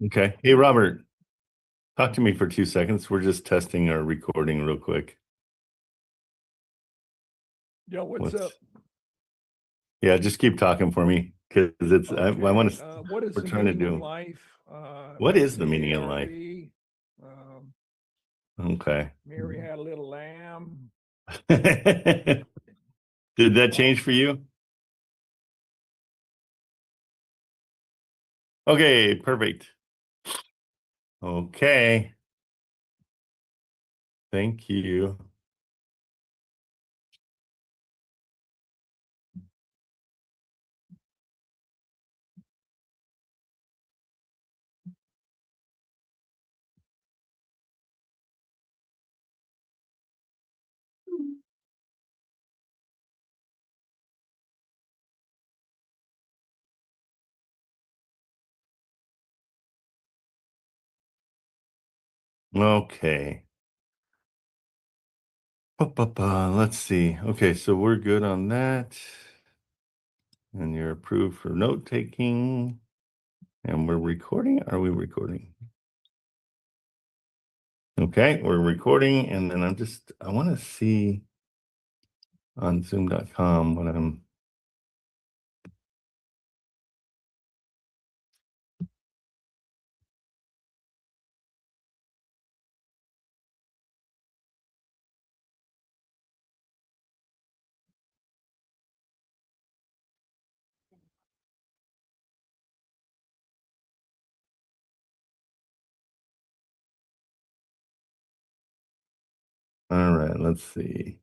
Okay. Hey, Robert, talk to me for 2 seconds. We're just testing our recording real quick. Yo, what's up? Yeah, just keep talking for me because it's, I want to, What is we're the trying to meaning of do. life? What is the meaning of life? Okay. Mary had a little lamb. Did that change for you? Okay, perfect. Okay. Thank you. Okay. Let's see. Okay, so we're good on that. And you're approved for note taking. And we're recording. Are we recording? Okay, we're recording. And then I want to see on zoom.com what I'm. All right, let's see.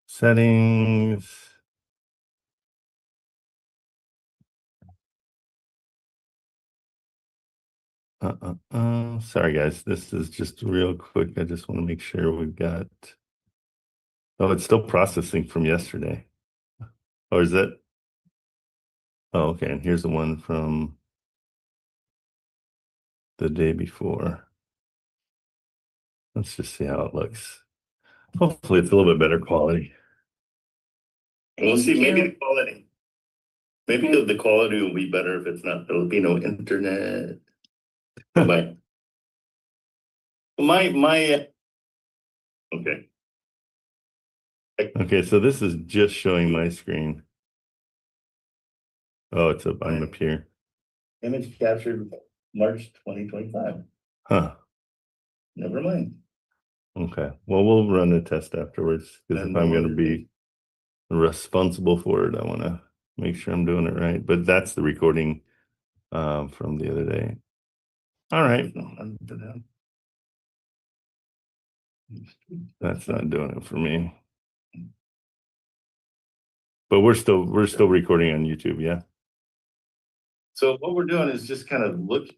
Settings. Sorry, guys. This is just real quick. I just want to make sure we've got. Oh, it's still processing from yesterday. Or is it? Oh, okay. And here's the one from the day before. Let's just see how it looks. Hopefully, it's a little bit better quality. We'll see. Maybe the quality will be better if it's not Filipino internet. My okay. Okay, so this is just showing my screen. Oh, I'm up here. Image captured March 2025. Huh. Never mind. Okay. Well, we'll run a test afterwards because if I'm going to be responsible for it, I want to make sure I'm doing it right. But that's the recording from the other day. All right. That's not doing it for me. But we're still recording on YouTube, yeah. So what we're doing is just kind of looking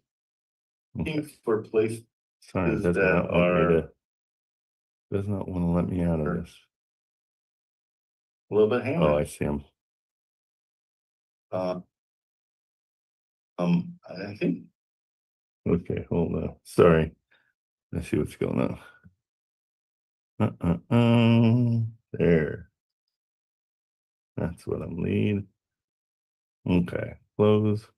for places. Sorry, it does not want to let me out of this. A little bit hammered. Oh, I see him. I think. Okay, hold on. Sorry. I see what's going on. There. That's what I'm leading. Okay. Close.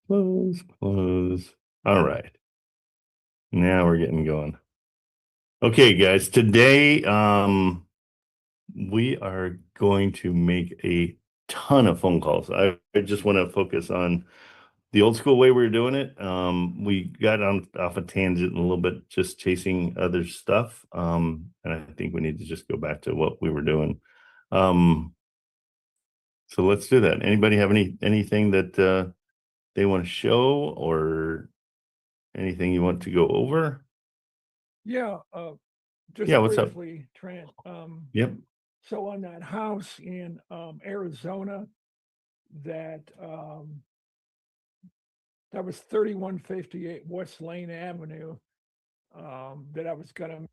All right. Now we're getting going. Okay, guys. Today, we are going to make a ton of phone calls. I just want to focus on the old school way we were doing it. We got off a tangent a little bit, just chasing other stuff. And I think we need to just go back to what we were doing. So let's do that. Anybody have anything that they want to show or anything you want to go over? Yeah, just what's up? briefly, Trent. Yep. So on that house in Arizona, that was 3158 West Lane Avenue. That I was going to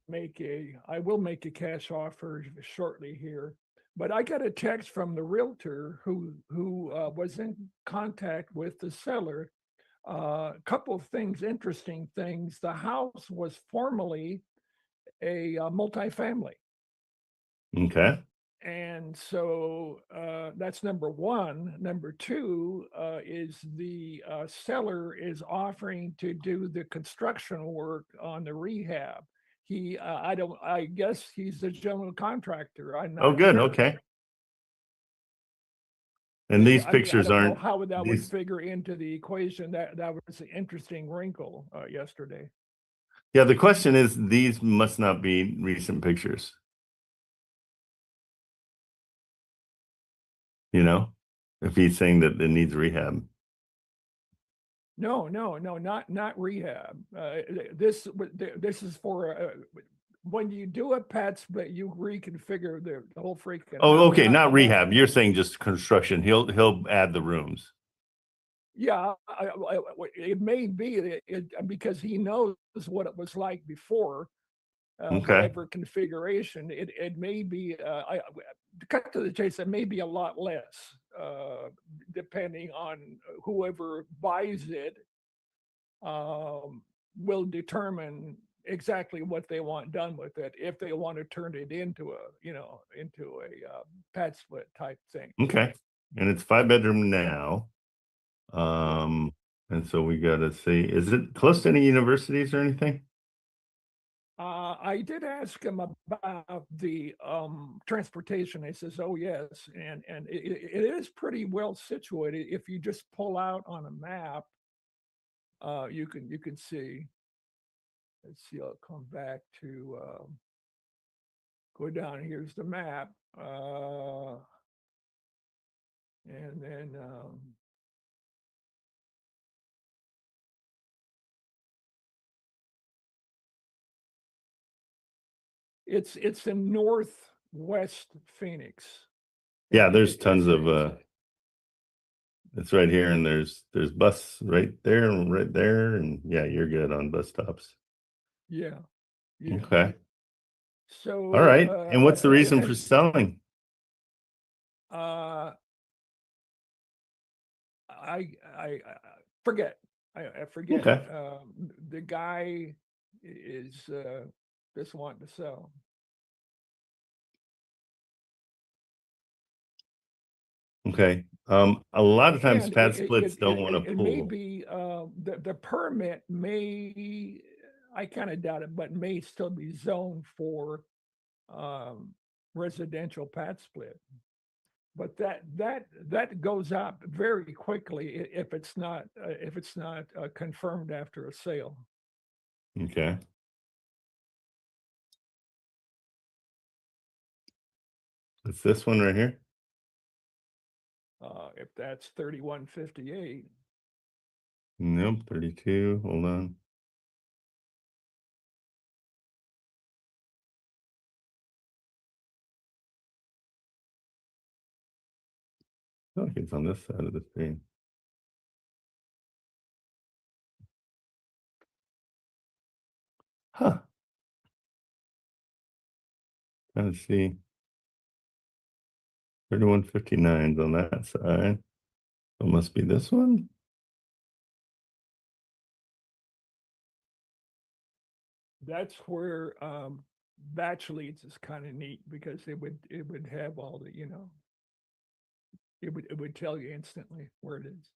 I will make a cash offer shortly here. But I got a text from the realtor who was in contact with the seller. A couple of things, interesting things. The house was formerly a multifamily. Okay. And so that's number one. Number two is the seller is offering to do the construction work on the rehab. I guess he's the general contractor. I'm Oh, not good. sure. Okay. And these I mean, I pictures don't know aren't how that would these. figure into the equation. That was an interesting wrinkle yesterday. Yeah, the question is, these must not be recent pictures. You know, if he's saying that it needs rehab. No, not rehab. This is for when you do a pet split, you reconfigure the whole freaking Oh, house. okay, not the whole- rehab. You're saying just construction. He'll add the rooms. Yeah, it may be because he knows what it was like before. Okay. Whatever configuration, it may be. To cut to the chase, it may be a lot less, depending on whoever buys it. Will determine exactly what they want done with it, if they want to turn it into a pad split type thing. Okay. And it's 5-bedroom now. And so we got to see, is it close to any universities or anything? I did ask him about the transportation. He says, "Oh yes," and it is pretty well situated. If you just pull out on a map, you can see. Let's see. I'll come back to go down. Here's the map, and then it's in northwest Phoenix. Yeah, there's tons of it's right here, and there's bus right there and right there, and yeah, you're good on bus stops. Yeah. Okay. So All right. And what's the reason for selling? I forget. I forget. Okay. The guy is just wanting to sell. Okay. A lot of times And pad splits don't want to it may pull. be the permit may, I kind of doubt it, but may still be zoned for residential pad split. But that goes up very quickly if it's not confirmed after a sale. Okay. It's this one right here. If that's 3158. Nope, 32. Hold on. I feel like it's on this side of the screen. Huh. Trying to see. 3159 on that side. So it must be this one. That's where batch leads is kind of neat because it would have all the, it would tell you instantly where it is.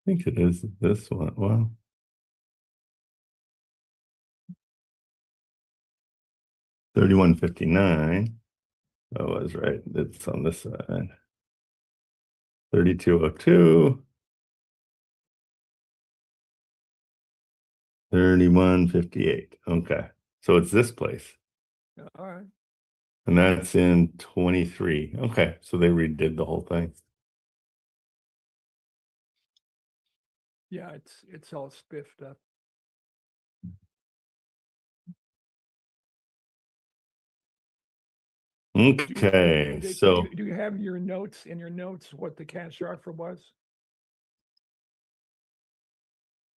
I think it is this one. Well, 3159. I was right. It's on this side. 3202. 3158. Okay. So it's this place. All right. And that's in 23. Okay. So they redid the whole thing. Yeah, it's all spiffed up. Okay. So do you have your notes what the cash offer was?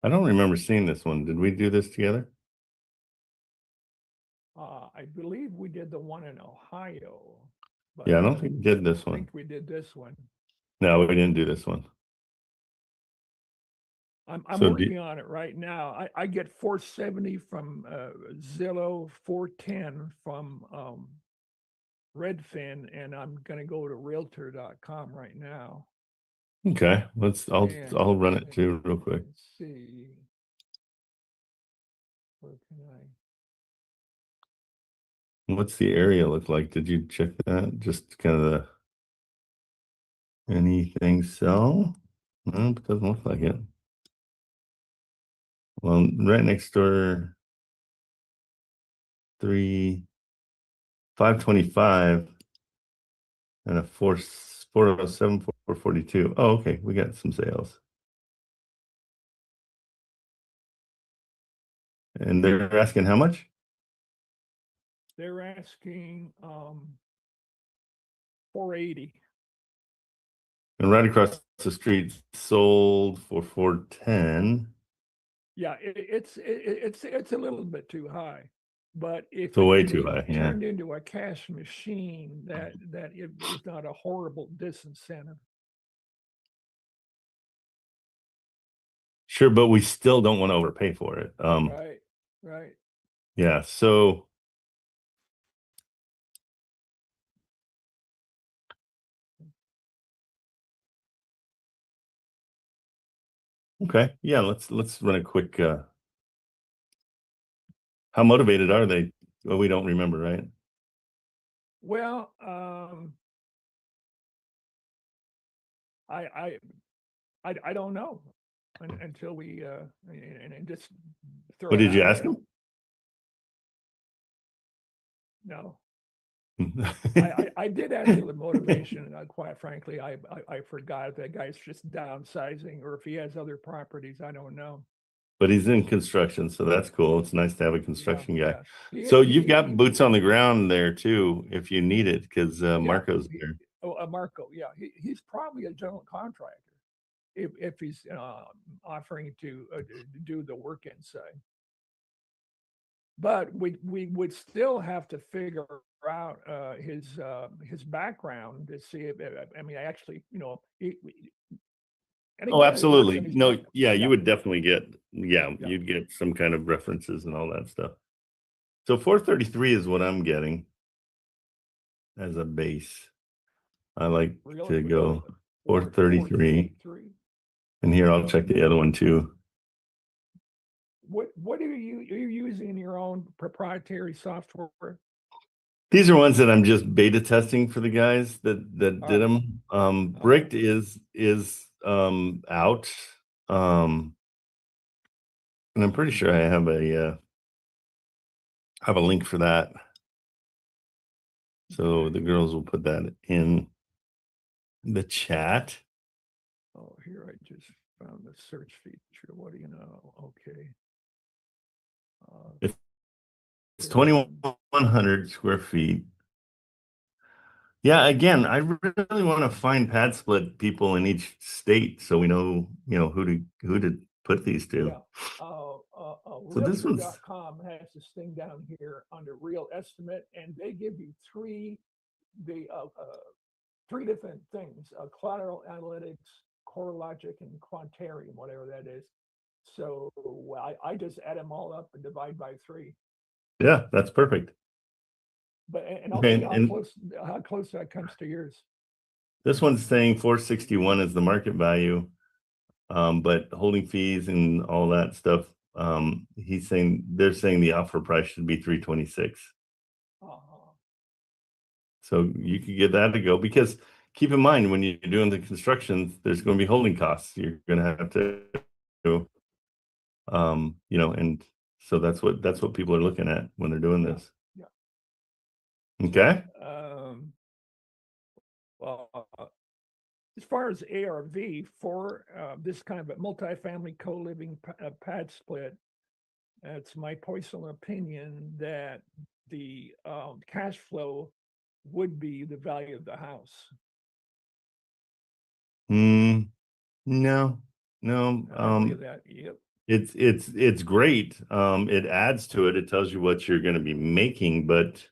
I don't remember seeing this one. Did we do this together? I believe we did the one in Ohio. But Yeah, I don't think we did this I one. think we did this one. No, we didn't do this one. I'm working on it right now. I get 470 from Zillow, 410 from Redfin, and I'm gonna go to realtor.com right now. Okay, I'll run it too real quick. Let's see. Where can I? What's the area look like? Did you check that? Just kind of anything sell? No, it doesn't look like it. Well, right next door, 525 and a 407, 442. Oh, okay, we got some sales. And they're asking how much? They're asking 480. And right across the street sold for 410. Yeah, it's a little bit too high, but if So way it too can high, be yeah. turned into a cash machine, that it is not a horrible disincentive. Sure, but we still don't want to overpay for it. Right. Yeah, so okay, yeah, let's run a quick how motivated are they? Well, we don't remember, right? Well, I don't know until we and just throw What it did you out ask there. them? No. I did ask for the motivation, and quite frankly, I forgot if that guy's just downsizing or if he has other properties. I don't know. But he's in construction, so that's cool. It's nice to have a construction guy. Yeah. So you've got boots on the ground there too, if you need it, because Marco's there. Marco, yeah, he's probably a general contractor if he's offering to do the work inside. But we would still have to figure out his background to see if I mean, I actually, Oh, absolutely. No, background. yeah, you would definitely get, Yeah. you'd get some kind of references and all that stuff. So 433 is what I'm getting as a base. I like to go 433. And here I'll check the other one too. What are you using your own proprietary software? These are ones that I'm just beta testing for the guys that did them. Bricked is out. And I'm pretty sure I have a link for that. So the girls will put that in the chat. Oh, here I just found the search feature. What do you know? Okay. It's 2,100 square feet. Yeah, again, I really want to find pad split people in each state so we know, who to put these to. Yeah. So this one's Realtor.com has this thing down here under real estimate, and they give you three different things: collateral analytics, core logic, and quantarium, whatever that is. So I just add them all up and divide by 3. Yeah, that's perfect. But and I'll see how close that comes to yours. This one's saying 461 is the market value, but holding fees and all that stuff. They're saying the offer price should be 326. So you could get that to go, because keep in mind when you're doing the construction, there's going to be holding costs. You're going to have to do, and so that's what people are looking at when they're doing this. Yeah. Okay. Well, as far as ARV for this kind of a multifamily co-living pad split, it's my personal opinion that the cash flow would be the value of the house. No. That. Yep. It's great. It adds to it. It tells you what you're going to be making, but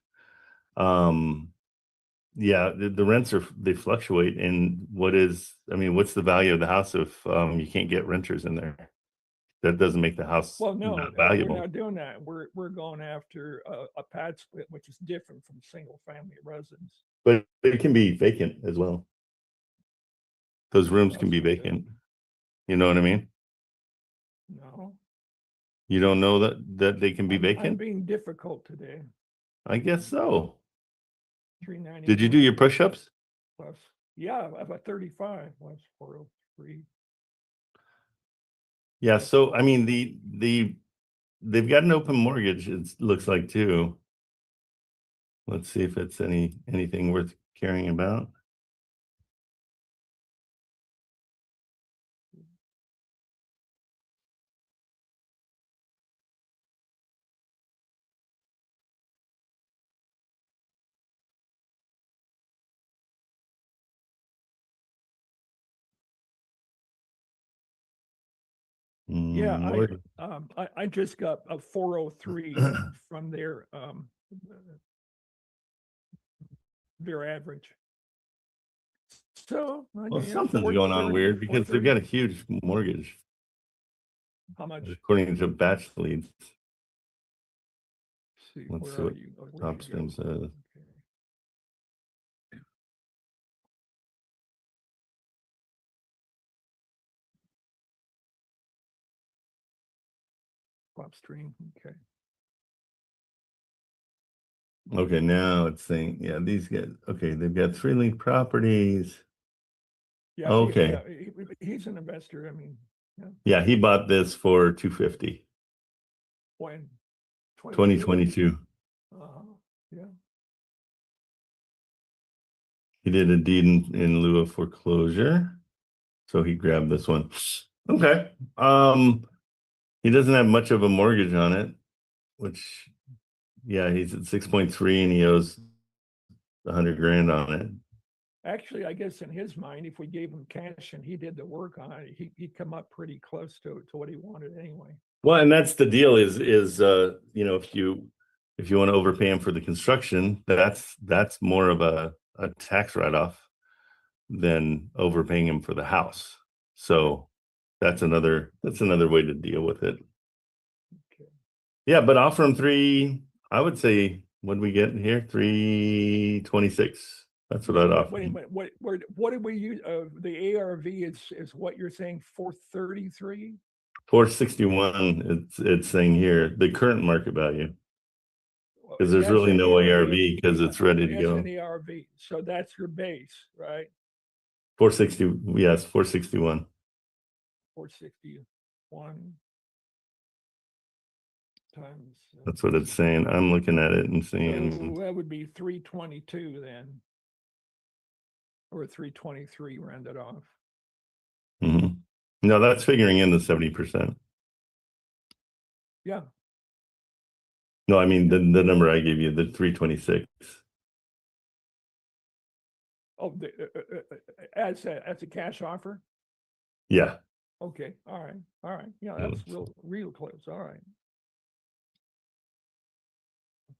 yeah, the rents they fluctuate. And what's the value of the house if you can't get renters in there? that doesn't make the house Well, no, not we're valuable. not doing that. We're going after a pad split, which is different from single family residence. But it can be vacant as well. Those rooms can That's be what vacant. You know what I mean? No, You don't know that they can be I'm vacant? being difficult today. I guess so. 390. Did you do your push-ups? Plus, yeah, about 35 was 403. Yeah, so I mean they've got an open mortgage, it looks like too. Let's see if it's anything worth caring about. Yeah, Mortgage. I just got a 403 from their average. So Well, yeah, something's going on 430, weird because they've 430. got a huge mortgage, How much? according to batch leads. See, Let's where see are what you? Oh, where you PropStream go? says. Okay. PropStream. Okay. Okay, now it's saying, yeah, these get okay, they've got 3 link properties. Yeah. Okay. He's an investor. I mean, yeah. Yeah, he bought this for 250. When? 2022. Yeah. He did a deed in lieu of foreclosure. So he grabbed this one. Okay. He doesn't have much of a mortgage on it, which yeah, he's at 6.3 and he owes 100 grand on it. Actually, I guess in his mind, if we gave him cash and he did the work on it, he'd come up pretty close to what he wanted anyway. Well, and that's the deal is you know, if you want to overpay him for the construction, that's more of a tax write-off than overpaying him for the house. So that's another way to deal with it. Okay. Yeah, but offer him I would say, what do we get here? 326. That's what I'd offer. What did we use? The ARV is what you're saying, 433? 461, it's saying here, the current market value. Because there's That's really an no ARV. ARV because it's ready to That's go. an ARV. So that's your base, right? 460, yes, 461. 461 times. That's what it's saying. I'm looking at it and seeing. So that would be 322 then, or 323 rounded off. Mhm. No, that's figuring in the 70%. Yeah. No, I mean the number I gave you, the 326. Oh, as a cash offer. Yeah. Okay. All right. Yeah, that's real close. All right.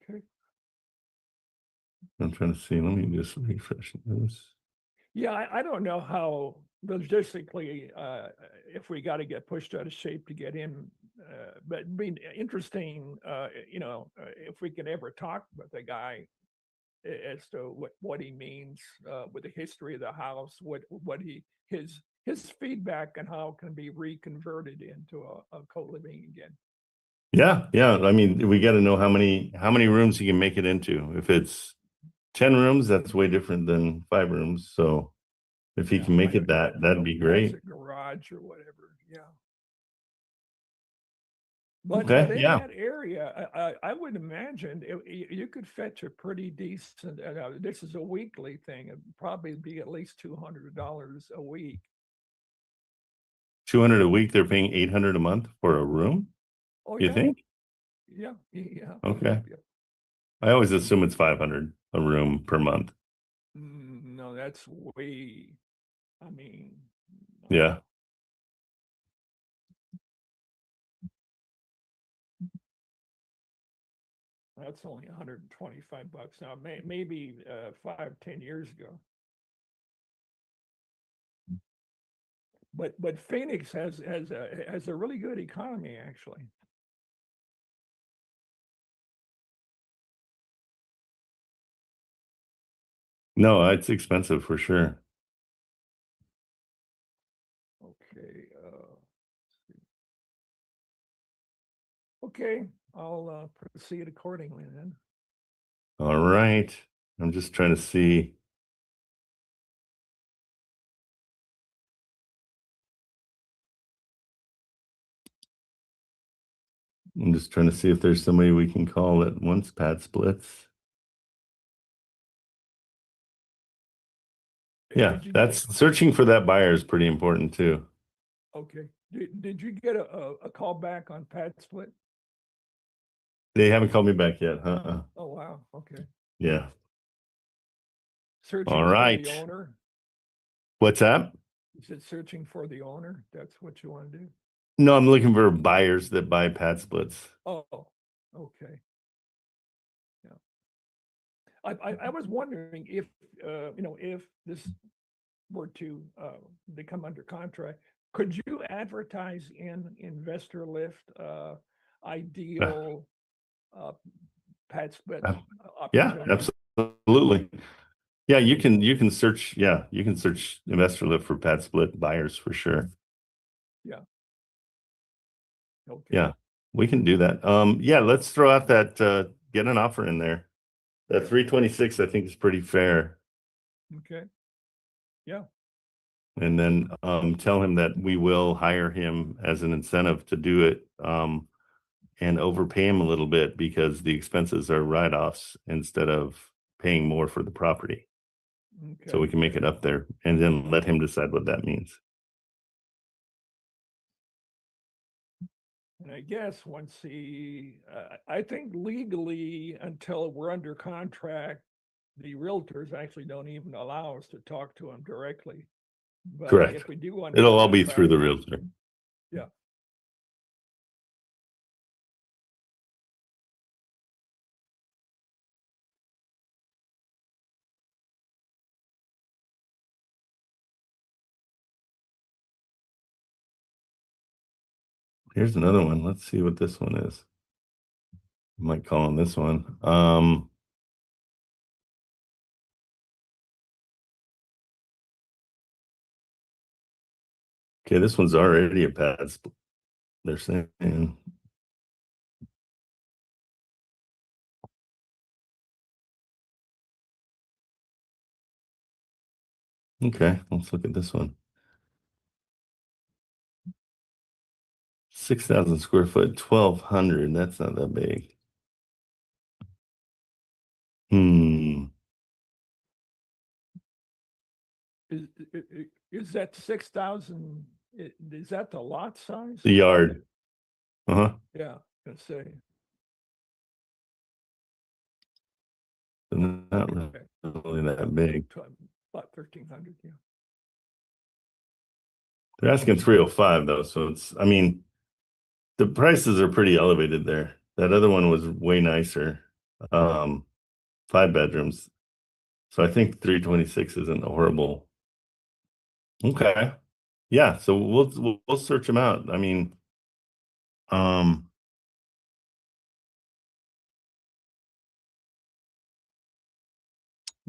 Okay. I'm trying to see. Let me just refresh this. Yeah, I don't know how logistically if we got to get pushed out of shape to get in, but it'd be interesting, if we could ever talk with the guy as to what he means with the history of the house, what his feedback and how it can be reconverted into a co-living again. Yeah. I mean, we got to know how many rooms you can make it into. If it's 10 rooms, that's way different than 5 rooms. So if he can make it that'd be great. Garage or whatever. Yeah. But Okay, in yeah. that area, I would imagine you could fetch a pretty decent. This is a weekly thing. It'd probably be at least $200 a week. 200 a week. They're paying 800 a month for a room. Oh, You yeah. think? Yeah. Okay. Yeah. I always assume it's 500 a room per month. No, that's way. I mean. Yeah. That's only $125 now. Maybe 5-10 years ago. But Phoenix has a really good economy, actually. No, it's expensive for sure. Okay. Okay, I'll proceed accordingly then. All right. I'm just trying to see. I'm just trying to see if there's somebody we can call that wants pad splits. Yeah, that's searching for that buyer is pretty important too. Okay. Did you get a call back on pad split? They haven't called me back yet. Oh, wow. Okay. Yeah. Searching All for right. the owner. What's that? Is it searching for the owner? That's what you want to do? No, I'm looking for buyers that buy pad splits. Oh, okay. Yeah. I was wondering if, if this were to become under contract, could you advertise in Investor Lift ideal pad split Yeah, opportunity? absolutely. Yeah, you can search. Yeah, you can search Investor Lift for pad split buyers for sure. Yeah. Okay. Yeah, we can do that. Yeah, let's throw out that get an offer in there. That 326 I think is pretty fair. Okay. Yeah. And then tell him that we will hire him as an incentive to do it, and overpay him a little bit because the expenses are write-offs instead of paying more for the property. Okay. So we can make it up there and then let him decide what that means. And I guess once I think legally, until we're under contract, the realtors actually don't even allow us to talk to them directly. But Correct. if we do It'll all be through the realtor. Yeah. Here's another one. Let's see what this one is. I might call on this one. Okay, this one's already a pad split. They're saying. Okay, let's look at this one. 6,000 square foot, 1,200. That's not that big. Is that 6,000? Is that the lot size? The yard. Yeah, let's say. Not really that big. About 1,300, yeah. They're asking 305 though, so it's, I mean, the prices are pretty elevated there. That other one was way nicer. 5 bedrooms. So I think 326 isn't horrible. Okay. Yeah, so we'll search them out. I mean, and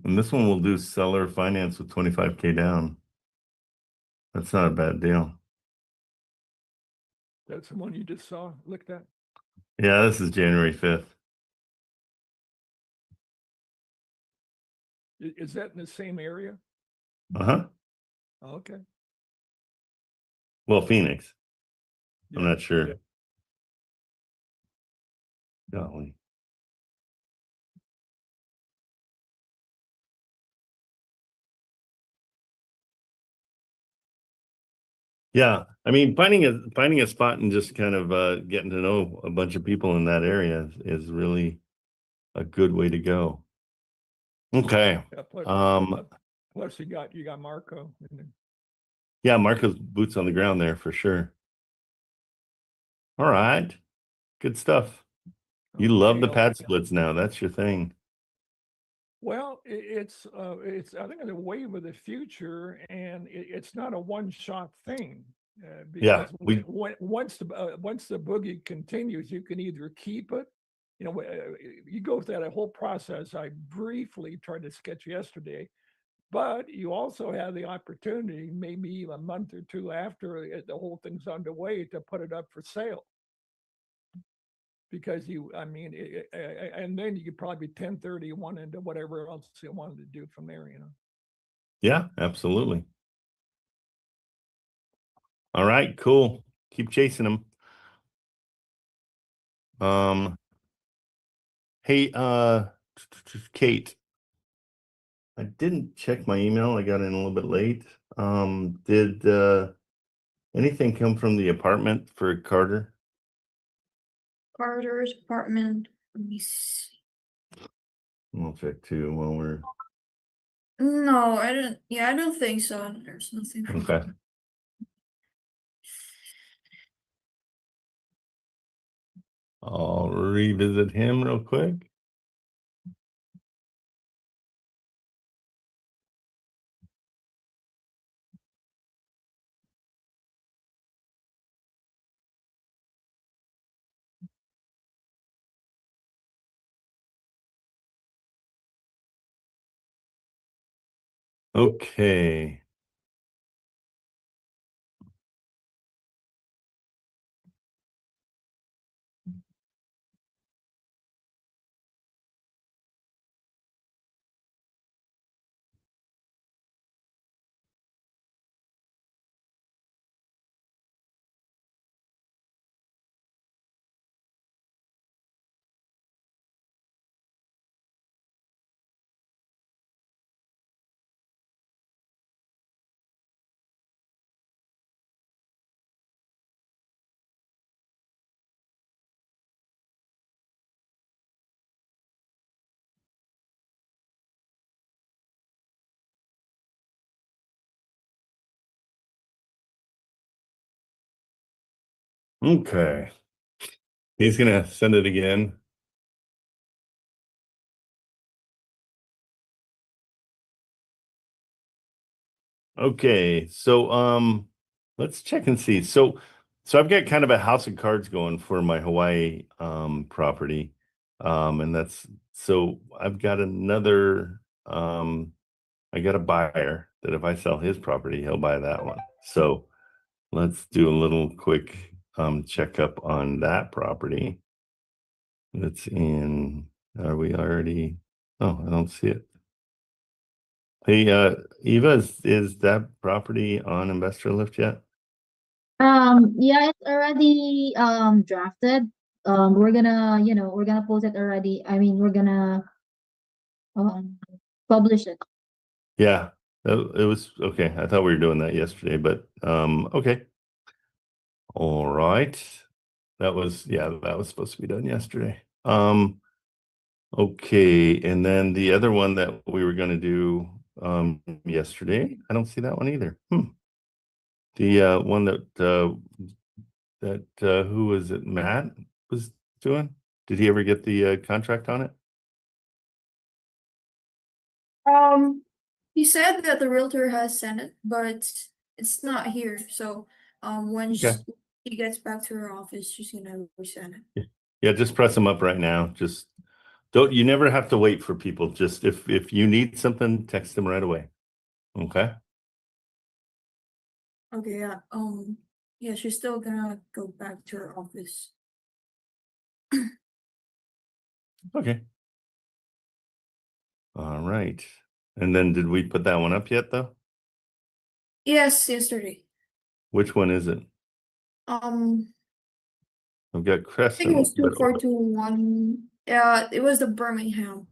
this one will do seller finance with 25K down. That's not a bad deal. That's the one you just saw, looked at? Yeah, this is January 5th. Is that in the same area? Okay. Well, Phoenix. Yeah. I'm not sure. Golly. Yeah, I mean, finding a spot and just kind of getting to know a bunch of people in that area is really a good way to go. Okay. Yeah, plus you got Marco. Yeah, Marco's boots on the ground there for sure. All right. Good stuff. You love the pad splits now. That's your thing. Well, it's I think it's a wave of the future, and it's not a one-shot thing. Yeah, Because once the boogie continues, you can either keep it, you go through that whole process I briefly tried to sketch yesterday, but you also have the opportunity, maybe a month or two after the whole thing's underway, to put it up for sale. Because and then you could probably 1031 into whatever else you wanted to do from there, Yeah, absolutely. All right, cool. Keep chasing them. Hey, Kate, I didn't check my email. I got in a little bit late. Did anything come from the apartment for Carter? Carter's apartment. Let me see. I'll check too while we're No, I don't. Yeah, I don't think so. There's nothing. okay. I'll revisit him real quick. Okay. Okay. He's gonna send it again. Okay, so let's check and see. So I've got kind of a house of cards going for my Hawaii property. And that's so I've got another I got a buyer that if I sell his property, he'll buy that one. So let's do a little quick checkup on that property. It's in, are we already? Oh, I don't see it. Hey, Eva, is that property on Investor Lift yet? Yeah, it's already drafted. We're gonna post it already. I mean, we're gonna publish it. Yeah, it was okay. I thought we were doing that yesterday, but okay. All right. That was supposed to be done yesterday. Okay, and then the other one that we were going to do yesterday, I don't see that one either. The one that who was it? Matt was doing? Did he ever get the contract on it? He said that the realtor has sent it, but it's not here. So, when Okay. she gets back to her office, she's gonna resend it. Yeah, just press them up right now. Just don't. You never have to wait for people. Just if you need something, text them right away. Okay. Okay. Yeah. Yeah, she's still gonna go back to her office. Okay. All right. And then did we put that one up yet though? Yes, yesterday. Which one is it? Um, I've got I Crescent. think it was 2421. Yeah, it was the Birmingham.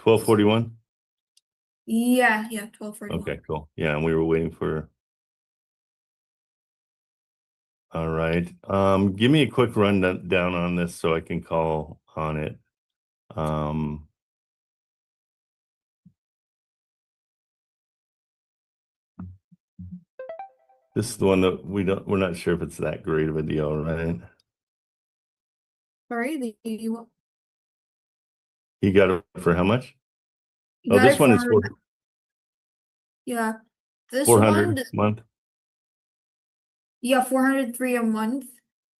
1241. Yeah, 1241. Okay, cool. Yeah, and we were waiting for. All right. Give me a quick rundown on this so I can call on it. This is the one that we're not sure if it's that great of a deal, right? Sorry, You got it for how much? You Oh, got this it one is for, yeah, this one, 400 a month. yeah, 403 a month,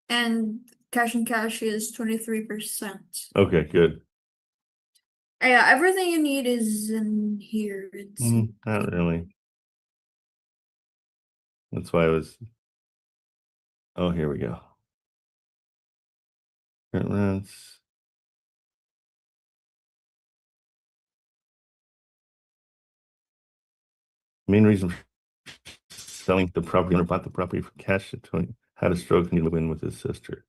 and cash and cash is 23%. Okay, good. Yeah, everything you need is in here. It's Not really. That's why I was. Oh, here we go. Current rents. Main reason for selling the property, owner bought the property for cash at 20, had a stroke and he lived in with his sister.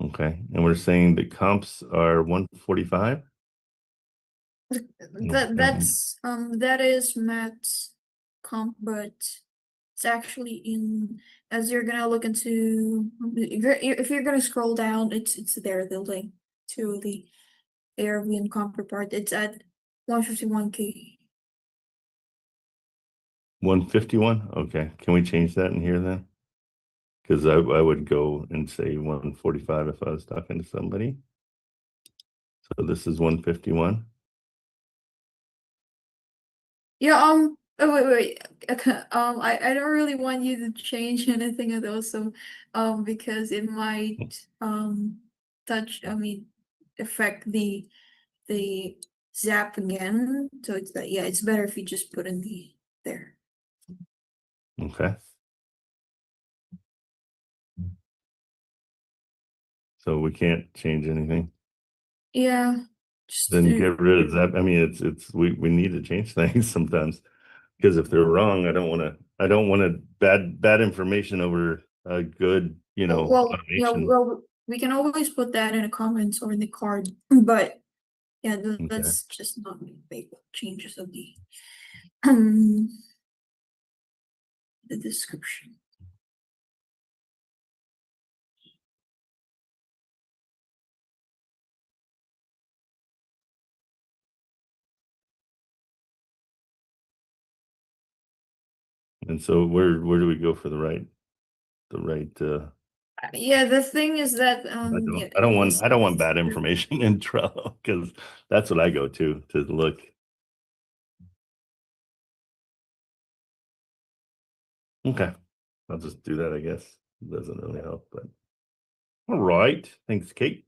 Okay, and we're saying the comps are 145. that is Matt's comp, but it's actually in, as you're gonna look into, if you're gonna scroll down, it's there, the link to the ARV and comp report. It's at 151K. 151. Okay, can we change that in here then? Because I would go and say 145 if I was talking to somebody. So this is 151. Yeah, oh, wait. Okay, I don't really want you to change anything of those, so, because it might, affect the zap again. So it's that, yeah, it's better if you just put in there. Okay. So we can't change anything. Yeah. Just Then get rid of that. I mean, we need to change things sometimes because if they're wrong, I don't want to bad information over a good, well, yeah, automation. well, we can always put that in the comments or in the card, but yeah, let's just not make big changes of the description. And so where do we go for the right Yeah, the thing is that yeah, I don't want bad information in Trello because that's what I go to look. Okay, I'll just do that, I guess. It doesn't really help, but all right. Thanks, Kate.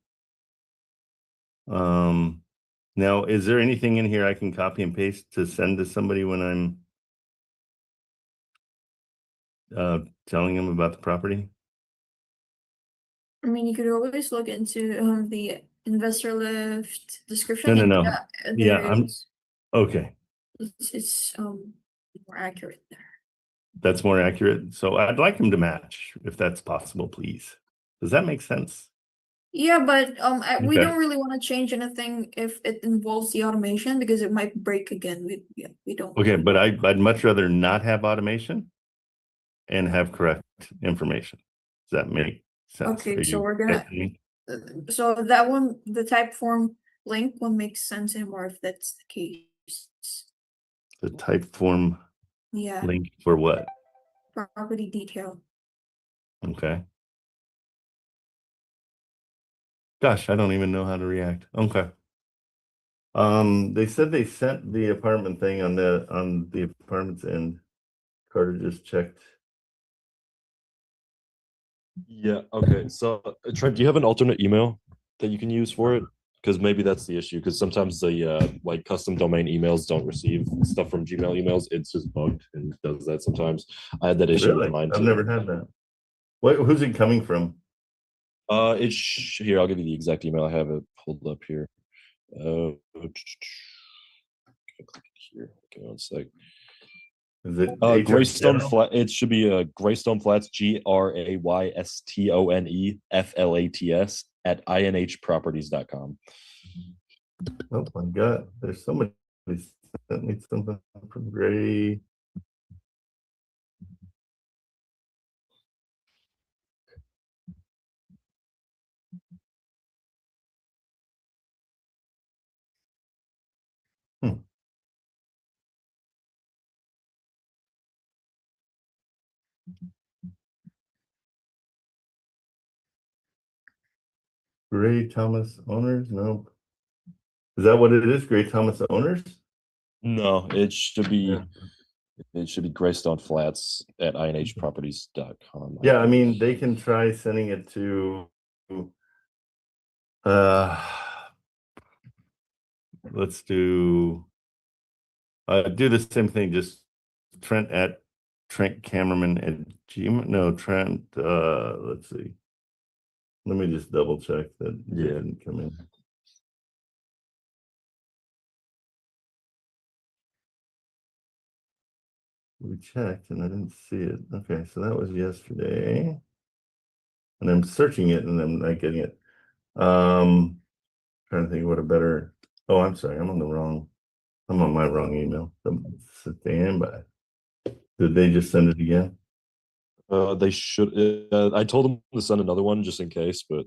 Now is there anything in here I can copy and paste to send to somebody when I'm telling them about the property? I mean, you could always look into the investor lift description. No. Yeah, I'm okay. It's more accurate there. That's more accurate. So I'd like them to match if that's possible, please. Does that make sense? Yeah, but we Okay. don't really want to change anything if it involves the automation because it might break again. We don't. Okay, but I'd much rather not have automation and have correct information. Does that make sense? Okay, Are so you we're gonna. getting me? So that one, the type form link will make sense anymore if that's the case. The type form Yeah, link for what? property detail. Okay. Gosh, I don't even know how to react. Okay. They said they sent the apartment thing on the apartment's end. Carter just checked. Yeah, okay. So, Trent, do you have an alternate email that you can use for it? Because maybe that's the issue. Because sometimes the like custom domain emails don't receive stuff from Gmail emails. It's just bugged and does that sometimes. I had that issue Really? with mine I've too. never had that. Who's it coming from? It's here. I'll give you the exact email. I have it pulled up here. Click here. Okay, 1 sec. Is it Greystone General? Flat. It should be Greystone Flats, GRAYSTONE FLATS at inhproperties.com. Oh my God, there's somebody sent me something from Gray. Gray Thomas owners? Nope. Is that what it is? Gray Thomas Owners? No, it should be Yeah. Greystone Flats at inhproperties.com. Yeah, I mean, they can try sending it to let's do the same thing, just Trent at Trent Cameraman at Gmail. No, Trent, let's see. Let me just double check that it Yeah. didn't come in. We checked and I didn't see it. Okay, so that was yesterday. And I'm searching it and I'm not getting it. Trying to think what a better, oh, I'm sorry, I'm on my wrong email. Stand by. Did they just send it again? They should. I told them to send another one just in case, but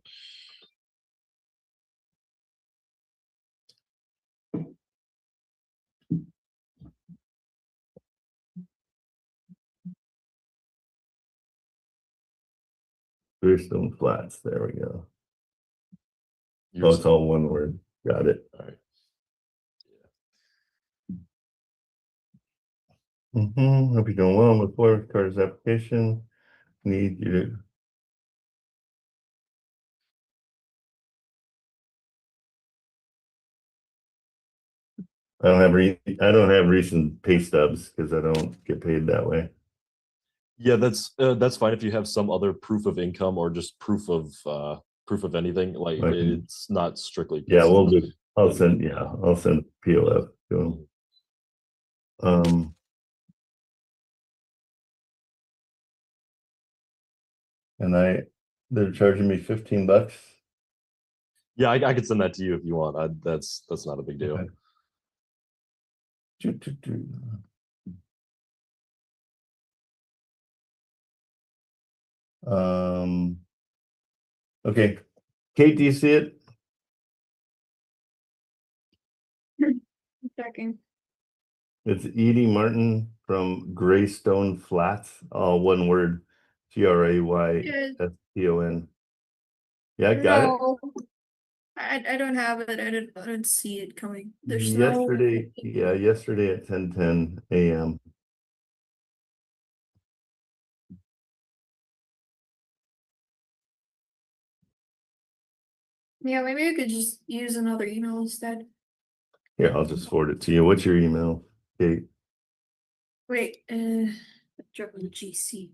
Greystone Flats. There we go. you're Oh, it's all one word. Got it. all right. Hope you're doing well with Florida Carter's application. Need you to. I don't have recent pay stubs because I don't get paid that way. Yeah, that's fine if you have some other proof of income or just proof of anything. Like I can- it's not strictly. Yeah, pay we'll stubs. do. I'll send POF to them. And they're charging me $15. Yeah, I could send that to you if you want. That's not a big deal. Okay. Okay. Kate, do you see it? Checking. It's Edie Martin from Greystone Flats, all one word, GRAYSTON. Yeah, I got it. No, I don't have it. I don't see it coming. There's no. Yesterday at 10:10 a.m. Yeah, maybe I could just use another email instead. Here, I'll just forward it to you. What's your email, Kate? Wait, drop in the GC.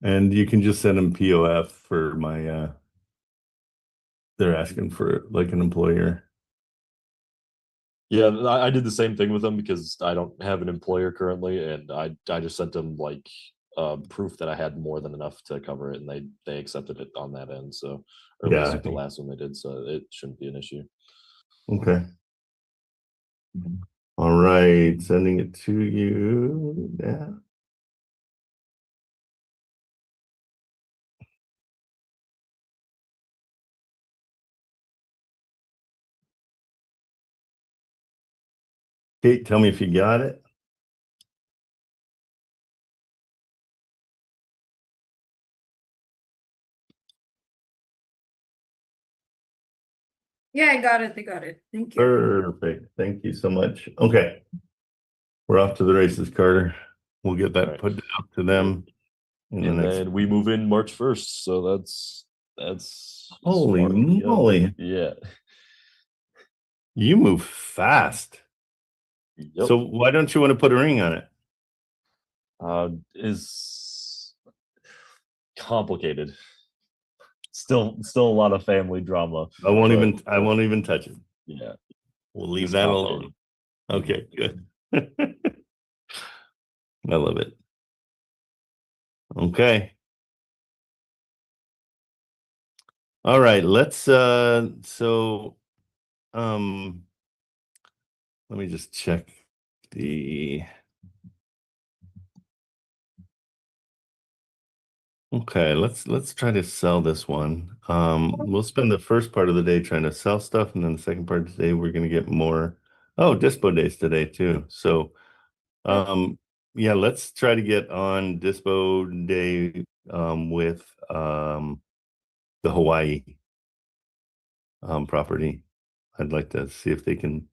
And you can just send them POF for my they're asking for like an employer. Yeah, I did the same thing with them because I don't have an employer currently, and I just sent them like proof that I had more than enough to cover it, and they accepted it on that end. So, or at Yeah, least I with the think- last one they did, so it shouldn't be an issue. Okay. All right, sending it to you. Yeah. Kate, tell me if you got it. Yeah, I got it. Thank you. Perfect. Thank you so much. Okay. We're off to the races, Carter. We'll get that All right. put out to them. And then we move in March 1st, so that's Holy smart. Yeah. moly. Yeah. You move fast. Yep. So why don't you want to put a ring on it? Is complicated. Still a lot of family drama. I won't but- even touch it. Yeah. We'll leave It's that alone. complicated. Okay, good. I love it. Okay. All right, let's let me just check the Okay, let's try to sell this one. We'll spend the first part of the day trying to sell stuff, and then the second part of the day we're gonna get more. Oh, Dispo Days today too. So, yeah, let's try to get on Dispo Day with the Hawaii property. I'd like to see if they can.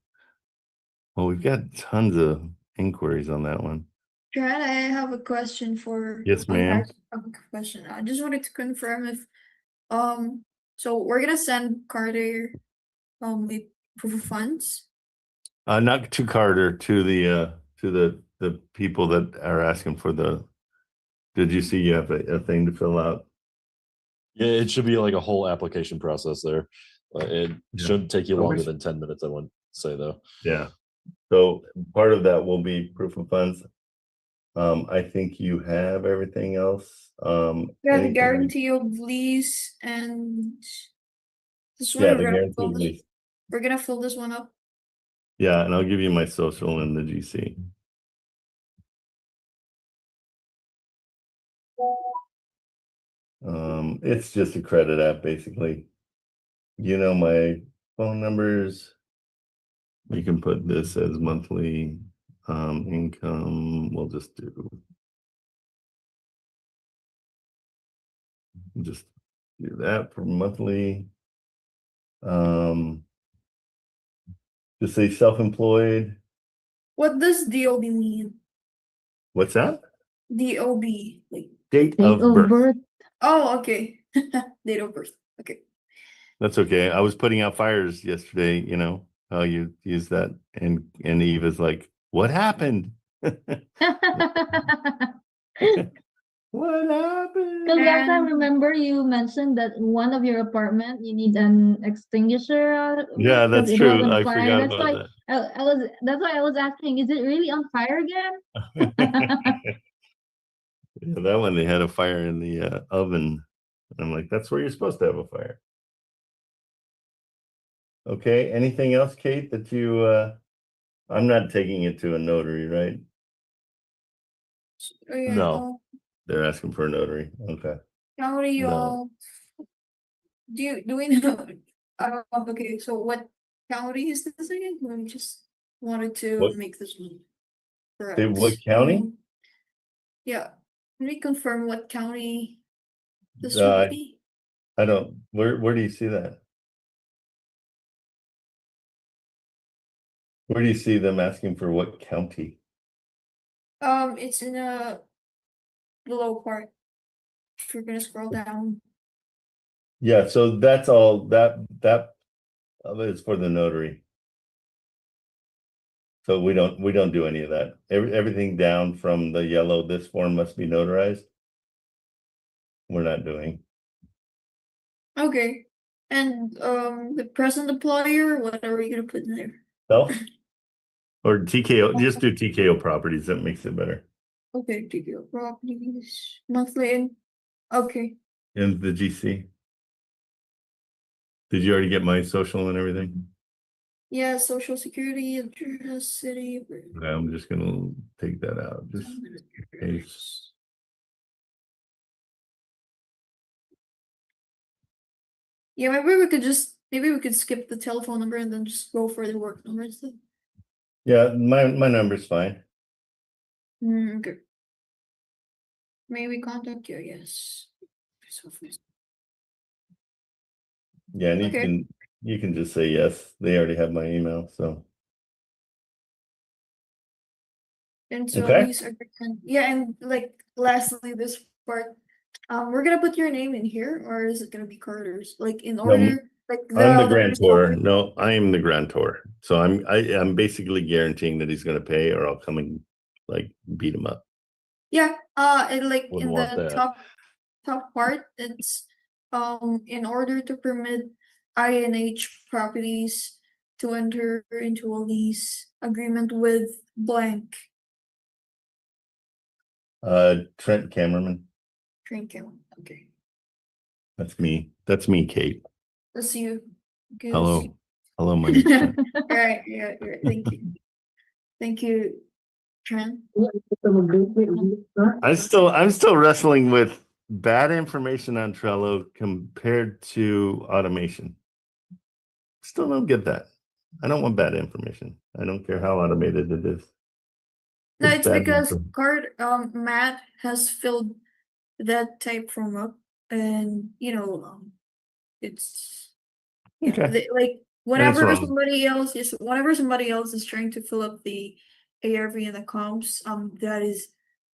Well, we've got tons of inquiries on that one. Trent, I have a question for. Yes, ma'am. I have a question. I just wanted to confirm if, so we're gonna send Carter, a proof of funds. Not to Carter, to the people that are asking for the. Did you see you have a thing to fill out? Yeah, it should be like a whole application process there. It Yeah. shouldn't take you I longer wish- than 10 minutes, I wouldn't say though. Yeah. So part of that will be proof of funds. I think you have everything else. Yeah, the anything- guarantee of lease and. This one, Yeah, we're the gonna guarantee fill of this- lease. We're gonna fill this one up. Yeah, and I'll give you my social and the GC. It's just a credit app, basically. You know my phone numbers. We can put this as monthly income. We'll just do that for monthly. Just say self-employed. What does DOB mean? What's that? DOB, like, Date Date of of birth. birth. oh, okay. Date of birth, okay. That's okay. I was putting out fires yesterday, you know, how you use that. And Eve is like, what happened? What happened? Because last time, And- remember you mentioned that in one of your apartment you need an extinguisher. Yeah, because that's it true. was on I fire. forgot That's about why I was. That's why I was asking. Is it really on fire again? that. Yeah, that one, they had a fire in the oven. And I'm like, that's where you're supposed to have a fire. Okay, anything else, Kate, that you, I'm not taking it to a notary, right? Oh, yeah, No. They're asking for a notary. Okay. How do you No. all? Do we know? Okay, so what county is this again? We just wanted to What- make this one. Correct. Say what county? Yeah, can we confirm what county this Uh, would be? I don't, where do you see that? Where do you see them asking for what county? It's in the below part. If you're gonna scroll down. Yeah, so that's all, that is for the notary. So we don't do any of that. Everything down from the yellow, this form must be notarized. We're not doing. Okay, and the present employer, what are we gonna put in there? Self? Or TKO, just do TKO properties, that makes it better. Okay, TPO properties, monthly in, okay. And the GC. Did you already get my social and everything? Yeah, social security, address, city. Okay, I'm just gonna take that out, just in case. Yeah, maybe we could skip the telephone number and then just go for the work number instead. Yeah, my number's fine. Okay. May we contact you? Yes. Yeah, and Okay. you can just say yes. They already have my email, so. And so Okay. these are, yeah, and like lastly, this part, we're gonna put your name in here, or is it gonna be Carter's? Like in order, like I'm the grantor. No, I am the grantor. So I'm basically guaranteeing that he's gonna pay or I'll come and like beat him up. Yeah, and like Wouldn't in want the that. top part, it's in order to permit INH properties to enter into a lease agreement with blank Trent Cameraman. train count. Okay, That's me. That's me, Kate. that's you. Okay, that's Hello. you. Hello, my name's Trent. Alright, yeah, thank you. Thank you, Trent. I'm still wrestling with bad information on Trello compared to automation. Still don't get that. I don't want bad information. I don't care how automated it is. No, It's it's bad because info. Matt has filled that type form up, and it's Okay. like And it's whenever wrong. somebody else is trying to fill up the ARV and the comps, that is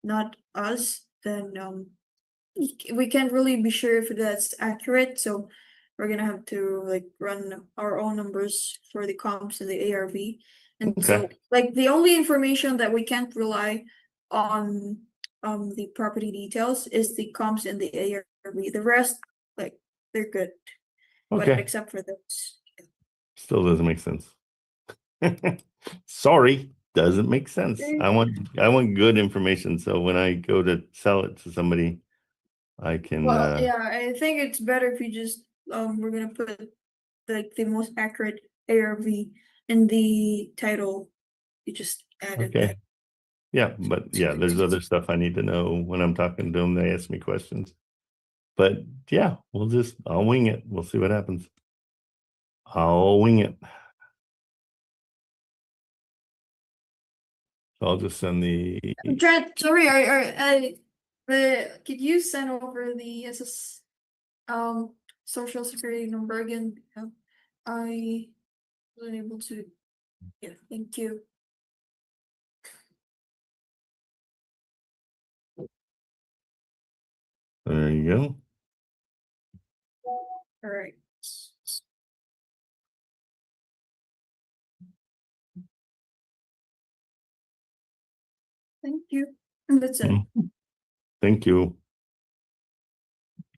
not us, then we can't really be sure if that's accurate, so we're gonna have to like run our own numbers for the comps and the ARV. And so Okay. like the only information that we can't rely on the property details is the comps and the ARV. The rest, like, they're good. But Okay. except for those. Still doesn't make sense. Sorry, doesn't make sense. I want good information, so when I go to sell it to somebody, I can Well, yeah, I think it's better if you just we're gonna put like the most accurate ARV in the title. You just added okay. that. Yeah, but yeah, there's other stuff I need to know when I'm talking to them. They ask me questions. But yeah, I'll wing it. We'll see what happens. I'll wing it. So I'll just send the Trent, sorry, could you send over the social security number again? I wasn't able to. Yeah, thank you. there you go. All right. Thank you. And that's it. Thank you.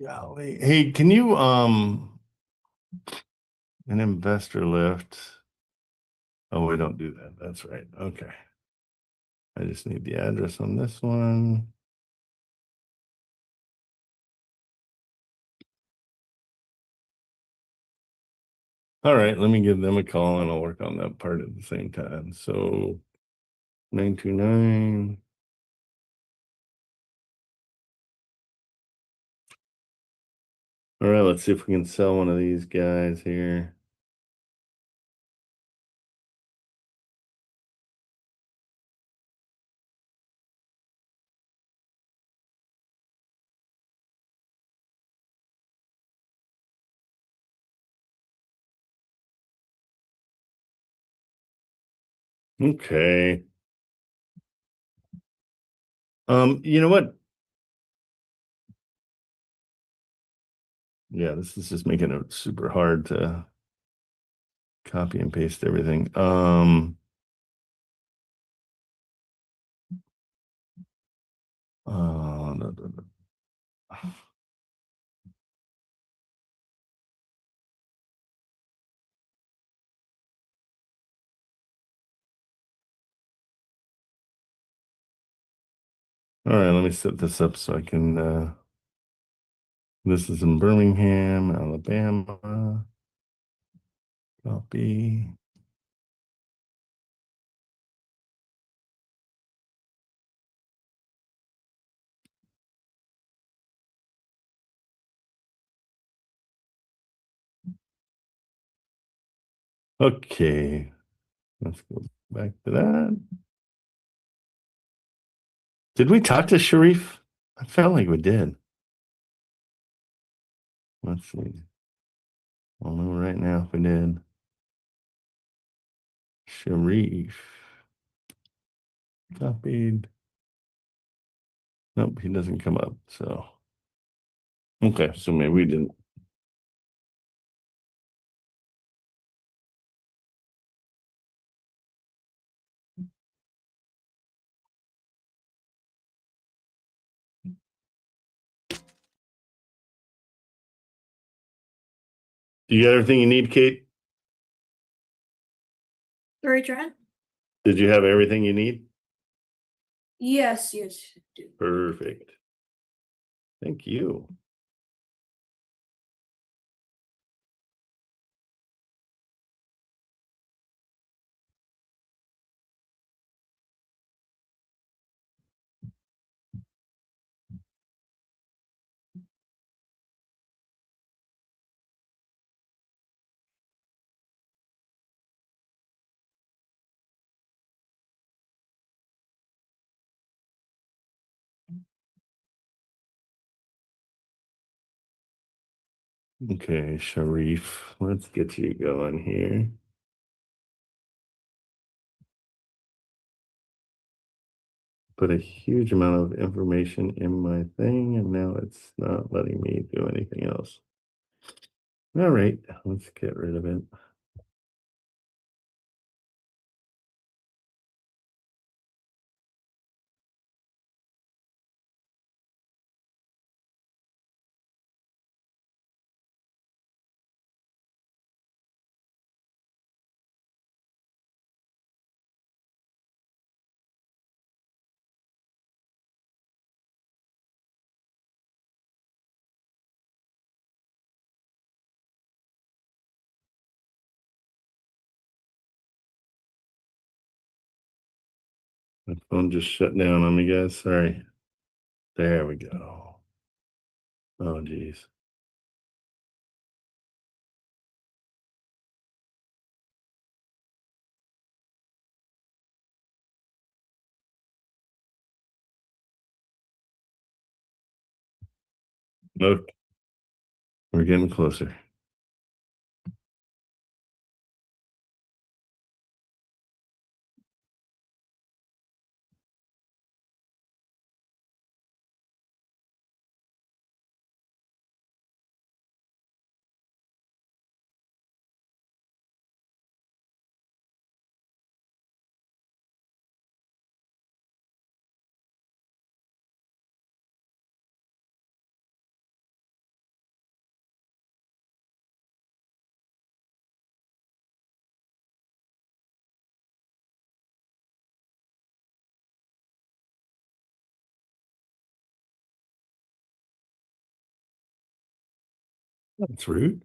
Golly. Hey, can you an investor lift? Oh, we don't do that. That's right. Okay. I just need the address on this one. All right, let me give them a call and I'll work on that part at the same time. So 929. All right, let's see if we can sell one of these guys here. Okay. You know what? Yeah, this is just making it super hard to copy and paste everything. No, no, no. All right, let me set this up so I can this is in Birmingham, Alabama. Copy. Okay, let's go back to that. Did we talk to Sharif? I felt like we did. Let's see. I'll know right now if we did. Sharif. Copied. Nope, he doesn't come up. So, okay, so maybe we didn't. You got everything you need, Kate? Sorry, Trent? Did you have everything you need? Yes, yes. Perfect. Thank you. Okay, Sharif, let's get you going here. Put a huge amount of information in my thing, and now it's not letting me do anything else. All right, let's get rid of it. My phone just shut down on me, guys. Sorry. There we go. Oh, geez. Look, we're getting closer. That's rude.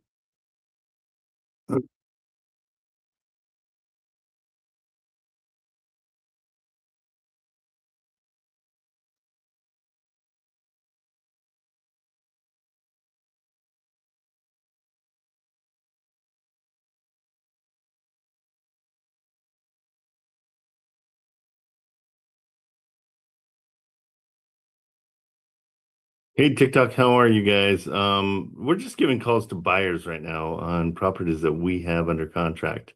Hey TikTok, how are you guys? We're just giving calls to buyers right now on properties that we have under contract.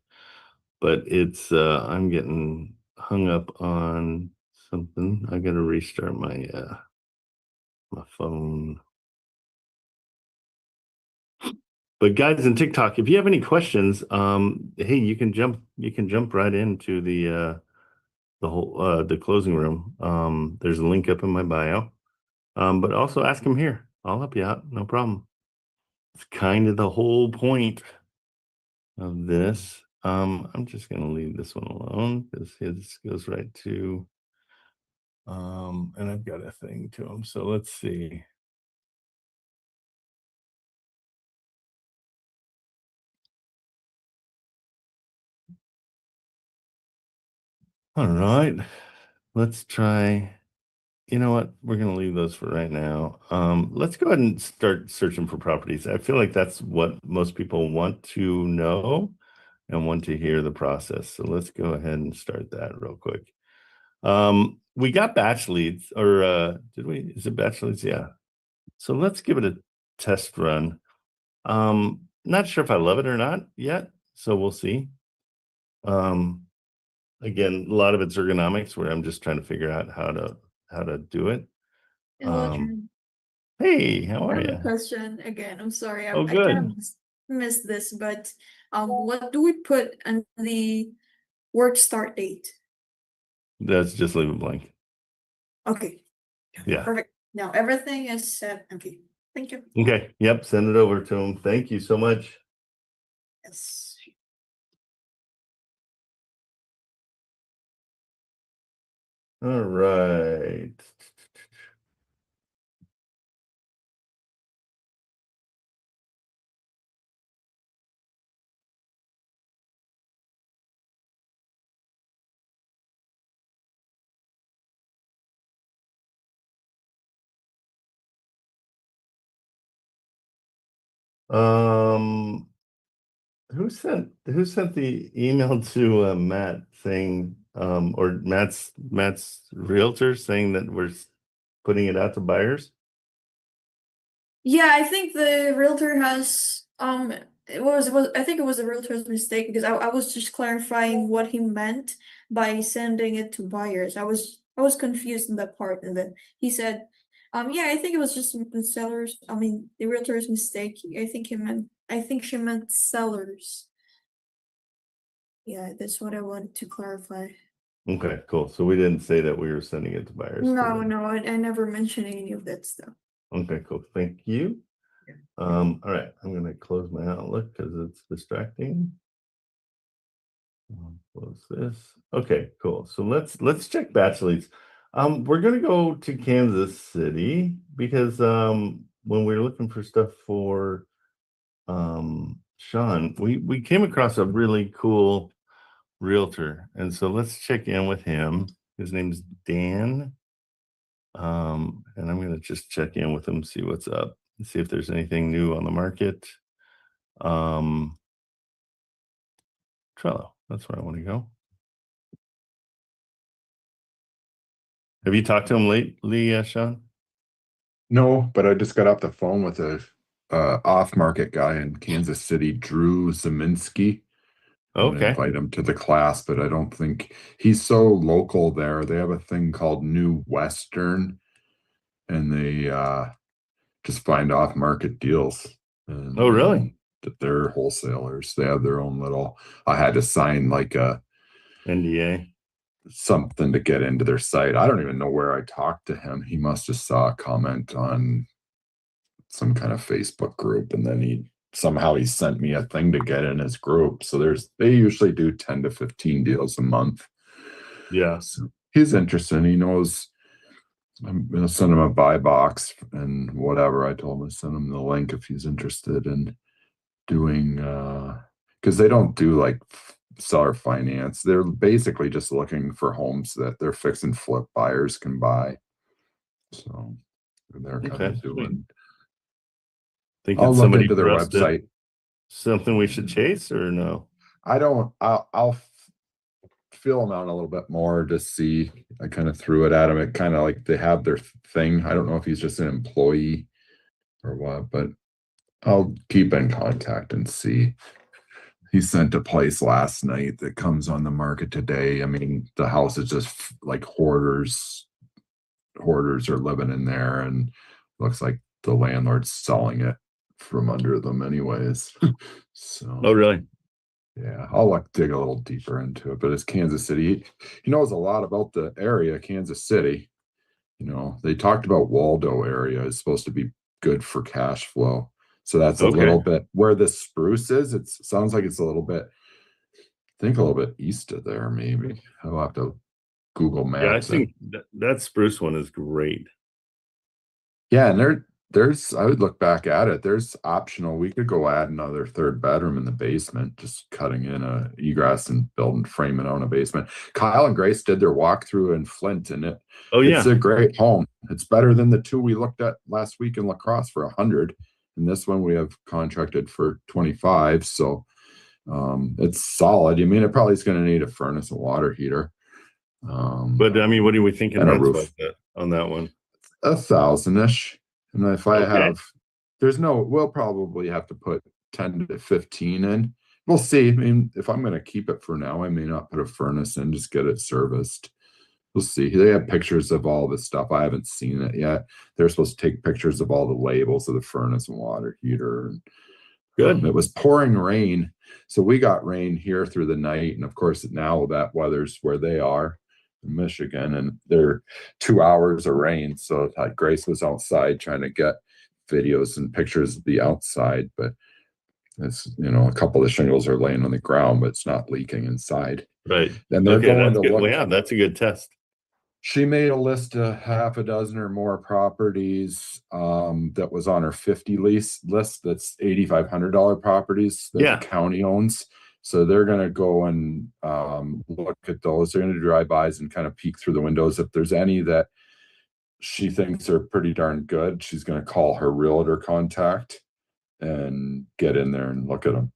But it's I'm getting hung up on something. I gotta restart my my phone. But guys in TikTok, if you have any questions, hey, you can jump right into the whole the closing room. There's a link up in my bio. But also ask them here. I'll help you out, no problem. It's kind of the whole point of this. I'm just gonna leave this one alone because his goes right to and I've got a thing to him. So let's see. All right, let's try. You know what? We're going to leave those for right now. Let's go ahead and start searching for properties. I feel like that's what most people want to know and want to hear the process. So let's go ahead and start that real quick. We got batch leads, or did we? Is it batch leads? Yeah. So let's give it a test run. Not sure if I love it or not yet. So we'll see. Again, a lot of it's ergonomics where I'm just trying to figure out how to do it. Hello, Trent. Hey, how I are have a you? question again. I'm sorry, I, Oh, I kind good. of missed this, but what do we put on the work start date? That's just leave it blank. Okay. Yeah. Perfect. Now everything is set. Okay. Thank you. Okay. Yep. Send it over to him. Thank you so much. Yes. All right. Um, who sent the email to Matt saying or Matt's realtor saying that we're putting it out to buyers? Yeah, I think the realtor has I think it was the realtor's mistake because I was just clarifying what he meant by sending it to buyers. I was confused in that part, and then he said, yeah, I think it was just the seller's, I mean the realtor's mistake. I think she meant sellers. Yeah, that's what I wanted to clarify. Okay, cool. So we didn't say that we were sending it to buyers. No, no, I never mentioned any of that stuff. Okay, cool. Thank you. All right, I'm gonna close my Outlook because it's distracting. Close this. Okay, cool. So let's check batch leads. We're gonna go to Kansas City because when we were looking for stuff for Sean, we came across a really cool realtor, and so let's check in with him. His name's Dan. And I'm gonna just check in with him, see what's up, and see if there's anything new on the market. Trello, that's where I want to go. Have you talked to him lately, Sean? No, but I just got off the phone with a off-market guy in Kansas City, Drew Zeminski. I'm gonna Okay. invite him to the class, but I don't think he's so local there. They have a thing called New Western, and they just find off-market deals. And, Oh, really? They're wholesalers. They have their own little. I had to sign like a NDA. something to get into their site. I don't even know where I talked to him. He must have saw a comment on some kind of Facebook group, and then he sent me a thing to get in his group. So they usually do 10 to 15 deals a month. Yeah. So he's interested. He knows I'm gonna send him a buy box and whatever. I told him to send him the link if he's interested in doing because they don't do like seller finance. They're basically just looking for homes that their fix and flip buyers can buy. So they're kind of doing. Think I'll it's look somebody into their trusted? website. Something we should chase or no? I don't. I'll feel them out a little bit more to see. I kind of threw it at him. It kind of like they have their thing. I don't know if he's just an employee or what, but I'll keep in contact and see. He sent a place last night that comes on the market today. I mean, the house is just like hoarders are living in there, and looks like the landlord's selling it from under them anyways. So Oh, really? yeah, I'll dig a little deeper into it, but it's Kansas City. He knows a lot about the area, Kansas City. You know, they talked about Waldo area is supposed to be good for cash flow. So that's a little bit where the spruce is. It sounds like it's a little bit, I think a little bit east of there, maybe. I'll have to Google Maps. Yeah, I think that spruce one is great. Yeah, and there's I would look back at it. There's optional. We could go add another third bedroom in the basement, just cutting in a egress and building framing on a basement. Kyle and Grace did their walkthrough in Flint, and it's a great home. It's better than the two we looked at last week in La Crosse for 100. And this one we have contracted for 25. So it's solid. I mean, it probably is going to need a furnace and water heater. But I mean, what are we thinking and a roof on that one? 1,000-ish. And if I have, we'll probably have to put 10 to 15 in. We'll see. I mean, if I'm going to keep it for now, I may not put a furnace in, just get it serviced. We'll see. They have pictures of all this stuff. I haven't seen it yet. They're supposed to take pictures of all the labels of the furnace and water heater. Good. It was pouring rain. So we got rain here through the night. And of course, now that weather's where they are in Michigan, and they're 2 hours of rain. So Grace was outside trying to get videos and pictures of the outside, but it's, a couple of shingles are laying on the ground, but it's not leaking inside. Right. And they're going to look. Well, yeah, that's a good test. She made a list of half a dozen or more properties that was on her 50 lease list. That's $8,500 properties that the county owns. So they're going to go and look at those. They're going to do drive-bys and kind of peek through the windows. If there's any that she thinks are pretty darn good, she's going to call her realtor contact and get in there and look at them.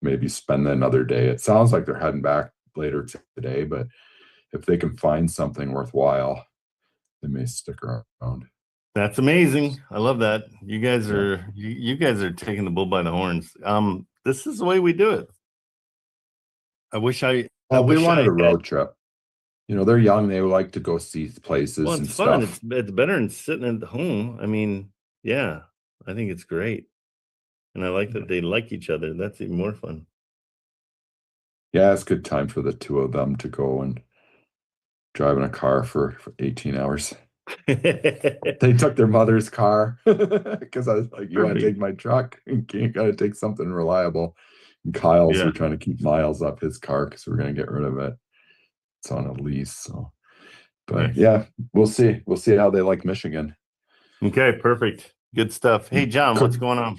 Maybe spend another day. It sounds like they're heading back later today, but if they can find something worthwhile, they may stick around. That's amazing. I love that. You guys are you guys are taking the bull by the horns. This is the way we do it. I wish I We wanted a had- road trip. You know, they're young, they like to go see places Well, and it's fun. stuff. It's better than sitting at home. I mean, yeah, I think it's great. And I like that they like each other. That's even more fun. Yeah, it's a good time for the two of them to go and drive in a car for 18 hours. They took their mother's car because I was like, you want to Perfect. take my truck? You got to take something reliable. And Kyle's, Yeah. we're trying to keep miles up his car because we're going to get rid of it. It's on a lease. So, but Nice. yeah, we'll see. We'll see how they like Michigan. Okay, perfect. Good stuff. Hey, John, what's going on?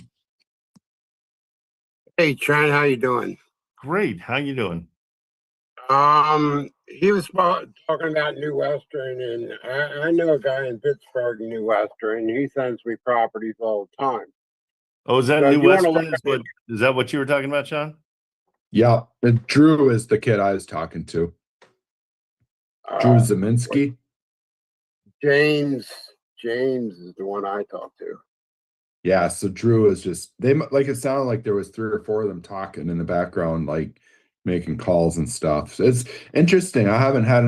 Hey, Trent, how you doing? Great. How you doing? He was talking about New Western, and I know a guy in Pittsburgh, New Western. He sends me properties all the time. Oh, is that So New you wanna Western? look Is that what you were talking about, Sean? Yeah, and Drew is the kid I was talking to. Drew Zeminski. James is the one I talked to. Yeah, so Drew is just like it sounded like there was 3 or 4 of them talking in the background, like making calls and stuff. So it's interesting. I haven't had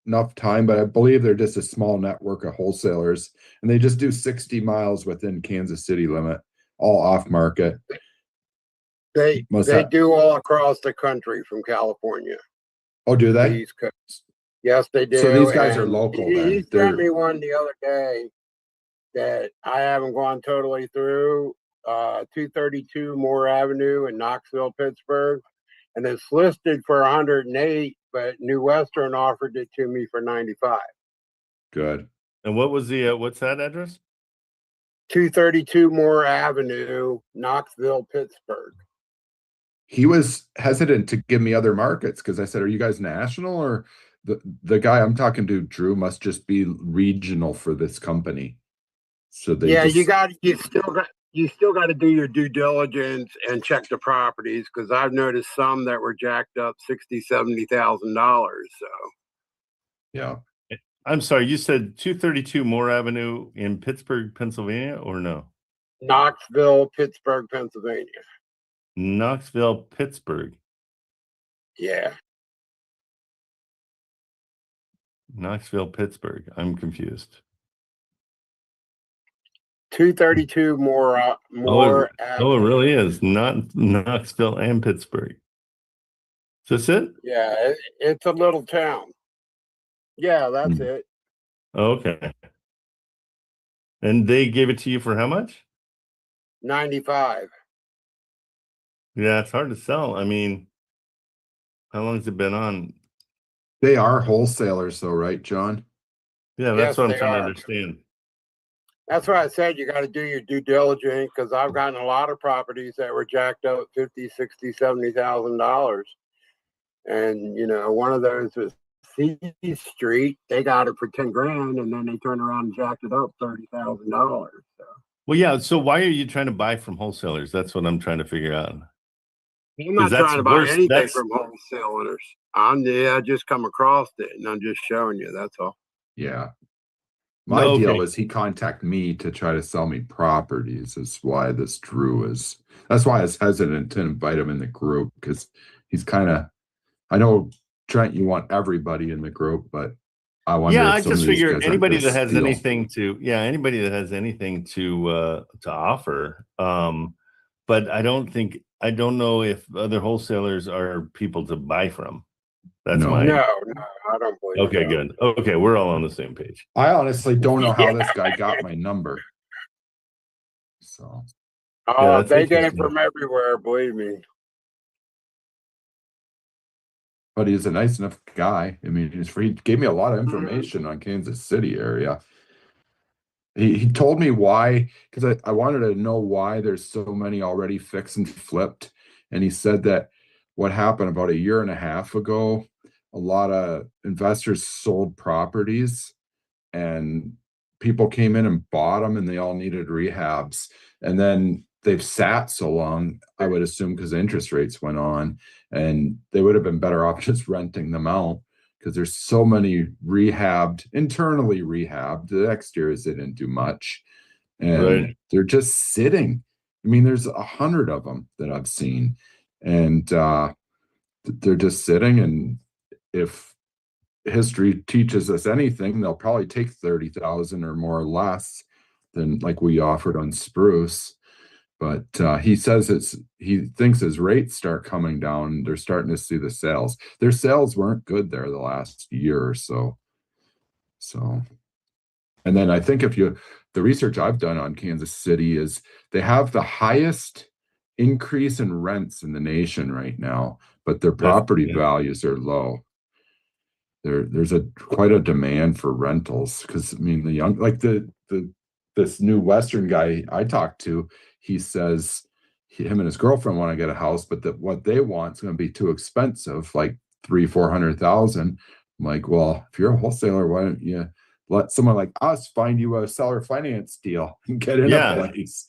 enough time, but I believe they're just a small network of wholesalers, and they just do 60 miles within Kansas City limit, all off market. They do all across the country from California. Oh, do The they? East Coast. Yes, they do. So these guys are and local He then. sent me one the other day that I haven't gone totally through. 232 Moore Avenue in Knoxville, Pittsburgh, and it's listed for 108, but New Western offered it to me for 95. Good. And what was the what's that address? 232 Moore Avenue, Knoxville, Pittsburgh. He was hesitant to give me other markets because I said, "Are you guys national?" Or the guy I'm talking to, Drew, must just be regional for this company. So they Yeah, just, you still got to do your due diligence and check the properties, because I've noticed some that were jacked up $60,000-$70,000. So yeah. I'm sorry, you said 232 Moore Avenue in Pittsburgh, Pennsylvania, or no? Knoxville, Pittsburgh, Pennsylvania. Knoxville, Pittsburgh. Yeah. Knoxville, Pittsburgh. I'm confused. 232 Moore Oh, it Avenue. really is not Knoxville and Pittsburgh. Is this it? Yeah, it's a little town. Yeah, that's it. Okay. And they gave it to you for how much? 95. Yeah, it's hard to sell. I mean, how long has it been on? They are wholesalers though, right, John? Yeah, Yes, that's what I'm they trying to are. understand. That's why I said you got to do your due diligence, because I've gotten a lot of properties that were jacked up $50,000, $60,000, $70,000. And, you know, one of those was C Street. They got it for 10 grand, and then they turned around and jacked it up $30,000. So Well, yeah. So why are you trying to buy from wholesalers? That's what I'm trying to figure out. I'm not that's trying to buy worse. anything That's- from wholesalers. I just come across it, and I'm just showing you. That's all. Yeah. My Okay. deal is he contacted me to try to sell me properties. Is why this Drew is. That's why I was hesitant to invite him in the group, because he's kind of. I know, Trent, you want everybody in the group, but I wonder. Yeah, if I some of just these figure guys aren't anybody gonna that has steal. anything to, anybody that has anything to offer. But I don't know if other wholesalers are people to buy from. That's No. my. No, I don't believe. Okay, so. good. Okay, we're all on the same page. I honestly don't know how this guy got my number. So that's They get it interesting. from everywhere. Believe me. but he's a nice enough guy. I mean, he gave me a lot of information on Kansas City area. He told me why, because I wanted to know why there's so many already fixed and flipped. And he said that what happened about a year and a half ago, a lot of investors sold properties and people came in and bought them and they all needed rehabs. And then they've sat so long, I would assume, because interest rates went on, and they would have been better off just renting them out, because there's so many internally rehabbed. The exteriors they didn't do much, and Right. they're just sitting. I mean, there's 100 of them that I've seen, and they're just sitting. And if history teaches us anything, they'll probably take 30,000 or more or less than like we offered on Spruce. But he says he thinks as rates start coming down, they're starting to see the sales. Their sales weren't good there the last year or so. And then I think the research I've done on Kansas City is they have the highest increase in rents in the nation right now, but their property values are low. There's quite a demand for rentals, because I mean this new Western guy I talked to, he says him and his girlfriend want to get a house, but what they want is going to be too expensive, like 300,000-400,000. I'm like, well, if you're a wholesaler, why don't you let someone like us find you a seller finance deal and get in a place?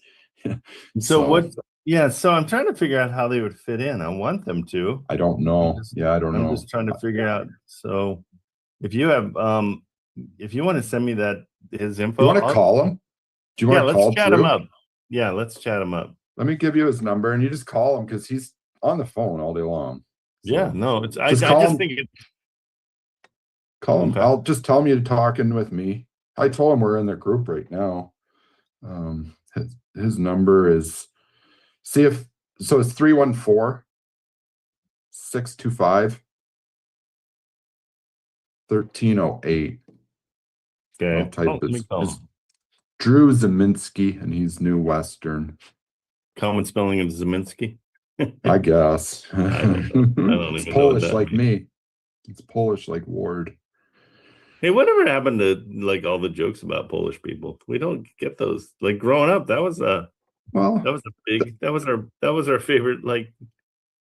So I'm trying to figure out how they would fit in. I want them to. I don't know. I don't know. I'm just trying to figure out. So if you have, if you want to send me his info, you want to call him? Do you want to call let's chat Drew? him up. Yeah, let's chat him up. Let me give you his number, and you just call him, because he's on the phone all day long. So Yeah, no, it's I just just think it. Call him. Okay. I'll just tell him you're talking with me. I told him we're in their group right now. His number is, it's 314-625-1308. Okay. I'll type Let me call him. Drew Zeminski, and he's New Western. Common spelling of Zeminski. I guess. I don't It's even Polish know what that like means. me. It's Polish like Ward. Hey, whatever happened to like all the jokes about Polish people? We don't get those. Like growing up, that was our favorite. Like,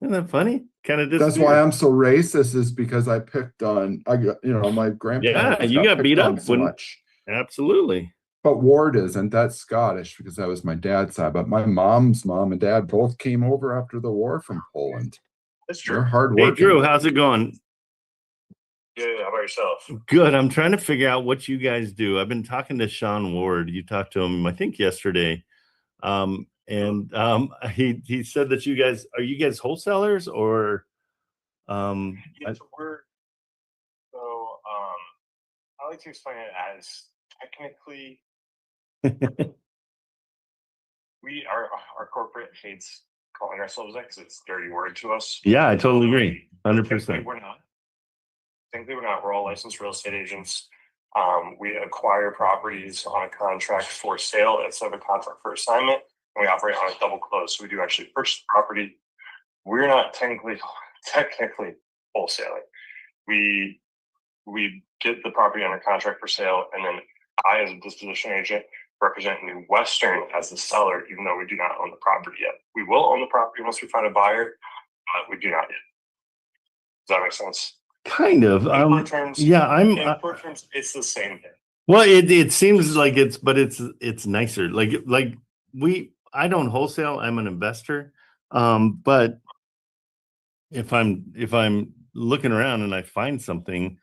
isn't that funny? Kind of That's why I'm so racist, is because I picked on, my grandparents. Yeah, you got beat up so much. Absolutely. But Ward isn't. That's Scottish, because that was my dad's side. But my mom's mom and dad both came over after the war from Poland. That's true. They're hard Hey, working. Drew, how's it going? Good. How about yourself? Good. I'm trying to figure out what you guys do. I've been talking to Sean Ward. You talked to him, I think, yesterday. He said that are you guys wholesalers or Yes, I like to explain it as technically our corporate hates calling ourselves that because it's a dirty word to us. Yeah, I totally agree. 100%. Technically we're not. We're all licensed real estate agents. We acquire properties on a contract for sale instead of a contract for assignment. And we operate on a double close. So we do actually purchase the property. We're not technically wholesaling. We get the property under contract for sale, and then I, as a disposition agent, represent New Western as the seller, even though we do not own the property yet. We will own the property once we find a buyer, but we do not yet. Does that make sense? Kind of. In short terms, it's the same thing. Well, it seems like it's nicer. I don't wholesale. I'm an investor. But if I'm looking around and I find something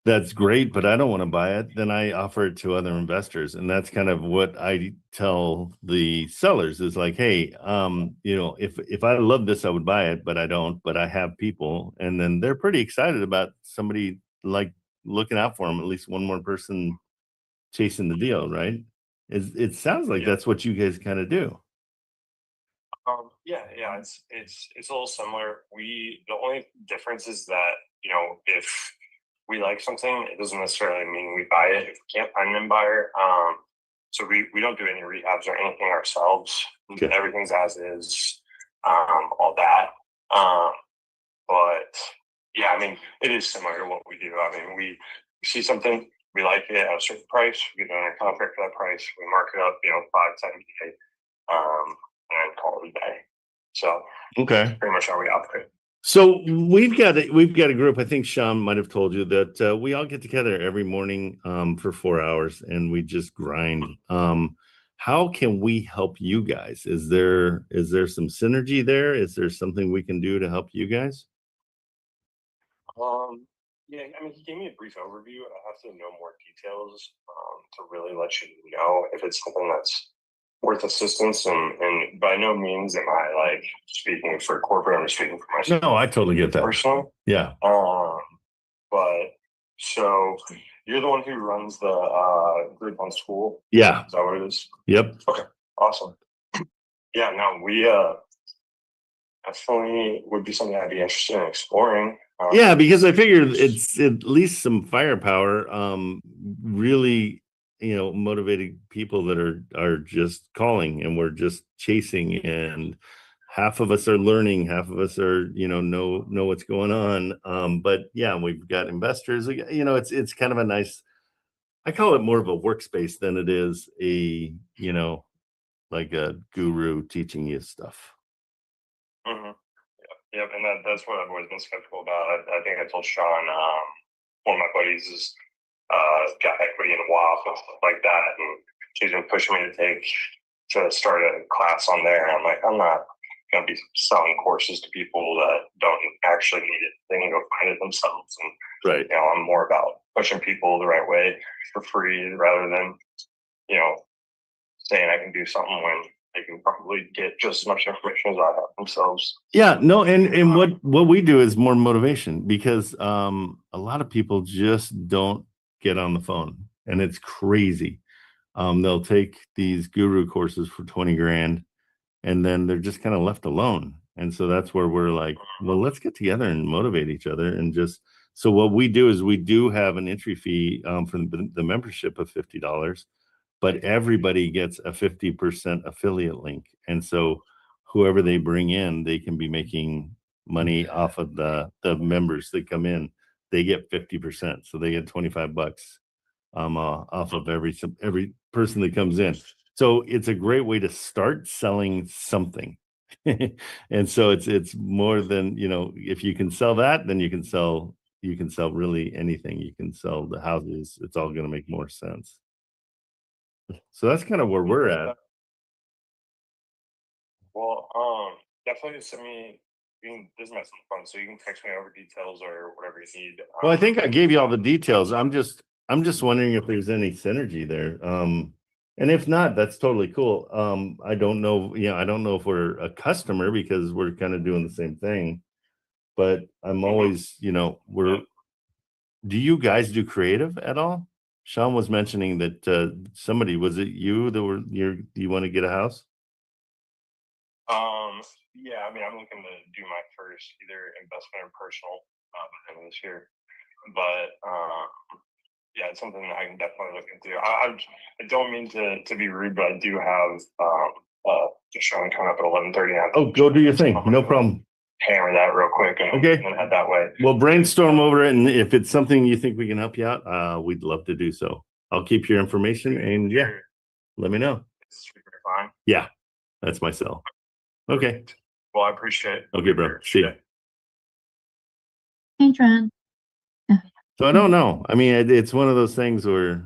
that's great, but I don't want to buy it, then I offer it to other investors. And that's kind of what I tell the sellers is like, hey, if I love this, I would buy it, but I don't, but I have people. And then they're pretty excited about somebody like looking out for them, at least one more person chasing the deal, right? It sounds like that's what you guys kind of do. It's a little similar. The only difference is that, if we like something, it doesn't necessarily mean we buy it if we can't find an end buyer. So we don't do any rehabs or anything ourselves. Okay. Everything's as is, all that. But yeah, I mean, it is similar to what we do. I mean, we see something, we like it at a certain price, we get on a contract for that price, we mark it up, 5-10K, and call it a day. So okay, pretty much how we operate. So we've got a group. I think Sean might have told you that we all get together every morning for 4 hours and we just grind. How can we help you guys? Is there some synergy there? Is there something we can do to help you guys? Yeah, I mean, he gave me a brief overview. I have to know more details to really let you know if it's something that's worth assistance. And by no means am I like speaking for corporate. I'm speaking for myself. No, I totally get that. Personally. Yeah. But so you're the one who runs the group on school. Yeah. Is that what it is? Yep. Okay. Awesome. Yeah. No, we definitely would be something I'd be interested in exploring. Yeah, because I figured it's at least some firepower. Really, motivated people that are just calling, and we're just chasing, and half of us are learning, half of us are know what's going on. But yeah, we've got investors. It's kind of a nice. I call it more of a workspace than it is a like a guru teaching you stuff. Mm-hmm. Yep, and that's what I've always been skeptical about. I think I told Sean, one of my buddies is got equity in WAP and stuff like that, and she's been pushing me to start a class on there. And I'm like, I'm not gonna be selling courses to people that don't actually need it. They can go find it themselves. And right, I'm more about pushing people the right way for free rather than saying I can do something when they can probably get just as much information as I have themselves. Yeah, no, and what we do is more motivation, because a lot of people just don't get on the phone, and it's crazy. They'll take these guru courses for 20 grand, and then they're just kind of left alone. And so that's where we're like, well, let's get together and motivate each other. And just so what we do is we do have an entry fee for the membership of $50. But everybody gets a 50% affiliate link. And so whoever they bring in, they can be making money off of the members that come in. They get 50%. So they get $25 off of every person that comes in. So it's a great way to start selling something. And so it's more than, if you can sell that, then you can sell really anything. You can sell the houses. It's all going to make more sense. So that's kind of where we're at. Well, definitely send me. This is my phone, so you can text me over details or whatever you need. Well, I think I gave you all the details. I'm just wondering if there's any synergy there. And if not, that's totally cool. I don't know. I don't know if we're a customer because we're kind of doing the same thing. But I'm always, we're. Do you guys do creative at all? Sean was mentioning that somebody, was it you that you want to get a house? Yeah, I mean, I'm looking to do my first either investment or personal by the end of this year. But yeah, it's something that I can definitely look into. I don't mean to be rude, but I do have just showing coming up at 11:30 now. Oh, go do your thing. No problem. Hammer that real quick and head that way. Well, brainstorm over it, and if it's something you think we can help you out, we'd love to do so. I'll keep your information, and let me know. Fine. Yeah, that's my cell. Okay. Well, I appreciate it. Okay, bro. See ya. Hey, Trent. So I don't know. I mean, it's one of those things where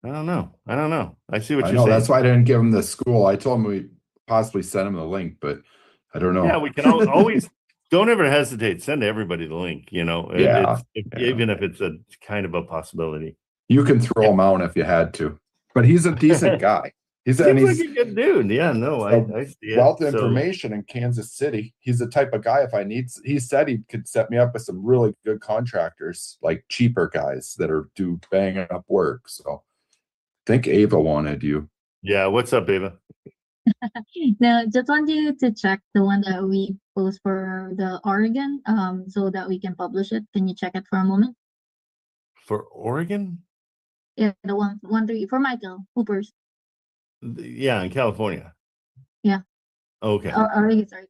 I don't know. I see what you're saying. That's why I didn't give him the school. I told him we possibly send him the link, but I don't know. Yeah, we can always don't ever hesitate. Send everybody the link. Even if it's a kind of a possibility. You can throw him out if you had to, but he's a decent guy. He's like a good dude. Yeah, no, I see it. Wealth information in Kansas City. He's the type of guy, if I need, he said he could set me up with some really good contractors, like cheaper guys that are do banging up work. So I think Ava wanted you. Yeah, what's up, Ava? No, just want you to check the one that we post for the Oregon, so that we can publish it. Can you check it for a moment? For Oregon? Yeah, the 113 for Michael Hoopers. Yeah, in California. Yeah. Okay. Oregon, sorry.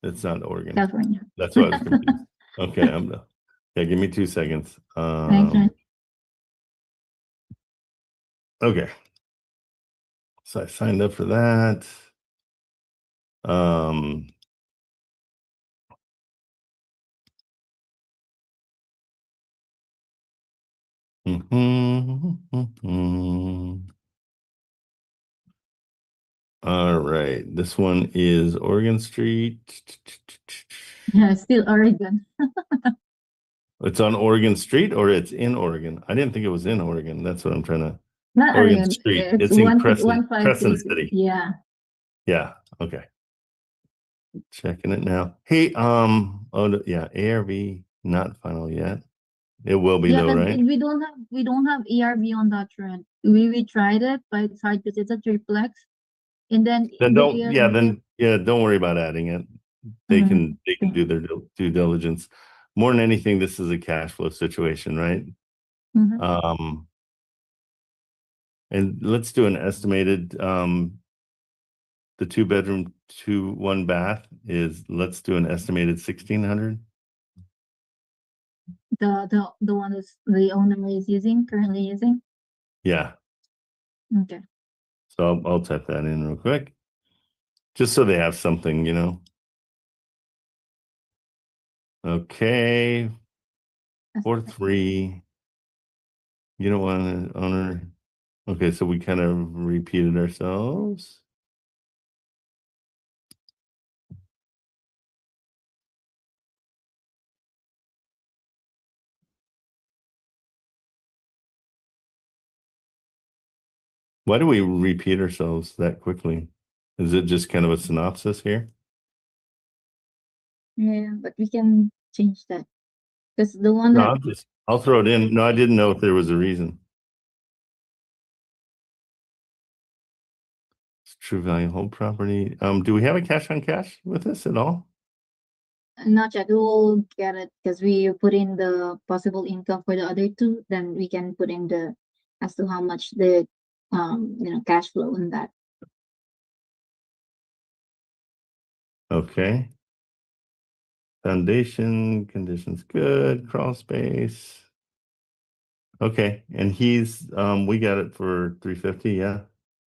It's not Oregon. California. That's why I was confused. Okay, yeah, give me 2 seconds. Thanks, man. Okay. So I signed up for that. All right. This one is Oregon Street. Yeah, still Oregon. It's on Oregon Street or it's in Oregon? I didn't think it was in Oregon. That's what I'm trying to. Not Oregon Oregon. Street. It's It's in one Crescent 153. City. Yeah. Yeah. Okay. Checking it now. Hey, yeah, ARV not final yet. It will be Yeah, though, 'cause right? we don't have ARV on that trend. We tried it, but it's hard because it's a triplex. And then Then the don't, yeah, ARV don't worry about adding it. They Mhm. can do their due diligence. More than anything, this is a cash flow situation, right? Mhm. And let's do an estimated, the 2-bedroom, 1 bath is, let's do an estimated 1,600. The one that's the owner is currently using. Yeah. Okay. So I'll type that in real quick. Just so they have something, you know. Okay. 4-3. You don't want to owner. Okay, so we kind of repeated ourselves. Why do we repeat ourselves that quickly? Is it just kind of a synopsis here? Yeah, but we can change that because the one No, that I'll throw it in. No, I didn't know if there was a reason. It's true value whole property. Do we have a cash on cash with this at all? not yet. We'll get it because we put in the possible income for the other two. Then we can put in the as to how much the cash flow in that. Okay. Foundation conditions good. Crawl space. Okay, and he's we got it for 350. Yeah.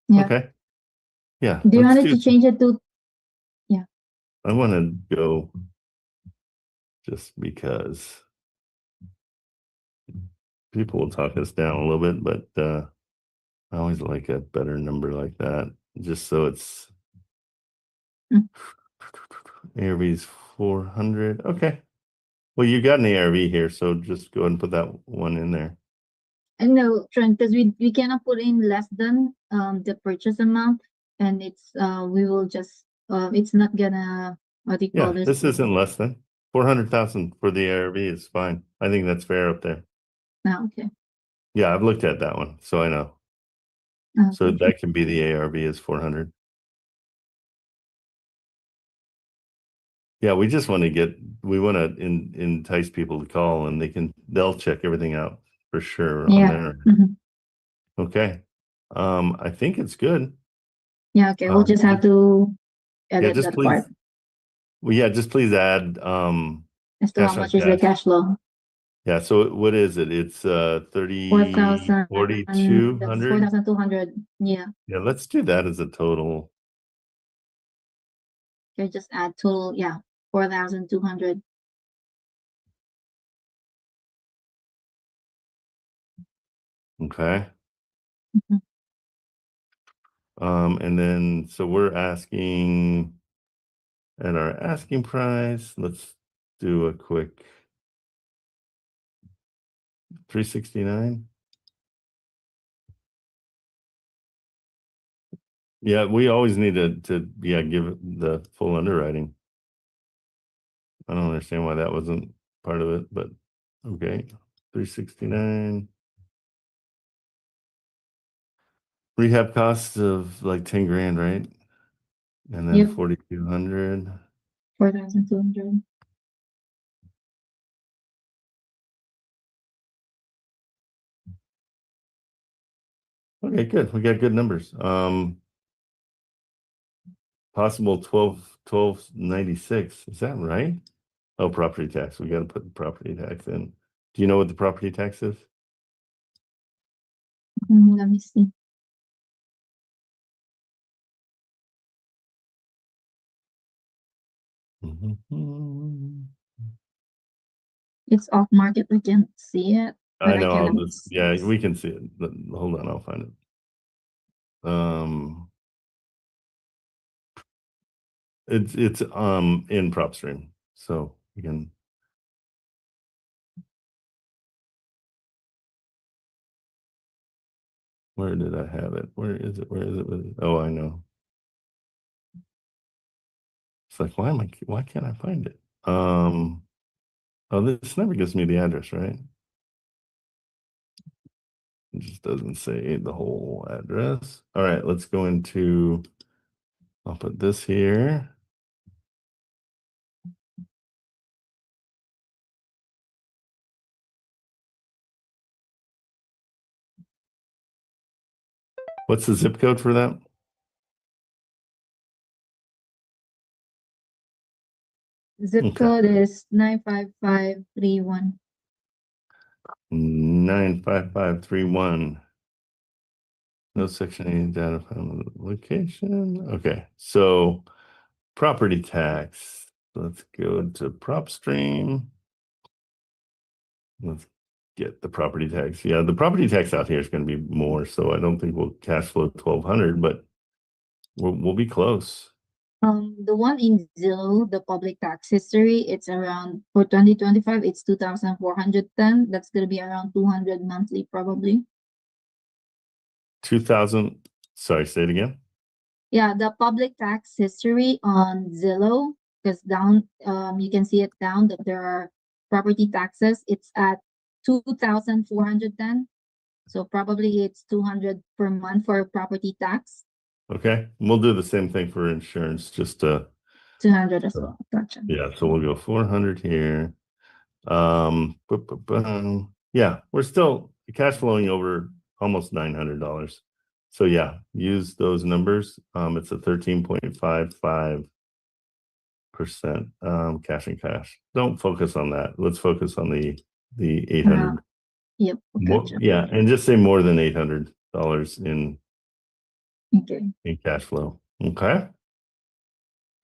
Yeah. Okay. Yeah. Do you let's want to change it to? I want to go just because people will talk us down a little bit, but I always like a better number like that, just so it's ARV's 400. Okay. Well, you got an ARV here, so just go ahead and put that one in there. And no, Trent, because we cannot put in less than the purchase amount, and it's we will just it's not gonna what do you Yeah, call this? this isn't less than 400,000 for the ARV is fine. I think that's fair up there. Okay. Yeah, I've looked at that one, so I know. So Okay. that can be the ARV is 400. Yeah, we just want to entice people to call and they'll check everything out for sure on Yeah. there. Mhm. Okay. I think it's good. Yeah. Okay. We'll just have to edit just that please. part Well, yeah, just please add as to how cash on much is the cash. cash flow. Yeah, so what is it? It's 30 4,000. 4,200. 4,200. Yeah. Yeah, let's do that as a total. Okay. Just add total. Yeah. 4,200. Okay. Mhm. And then so we're asking at our asking price. Let's do a quick 369. Yeah, we always need to give it the full underwriting. I don't understand why that wasn't part of it, but okay. 369. Rehab costs of like 10 grand, right? And then Yep. 4,200. 4,200. Okay, good. We got good numbers. Possible 1296. Is that right? Oh, property tax. We got to put the property tax in. Do you know what the property tax is? Let me see. It's off market. We can't see it. I But know. can We can see it. But hold on, I'll find it. It's in PropStream, so you can. Where did I have it? Where is it? Where is it? Oh, I know. It's like, why can't I find it? Oh, this never gives me the address, right? It just doesn't say the whole address. All right, let's go into, I'll put this here. What's the zip code for that? Zip Okay. code is 95531. 95531. No section 8 data from location. Okay, so property tax. Let's go to PropStream. Let's get the property tax. Yeah, the property tax out here is going to be more, so I don't think we'll cash flow 1,200, but we'll be close. The one in Zillow, the public tax history, it's around, for 2025, it's 2,410. That's gonna be around 200 monthly, probably. 2,000. Sorry, say it again. Yeah, the public tax history on Zillow, because down, you can see it down that there are property taxes. It's at 2,410. So probably it's 200 per month for property tax. Okay, we'll do the same thing for insurance, just 200 as well. Gotcha. yeah, so we'll go 400 here. Yeah, we're still cash flowing over almost $900. So yeah, use those numbers. It's a 13.55% cash and cash. Don't focus on that. Let's focus on the 800. Yep. Gotcha. Yeah, and just say more than $800 in Okay. cash flow. Okay.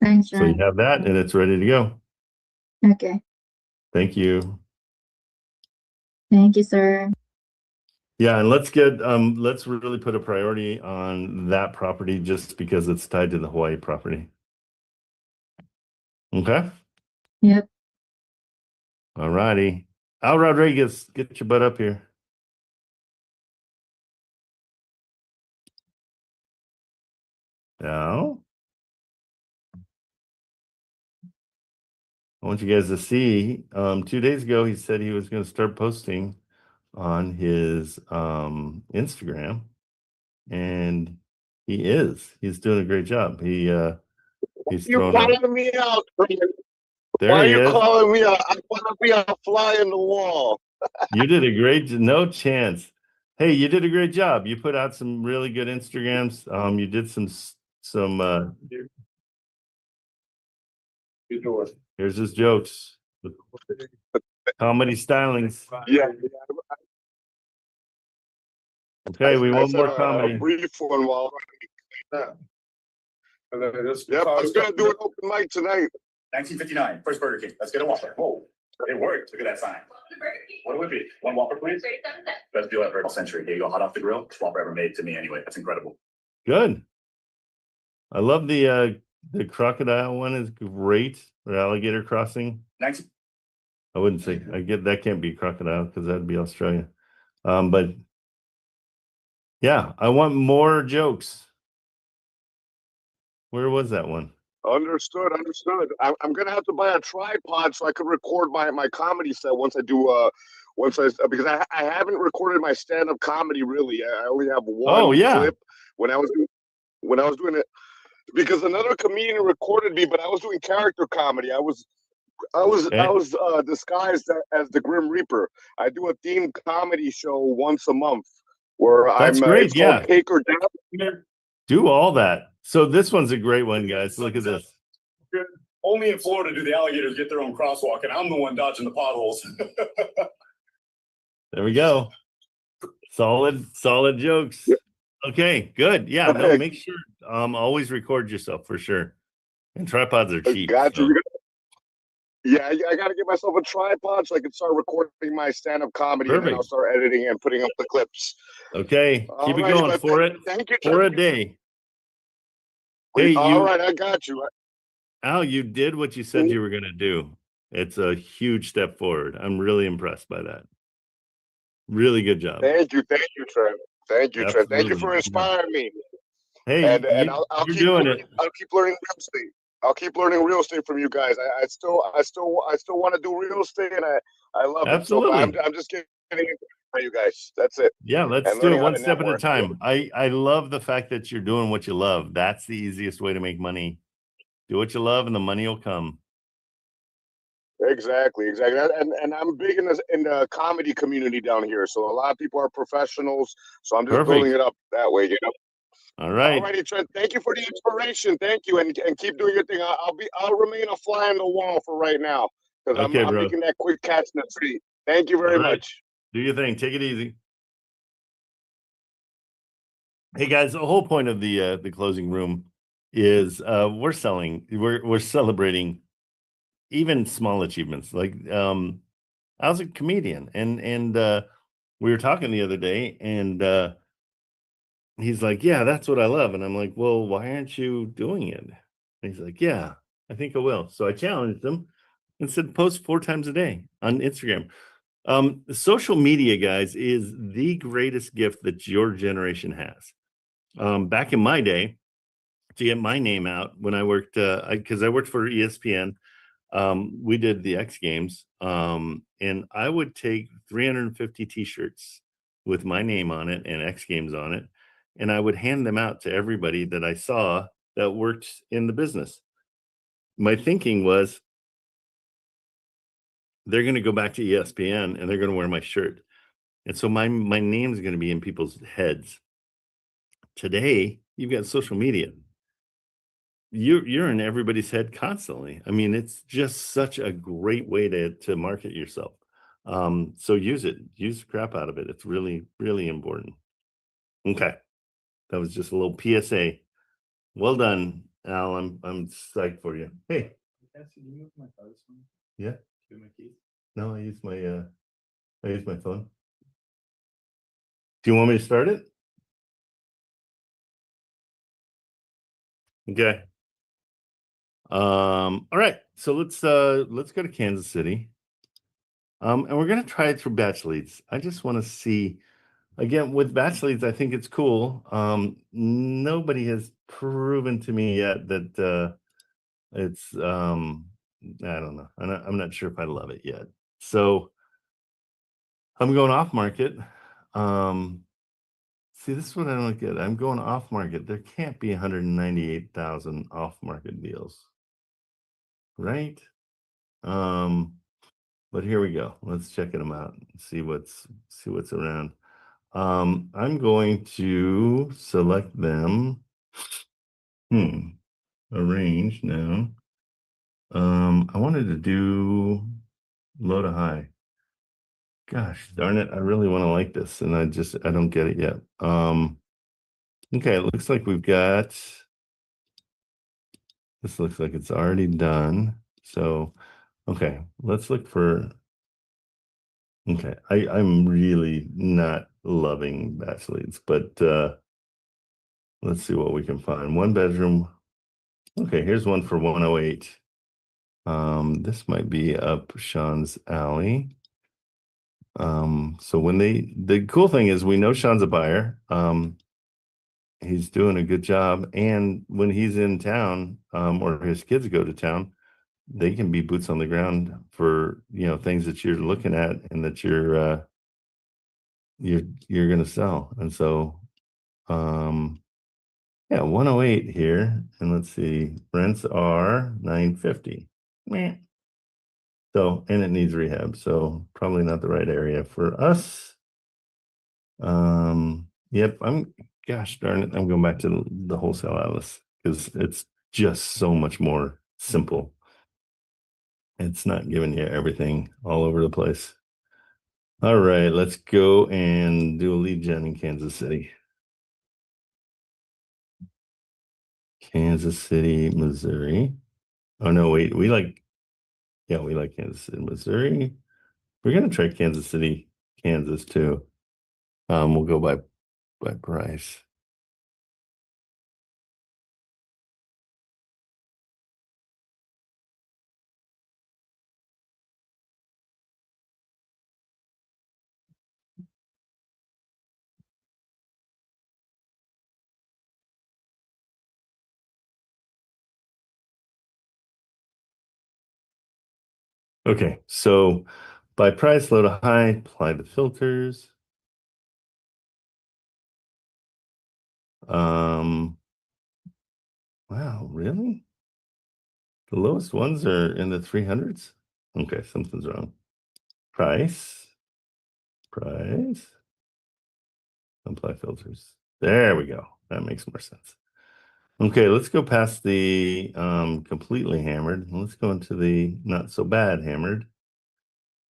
Thanks, So you Ryan. have that and it's ready to go. Okay. Thank you. Thank you, sir. Yeah, and let's really put a priority on that property just because it's tied to the Hawaii property. Okay. Yep. All righty. Al Rodriguez, get your butt up here. Now, I want you guys to see, 2 days ago, he said he was going to start posting on his Instagram, and he's doing a great job. He's You calling me out? There Why he are you is. calling me out? I want to be a fly in the wall. You did a no chance. Hey, you did a great job. You put out some really good Instagrams. You did some here's his jokes. Comedy stylings. Yeah. Okay, we want more A comedy. brief one while. Yep, I was gonna do an open mic tonight. 1959, first Burger King. Let's get a Whopper. Whoa, it worked. Look at that sign. What would it be? One Whopper, please. Best deal ever all century. Here you go, hot off the grill. Whopper ever made to me anyway. That's incredible. Good. I love the crocodile one is great. Or alligator crossing. 19. I wouldn't say that can't be crocodile because that'd be Australia. But yeah, I want more jokes. Where was that one? Understood. I'm gonna have to buy a tripod so I could record my comedy set once I do because I haven't recorded my stand-up comedy really. I only have one clip when I was doing it because another comedian recorded me, but I was doing character comedy. I was disguised as the Grim Reaper. I do a themed comedy show once a month where That's great. it's called Cake or Death. Do all that. So this one's a great one, guys. Look at this. Only in Florida do the alligators get their own crosswalk, and I'm the one dodging the potholes. There we go. Solid jokes. Okay, good. Yeah, no, make sure always record yourself for sure. And tripods are cheap. Gotcha. So. Yeah, I gotta get myself a tripod so I can start recording my stand-up comedy. Perfect. And then I'll start editing and putting up the clips. Okay, keep it going for it. Thank you for a day. Hey, all right, I got you. Al, you did what you said you were going to do. It's a huge step forward. I'm really impressed by that. Really good job. Thank you, Trent. Thank you, Trent. Thank you Absolutely. for inspiring me. Hey, And I'll you're keep doing learning, it. I'll keep learning real estate. I'll keep learning real estate from you guys. I still want to do real estate, and I love it. So, but Absolutely. I'm just getting into it for you guys. That's it. Yeah, let's And do it learning how one to step at a network. time. I love the fact that you're doing what you love. That's the easiest way to make money. Do what you love and the money will come. Exactly. And I'm big in the comedy community down here. So a lot of people are professionals. So I'm just building Perfect. it up that way, All right. Alrighty, Trent. Thank you for the inspiration. Thank you, and keep doing your thing. I'll remain a fly on the wall for right now because Okay, I'm bro. making that quick catch in the tree. Thank you All very right. much. Do your thing. Take it easy. Hey guys, the whole point of the closing room is we're celebrating even small achievements. Like I was a comedian and we were talking the other day and he's like, yeah, that's what I love. And I'm like, well, why aren't you doing it? And he's like, yeah, I think I will. So I challenged him and said, post 4 times a day on Instagram. Social media, guys, is the greatest gift that your generation has. Back in my day, to get my name out when I worked, because I worked for ESPN, we did the X Games, and I would take 350 T-shirts with my name on it and X Games on it, and I would hand them out to everybody that I saw that worked in the business. My thinking was, they're going to go back to ESPN and they're going to wear my shirt, and so my name is going to be in people's heads. Today, you've got social media. You're in everybody's head constantly. I mean, it's just such a great way to market yourself. So use it, use the crap out of it. It's really, really important. Okay. That was just a little PSA. Well done, Al. I'm psyched for you. Hey. Yeah. No, I use my phone. Do you want me to start it? Okay. All right. So let's go to Kansas City. And we're gonna try it through batch leads. I just want to see, again, with batch leads, I think it's cool. Nobody has proven to me yet that it's I don't know. I'm not sure if I love it yet. So I'm going off market. See, this is what I don't get. I'm going off market. There can't be 198,000 off market deals, right? But here we go. Let's check them out and see what's around. I'm going to select them. Arrange now. I wanted to do low to high. Gosh darn it, I really want to like this, and I don't get it yet. Okay, it looks like we've got, this looks like it's already done. So, okay, let's look for, okay, I'm really not loving batch leads, but let's see what we can find. 1 bedroom. Okay, here's one for 108. This might be up Sean's alley. So when the cool thing is we know Sean's a buyer. He's doing a good job. And when he's in town, or his kids go to town, they can be boots on the ground for, things that you're looking at and that you're going to sell. And so, yeah, 108 here. And let's see, rents are 950. Meh. So, and it needs rehab. So probably not the right area for us. Yep, gosh darn it, I'm going back to the wholesale atlas because it's just so much more simple. It's not giving you everything all over the place. All right, let's go and do a lead gen in Kansas City. Kansas City, Missouri. Oh no, wait, we like Kansas City, Missouri. We're gonna try Kansas City, Kansas too. We'll go by price. Okay, so by price, low to high, apply the filters. Wow, really? The lowest ones are in the 300s? Okay, something's wrong. Price. Apply filters. There we go. That makes more sense. Okay, let's go past the completely hammered. Let's go into the not so bad hammered.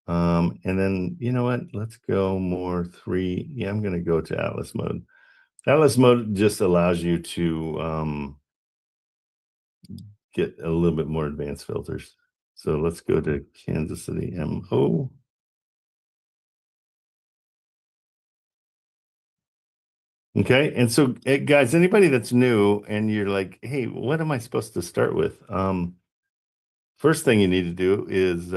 And then, you know what? Let's go more 3. Yeah, I'm going to go to Atlas mode. Atlas mode just allows you to get a little bit more advanced filters. So let's go to Kansas City MO. Okay, and so guys, anybody that's new and you're like, hey, what am I supposed to start with? First thing you need to do is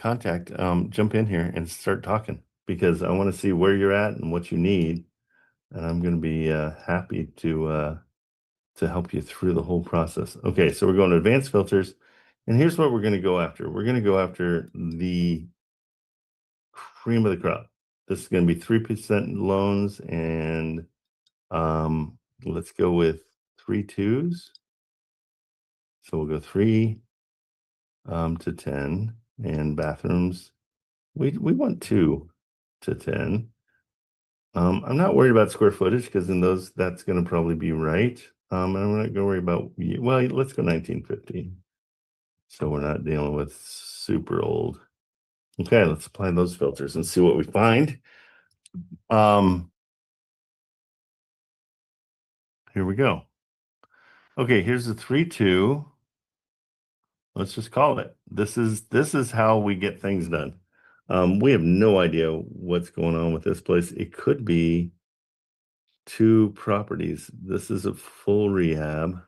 jump in here and start talking, because I want to see where you're at and what you need, and I'm going to be happy to help you through the whole process. Okay, so we're going to advanced filters, and here's what we're going to go after. We're going to go after the cream of the crop. This is going to be 3% loans, and let's go with 3 2s. So we'll go 3 to 10, and bathrooms. We want 2 to 10. I'm not worried about square footage, because in those, that's going to probably be right. I'm not going to worry about, well, let's go 1950. So we're not dealing with super old. Okay, let's apply those filters and see what we find. Here we go. Okay, here's the 3 2. Let's just call it. This is how we get things done. We have no idea what's going on with this place. It could be 2 properties. This is a full rehab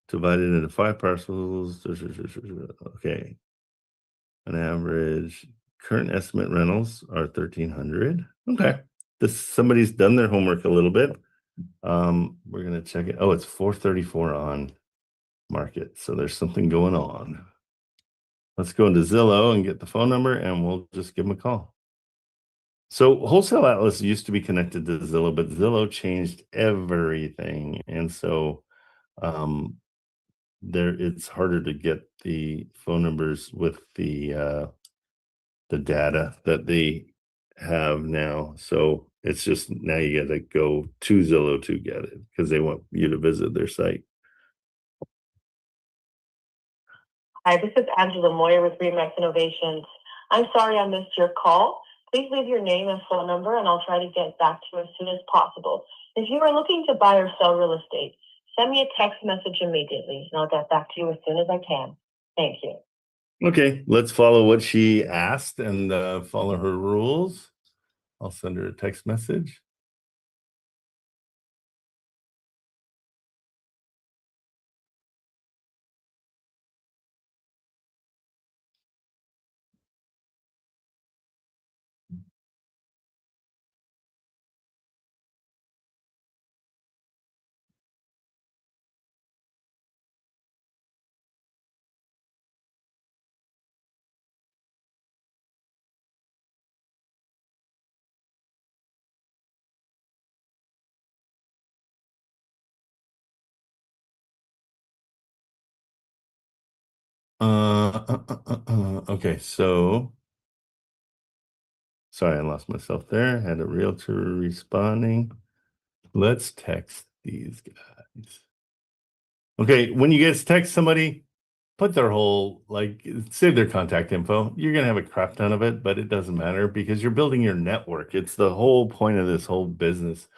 divided into 5 parcels. Okay. An average current estimate rentals are 1,300. Okay. Somebody's done their homework a little bit. We're gonna check it. Oh, it's 434 on market. So there's something going on. Let's go into Zillow and get the phone number, and we'll just give them a call. So Wholesale Atlas used to be connected to Zillow, but Zillow changed everything. And so it's harder to get the phone numbers with the data that they have now. So it's just now you got to go to Zillow to get it, because they want you to visit their site. Hi, this is Angela Moyer with Remax Innovations. I'm sorry I missed your call. Please leave your name and phone number, and I'll try to get back to you as soon as possible. If you are looking to buy or sell real estate, send me a text message immediately, and I'll get back to you as soon as I can. Thank you. Okay, let's follow what she asked and follow her rules. I'll send her a text message. Okay, so sorry, I lost myself there. Had a realtor responding. Let's text these guys. Okay, when you guys text somebody, put their whole, save their contact info. You're going to have a crap ton of it, but it doesn't matter, because you're building your network. It's the whole point of this whole business.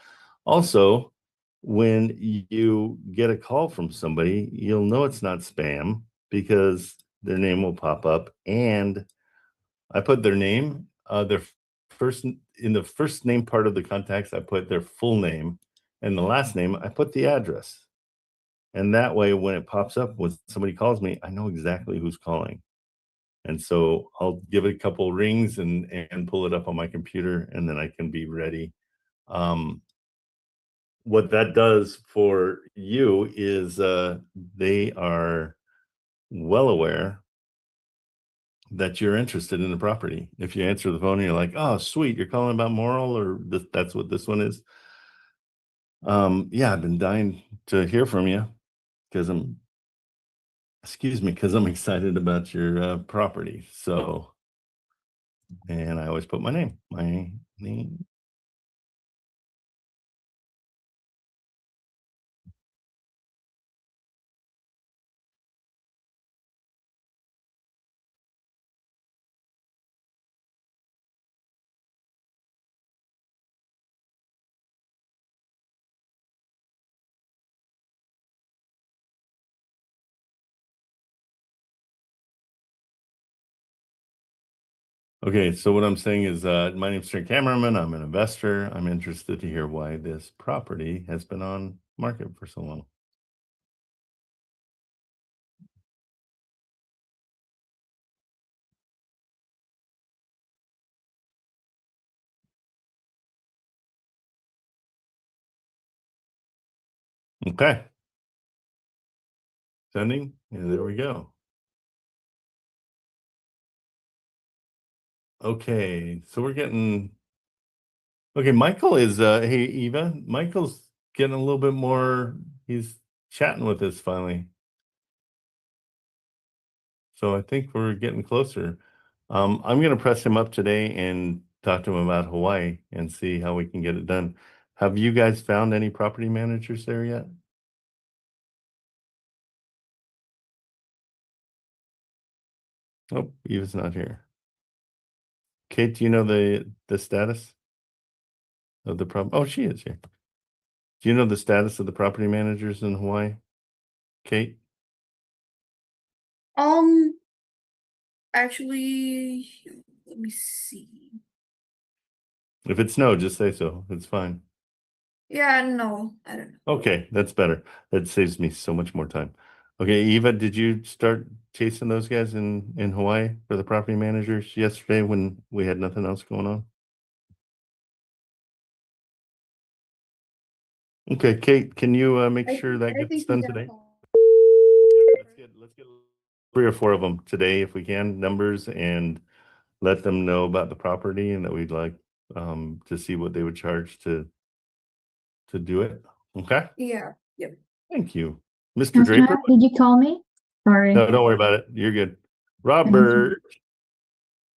Also, when you get a call from somebody, you'll know it's not spam, because their name will pop up, and I put their name, in the first name part of the contacts, I put their full name, and the last name, I put the address. And that way, when it pops up, when somebody calls me, I know exactly who's calling. And so I'll give it a couple rings and pull it up on my computer, and then I can be ready. What that does for you is they are well aware that you're interested in the property. If you answer the phone and you're like, oh, sweet, you're calling about Moral, or that's what this one is. Yeah, I've been dying to hear from you because I'm excited about your property. So, and I always put my name. Okay, so what I'm saying is, my name's Trent Cameraman. I'm an investor. I'm interested to hear why this property has been on market for so long. Okay. Sending, and there we go. Okay, so we're getting, okay, Michael is, hey, Eva, Michael's getting a little bit more, he's chatting with us finally. So I think we're getting closer. I'm going to press him up today and talk to him about Hawaii and see how we can get it done. Have you guys found any property managers there yet? Oh, Eva's not here. Kate, do you know the status of the problem? Oh, she is here. Do you know the status of the property managers in Hawaii? Kate? Actually, let me see. If it's no, just say so. It's fine. Yeah, no, I don't know. Okay, that's better. That saves me so much more time. Okay, Eva, did you start chasing those guys in Hawaii for the property managers yesterday when we had nothing else going on? Okay, Kate, can you make sure that gets done today? Yeah, let's get 3 or 4 of them today if we can, numbers, and let them know about the property and that we'd like to see what they would charge to do it. Okay? Yeah, yep. Thank you. Mr. Draper? Did you call me? Sorry. No, don't worry about it. You're good. Robert.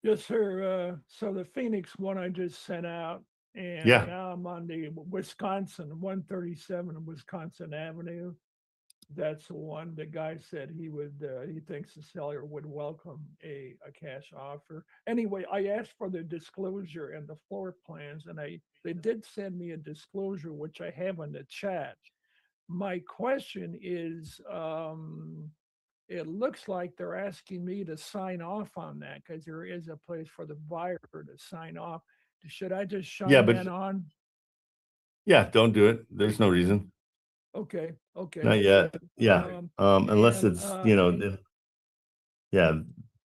Yes, sir. So the Phoenix one I just sent out, and Yeah. now I'm on the Wisconsin, 137 Wisconsin Avenue. That's the one the guy said he would, he thinks the seller would welcome a cash offer. Anyway, I asked for the disclosure and the floor plans, and they did send me a disclosure, which I have in the chat. My question is, it looks like they're asking me to sign off on that because there is a place for the buyer to sign off. Should I just shine that on? Yeah, don't do it. There's no reason. Okay, okay. Not yet. Yeah. Unless and, it's, yeah,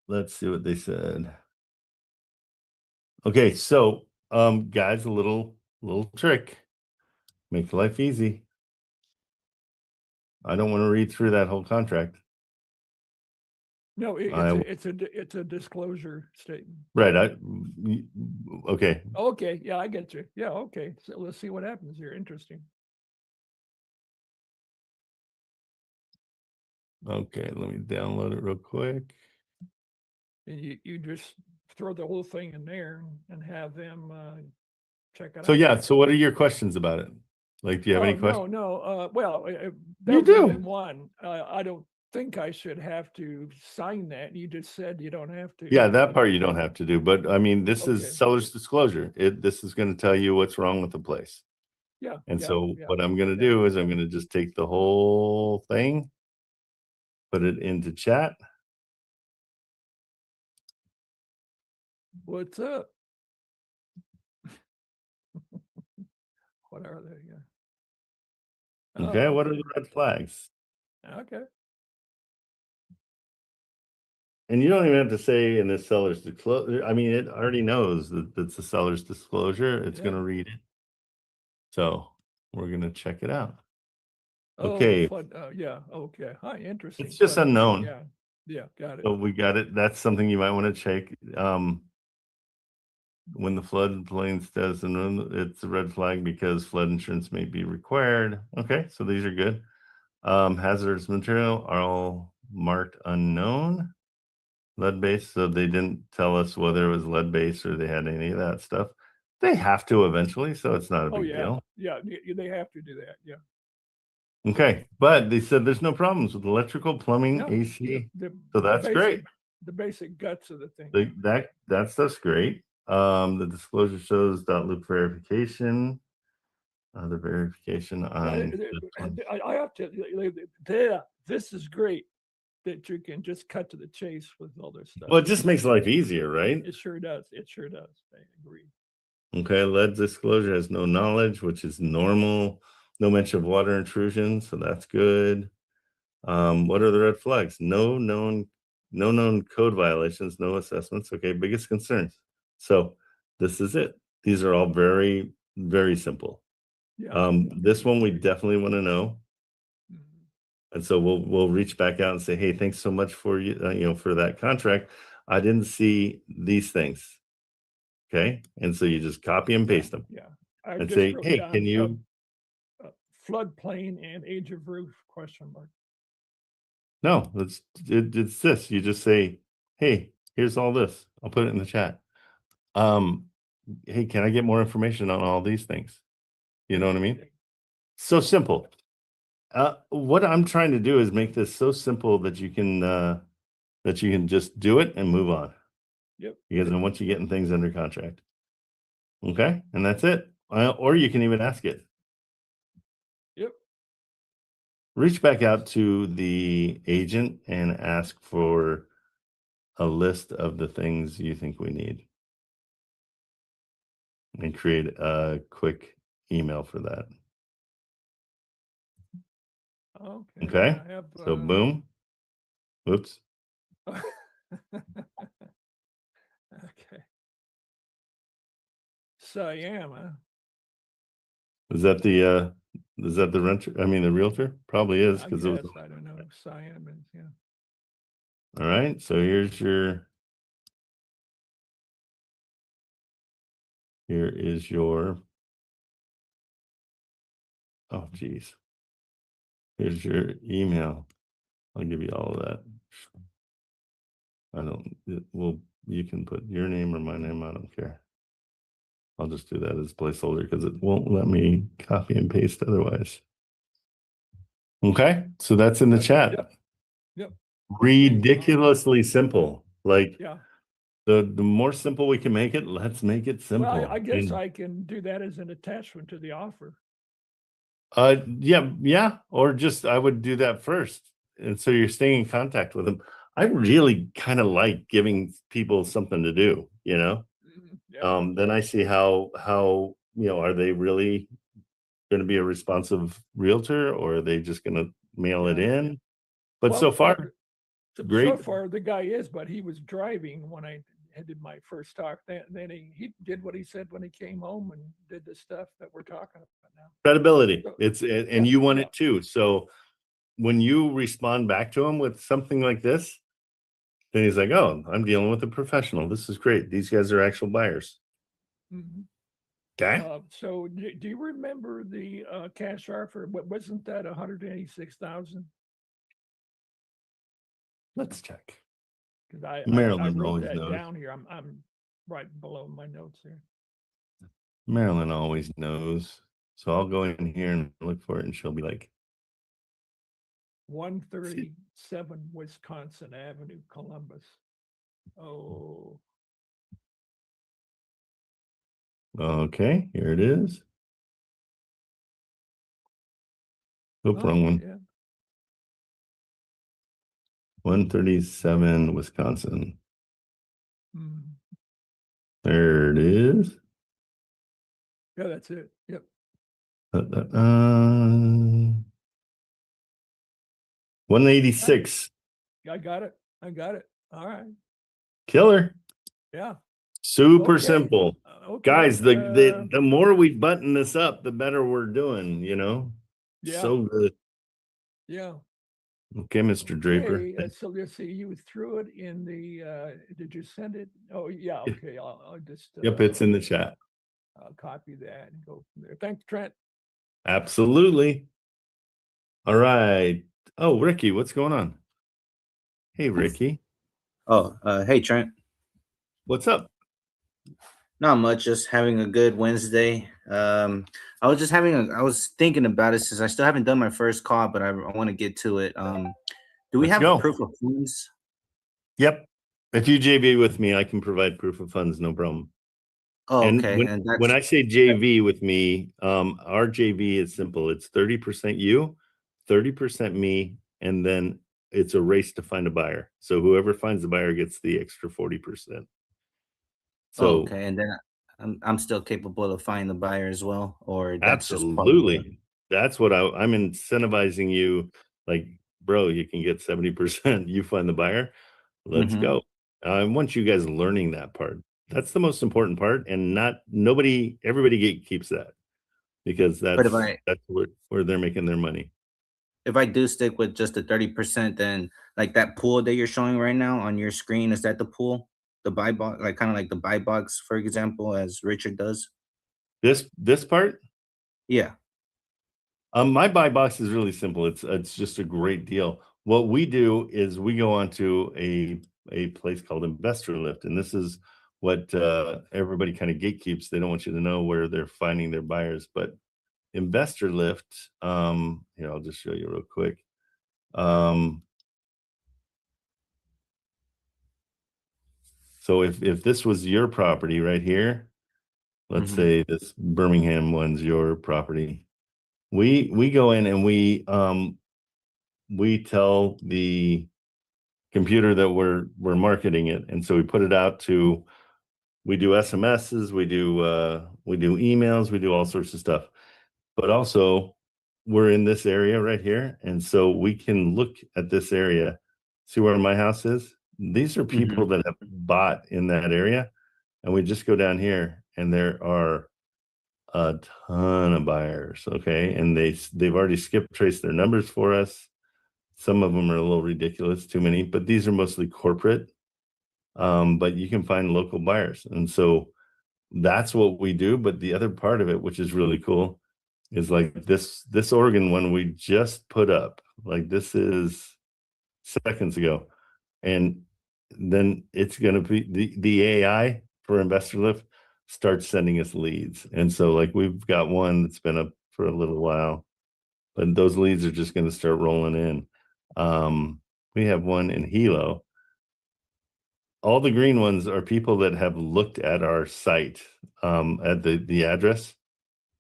let's see what they said. Okay, so guys, a little trick. Make life easy. I don't want to read through that whole contract. No, it's a disclosure statement. Right. Okay. Okay, yeah, I get you. Yeah, okay. So let's see what happens here. Interesting. Okay, let me download it real quick. And you just throw the whole thing in there and have them check it out. So yeah, so what are your questions about it? Like, do you have any questions? No. Well, You that do. would be one. I don't think I should have to sign that. You just said you don't have to. Yeah, that part you don't have to do, but I mean, this Okay. is seller's disclosure. This is going to tell you what's wrong with the place. Yeah. And yeah, so yeah. what I'm going to do is I'm going to just take the whole thing, put it into chat. What's up? What are they? Yeah. Okay, Oh, what are the red flags? Okay. And you don't even have to say in this seller's disclosure. I mean, it already knows that it's a seller's disclosure. It's going to read it. So we're going to check it out. Oh, Okay. yeah. Okay. Hi, interesting. It's just Flood, unknown. Yeah. Yeah, got it. So we got it. That's something you might want to check. When the floodplain says it's a red flag because flood insurance may be required. Okay, so these are good. Hazardous material are all marked unknown. Lead based, so they didn't tell us whether it was lead based or they had any of that stuff. They have to eventually, so it's not a Oh, big yeah. deal. Yeah, they have to do that. Yeah. Okay, but they said there's no problems with electrical, plumbing, No, AC. the So that's basic- great. The basic guts of the thing. That stuff's great. The disclosure shows dot loop verification. The verification on I have to, this is great that you can just cut to the chase with all this stuff. well, it just makes life easier, right? It sure does. It sure does. I agree. Okay, lead disclosure has no knowledge, which is normal. No mention of water intrusion, so that's good. What are the red flags? No known code violations, no assessments. Okay, biggest concerns. So this is it. These are all very, very simple. Yeah. This one we definitely want to know. Mhm. And so we'll reach back out and say, hey, thanks so much for for that contract. I didn't see these things. Okay, and so you just copy and paste them Yeah. I and just say, wrote hey, down, can you? floodplain and age of roof ? No, it's this. You just say, hey, here's all this. I'll put it in the chat. Hey, can I get more information on all these things? You know what I mean? So simple. What I'm trying to do is make this so simple that you can just do it and move on. Yep. Because I want you getting things under contract. Okay, and that's it. Or you can even ask it. Yep. Reach back out to the agent and ask for a list of the things you think we need. And create a quick email for that. Okay. Okay. I have, So boom. Oops. Okay. Siam, huh? Is that the renter? I mean, the realtor probably is I because guess, it was. I don't know. Siam is, yeah. All right. So here is your. Oh, geez. Here's your email. I'll give you all of that. You can put your name or my name. I don't care. I'll just do that as placeholder because it won't let me copy and paste otherwise. Okay, so that's in the chat. Yep. Ridiculously simple. Like Yeah. the more simple we can make it, let's make it simple. Well, I guess And, I can do that as an attachment to the offer. yeah, or just I would do that first. And so you're staying in contact with them. I really kind of like giving people something to do, Yeah. Then I see how are they really going to be a responsive realtor or are they just going to mail it in? But Well, so far, great. So far, the guy is, but he was driving when I did my first talk. Then he did what he said when he came home and did the stuff that we're talking about now. Credibility. So, And you want it too. So when you respond back to him with something like this, then he's like, oh, I'm dealing with a professional. This is great. These guys are actual buyers. Mhm. Okay. So do you remember the cash offer? Wasn't that 186,000? Let's check. Because I Maryland wrote always that knows. down here. I'm right below my notes here. Marilyn always knows. So I'll go in here and look for it and she'll be like, 137 Wisconsin Avenue, Columbus. Oh, okay, here it is. Oop, wrong one. yeah. 137 Wisconsin. Mm. There it is. Yeah, that's it. Yep. 186. I got it. All right. Killer. Yeah. Super Okay. simple. Okay. Guys, the more we button this up, the better we're doing, Yeah. So good. Yeah. Okay, Mr. Draper. Okay, so let's see, you threw it in the, did you send it? Oh, yeah, okay, I'll just. Yep, it's in the chat. I'll copy that and go from there. Thanks, Trent. Absolutely. All right. Oh, Ricky, what's going on? Hey, Ricky. Oh, hey Trent. What's up? Not much, just having a good Wednesday. I was just I was thinking about it since I still haven't done my first call, but I want to get to it. Do we Let's have go. proof of funds? Yep. If you JV with me, I can provide proof of funds, no problem. Oh, And okay. And that's, when I say JV with me, our JV is simple. It's 30% you, 30% me, and then it's a race to find a buyer. So whoever finds the buyer gets the extra 40%. So okay, and then I'm still capable of finding the buyer as well, or that's just part of absolutely. That's what I'm incentivizing you. Like, bro, you can get 70%. You find the buyer. Let's Mhm. go. I want you guys learning that part. That's the most important part, and everybody keeps that, because But that's where they're making their money. if I do stick with just the 30%, then like that pool that you're showing right now on your screen, is that the pool? The buy box, like kind of like the buy box, for example, as Richard does? This part, Yeah. my buy box is really simple. It's just a great deal. What we do is we go onto a place called Investor Lift, and this is what everybody kind of gatekeeps. They don't want you to know where they're finding their buyers, but Investor Lift, here, I'll just show you real quick. So if this was your property right here, let's say this Birmingham one's your property, we go in and we tell the computer that we're marketing it, and so we put it out to, we do SMSs, we do emails, we do all sorts of stuff, but also we're in this area right here, and so we can look at this area. See where my house is? These are people that have bought in that area, and we just go down here and there are a ton of buyers. Okay, and they've already skip traced their numbers for us. Some of them are a little ridiculous, too many, but these are mostly corporate. But you can find local buyers, and so that's what we do. But the other part of it, which is really cool, is like this Oregon one we just put up. Like, this is seconds ago, and then it's going to be the AI for Investor Lift starts sending us leads, and so like we've got one that's been up for a little while, but those leads are just going to start rolling in. We have one in Hilo. All the green ones are people that have looked at our site, at the address.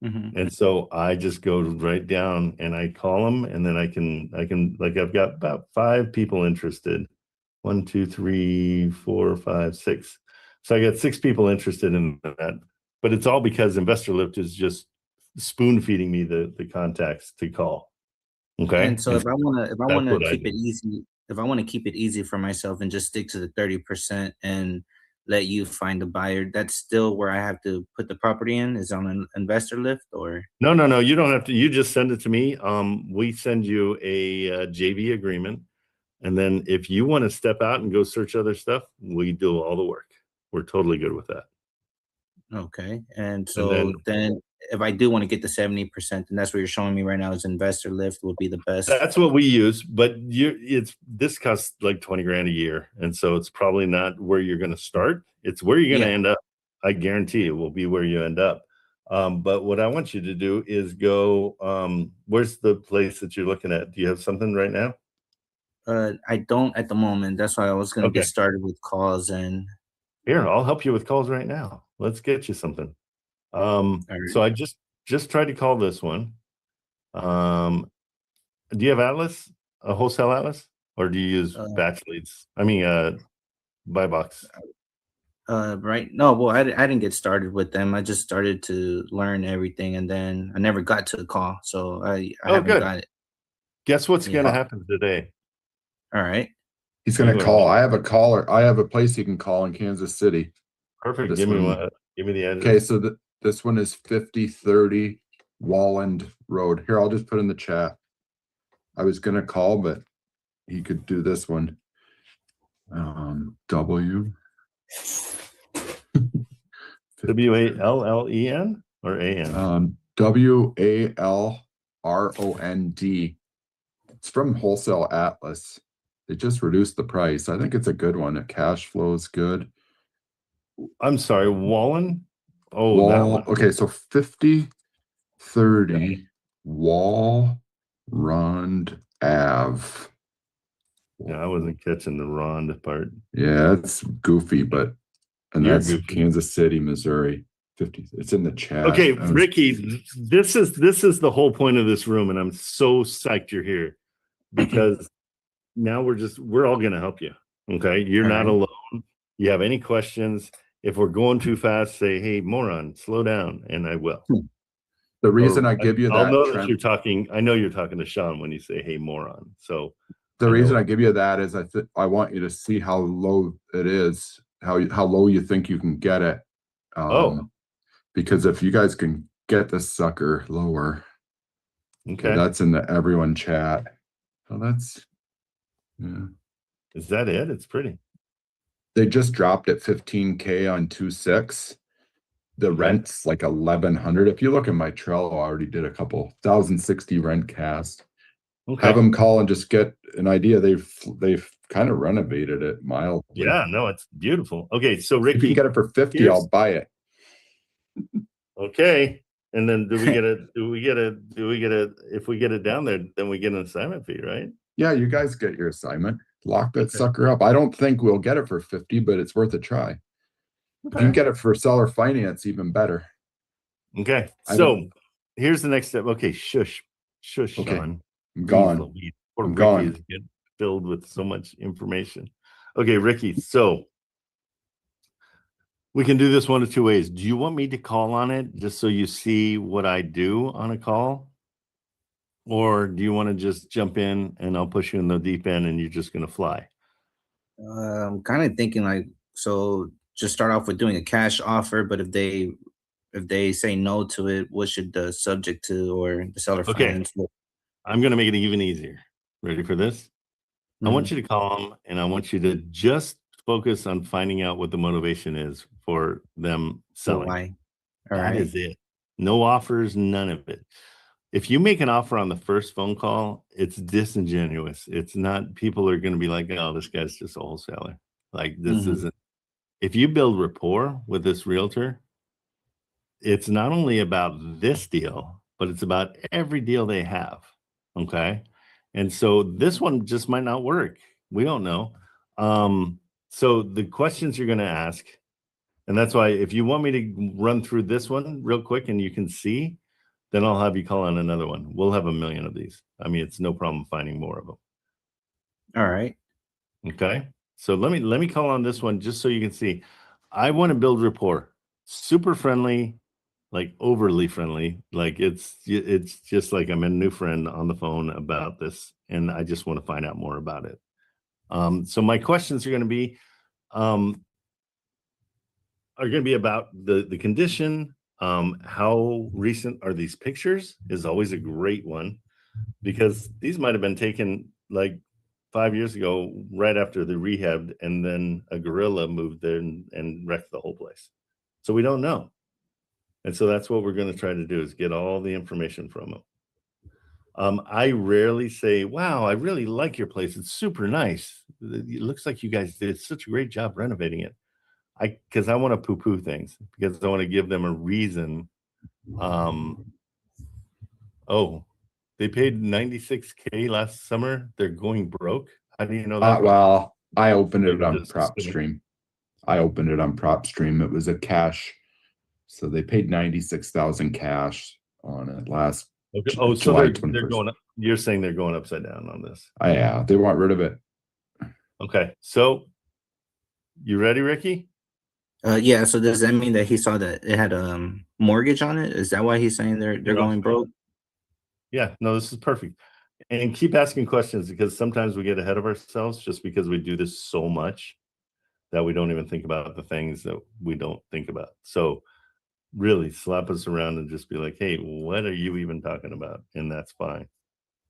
And so I just go right down and I call them, and then I can like, I've got about 5 people interested. 1, 2, 3, 4, 5, 6. So I got 6 people interested in that, but it's all because Investor Lift is just spoon feeding me the contacts to call. Okay. And so if I want to keep it do. easy, if I want to keep it easy for myself and just stick to the 30% and let you find a buyer, that's still where I have to put the property in, is on an Investor Lift, or? No, you don't have to. You just send it to me. We send you a JV agreement, and then if you want to step out and go search other stuff, we do all the work. We're totally good with that. Okay. And so then if I do want to get the 70%, and that's what you're showing me right now, is Investor Lift would be the best. That's what we use, but this costs like 20 grand a year, and so it's probably not where you're going to start. It's where you're going to end up. I guarantee it will be where you end up. But what I want you to do is go, where's the place that you're looking at? Do you have something right now? I don't at the moment. That's why I was going to get started with calls. And here, I'll help you with calls right now. Let's get you something. So I just tried to call this one. Do you have Atlas, a wholesale Atlas, or do you use batch leads? I mean, buy box. Right. No, well, I didn't get started with them. I just started to learn everything, and then I never got to the call. So I haven't got it. Guess what's going to happen today? All right. He's going to call. I have a caller. I have a place he can call in Kansas City. Perfect. Give me the address. Okay, so this one is 5030 Walland Road. Here, I'll just put in the chat. I was going to call, but he could do this one. W. WALLEN or AN? WALROND. It's from Wholesale Atlas. They just reduced the price. I think it's a good one. The cash flow is good. I'm sorry, Wallen? Oh, that one. Okay, so 5030 Wall Rond Ave. Yeah, I wasn't catching the Rond part. Yeah, it's goofy, but and You're that's goofy. Kansas City, Missouri. 50. It's in the chat. Okay, Ricky, this is the whole point of this room, and I'm so psyched you're here because now we're all gonna help you. Okay, you're not alone. You have any questions? If we're going too fast, say, "Hey, moron, slow down," and I will. The reason I give you that, I'll know that Trent, you're talking. I know you're talking to Sean when you say, "Hey, moron." So the reason I give you that is I want you to see how low it is, how low you think you can get it. Because if you guys can get this sucker lower, okay, that's in the everyone chat. So that's, yeah. Is that it? It's pretty. They just dropped at 15K on 2.6. The rent's like 1,100. If you look at my Trello, I already did a couple 1,060 rent cast. Okay. Have them call and just get an idea. They've kind of renovated it mildly. Yeah, no, it's beautiful. Okay, so Ricky, if you get it for 50, I'll buy it. Okay, and then if we get it down there, then we get an assignment fee, right? Yeah, you guys get your assignment. Lock that sucker up. I don't think we'll get it for 50, but it's worth a try. If you can get it for seller finance, even better. Okay, so here's the next step. Okay, shush, Okay. Sean. I'm gone. Poor I'm Ricky gone. is getting filled with so much information. Okay, Ricky, so we can do this one of two ways. Do you want me to call on it just so you see what I do on a call? Or do you want to just jump in and I'll push you in the deep end and you're just going to fly? I'm kind of thinking like, so just start off with doing a cash offer, but if they say no to it, what should the subject to or the seller finance look? I'm going to make it even easier. Ready for this? I want you to call them and I want you to just focus on finding out what the motivation is for them selling. Why? That is it. No offers, none of it. If you make an offer on the first phone call, it's disingenuous. It's not, people are going to be like, oh, this guy's just a wholesaler. Like this isn't. If you build rapport with this realtor, it's not only about this deal, but it's about every deal they have. Okay. And so this one just might not work. We don't know. So the questions you're going to ask, and that's why if you want me to run through this one real quick and you can see, then I'll have you call on another one. We'll have 1 million of these. I mean, it's no problem finding more of them. All right. Okay. So let me call on this one just so you can see. I want to build rapport. Super friendly, like overly friendly. Like it's just like I'm a new friend on the phone about this, and I just want to find out more about it. So my questions are going to be about the condition. How recent are these pictures is always a great one because these might have been taken like 5 years ago, right after the rehab, and then a gorilla moved there and wrecked the whole place. So we don't know. And so that's what we're going to try to do is get all the information from them. I rarely say, wow, I really like your place. It's super nice. It looks like you guys did such a great job renovating it. Because I want to poo-poo things because I want to give them a reason. Oh, they paid $96K last summer. They're going broke. How do you know that? Well, I opened it on PropStream. It was a cash. So they paid 96,000 cash on it last. Okay. Oh, so they're going up. You're saying they're going upside down on this. Yeah, they want rid of it. Okay. So you ready, Ricky? Yeah, so does that mean that he saw that it had a mortgage on it? Is that why he's saying they're going broke? Yeah, no, this is perfect. And keep asking questions because sometimes we get ahead of ourselves just because we do this so much that we don't even think about the things that we don't think about. So really slap us around and just be like, hey, what are you even talking about? And that's fine.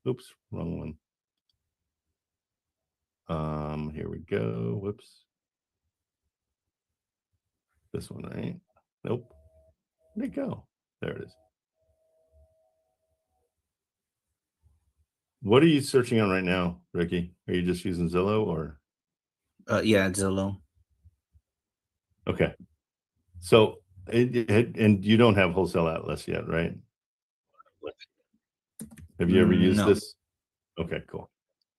Oops, wrong one. Here we go. Whoops. This one, right? Nope. Where'd it go? There it is. What are you searching on right now, Ricky? Are you just using Zillow or? Yeah, Zillow. Okay. So, and you don't have Wholesale Atlas yet, right? Have you ever used No. this? Okay, cool.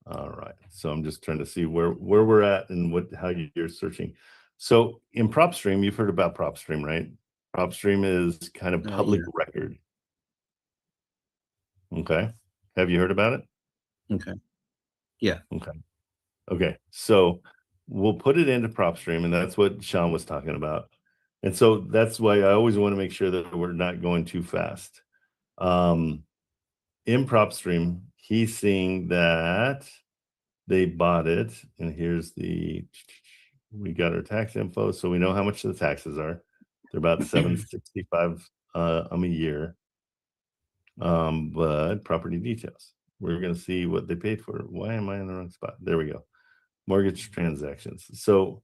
All right. So I'm just trying to see where we're at and how you're searching. So in PropStream, you've heard about PropStream, right? PropStream is kind of public record. Okay. Have you heard about it? Okay. Yeah. Okay. Okay. So we'll put it into PropStream, and that's what Sean was talking about. And so that's why I always want to make sure that we're not going too fast. In PropStream, he's seeing that they bought it, and here's we got our tax info, so we know how much the taxes are. They're about $765 a year. But property details, we're going to see what they paid for. Why am I in the wrong spot? There we go. Mortgage transactions. So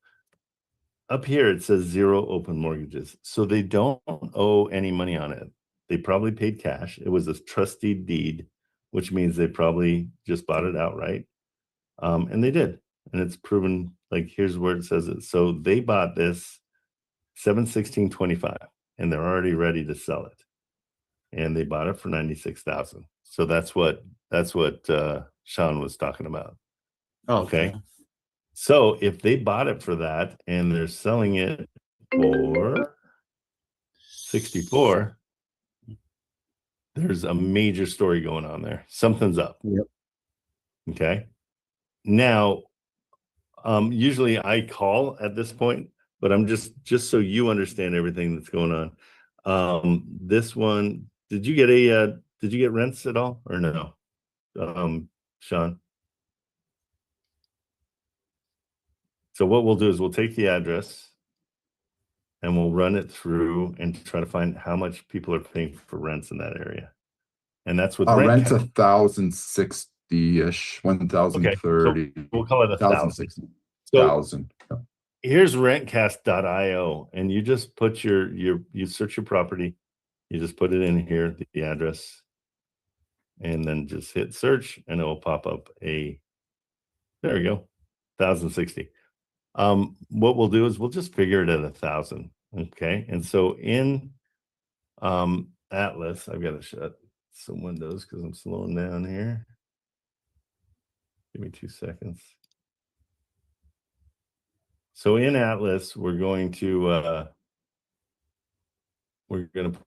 up here it says 0 open mortgages, so they don't owe any money on it. They probably paid cash. It was a trustee deed, which means they probably just bought it outright. And they did, and it's proven. Like, here's where it says it. So they bought this 7/16/25, and they're already ready to sell it. And they bought it for $96,000. So that's what Sean was talking about. Oh, okay. So if they bought it for that and they're selling it for 64, there's a major story going on there. Something's up. Yep. Okay. Now, usually I call at this point, but I'm just so you understand everything that's going on. This one, did you get rents at all or no? Sean? So what we'll do is we'll take the address and we'll run it through and try to find how much people are paying for rents in that area. And that's with Rent's rent. 1,060-ish, 1,030. So we'll call it 1,060. So here's rentcast.io, and you just put you search your property, you just put it in here, the address, and then just hit search, and it will pop up there we go, 1,060. What we'll do is we'll just figure it at 1,000. Okay. And so in Atlas, I've got to shut some windows because I'm slowing down here. Give me 2 seconds. So in Atlas, we're going to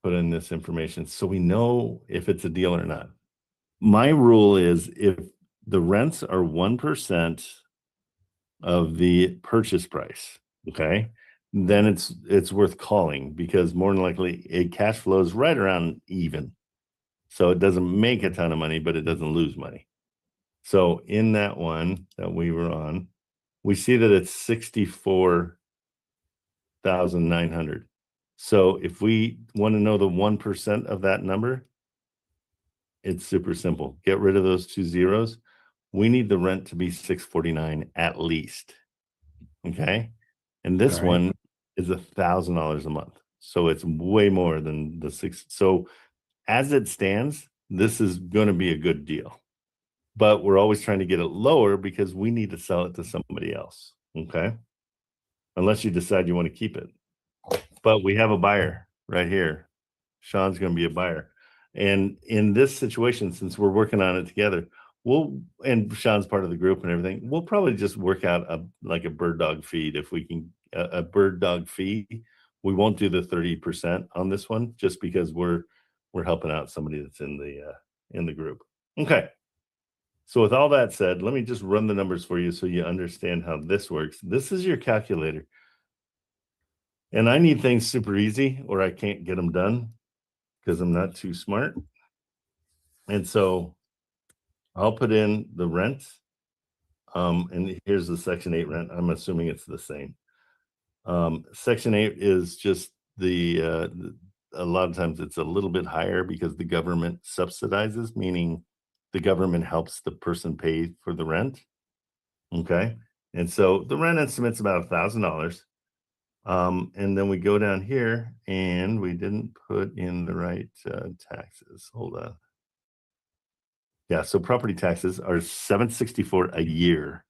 put in this information so we know if it's a deal or not. My rule is if the rents are 1% of the purchase price, okay, then it's worth calling, because more than likely it cash flows right around even. So it doesn't make a ton of money, but it doesn't lose money. So in that one that we were on, we see that it's 64,900. So if we want to know the 1% of that number, it's super simple. Get rid of those 2 zeros. We need the rent to be 649 at least. Okay. And this one is $1,000 a month. So it's way more than the 6. So as it stands, this is going to be a good deal, but we're always trying to get it lower because we need to sell it to somebody else. Okay. Unless you decide you want to keep it, but we have a buyer right here. Sean's going to be a buyer. And in this situation, since we're working on it together, and Sean's part of the group and everything, we'll probably just work out a bird dog feed if we can, a bird dog fee. We won't do the 30% on this one just because we're helping out somebody that's in the group. Okay. So with all that said, let me just run the numbers for you so you understand how this works. This is your calculator. And I need things super easy or I can't get them done because I'm not too smart. And so I'll put in the rent. And here's the Section 8 rent. I'm assuming it's the same. Section 8 is just a lot of times it's a little bit higher because the government subsidizes, meaning the government helps the person pay for the rent. Okay. And so the rent estimate's about $1,000. And then we go down here and we didn't put in the right taxes. Hold on. Yeah, so property taxes are $764 a year.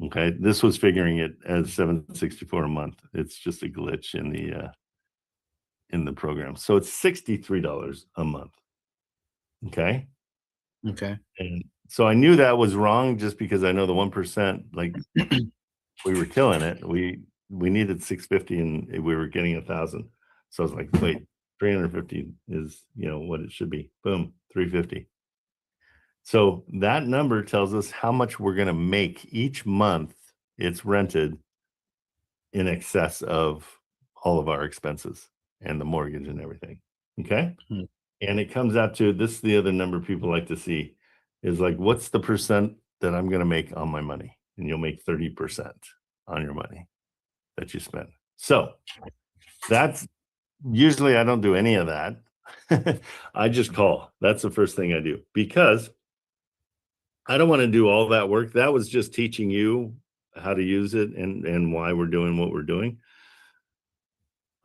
Okay, this was figuring it as $764 a month. It's just a glitch in the program. So it's $63 a month. Okay. Okay. And so I knew that was wrong just because I know the 1%, like we were killing it. We needed 650 and we were getting 1,000. So I was like, wait, 350 is, what it should be. Boom, 350. So that number tells us how much we're going to make each month it's rented in excess of all of our expenses and the mortgage and everything. Okay. Hmm. And it comes out to this, the other number people like to see is like, what's the percent that I'm going to make on my money? And you'll make 30% on your money that you spend. So that's usually I don't do any of that. I just call. That's the first thing I do because I don't want to do all that work. That was just teaching you how to use it and why we're doing what we're doing.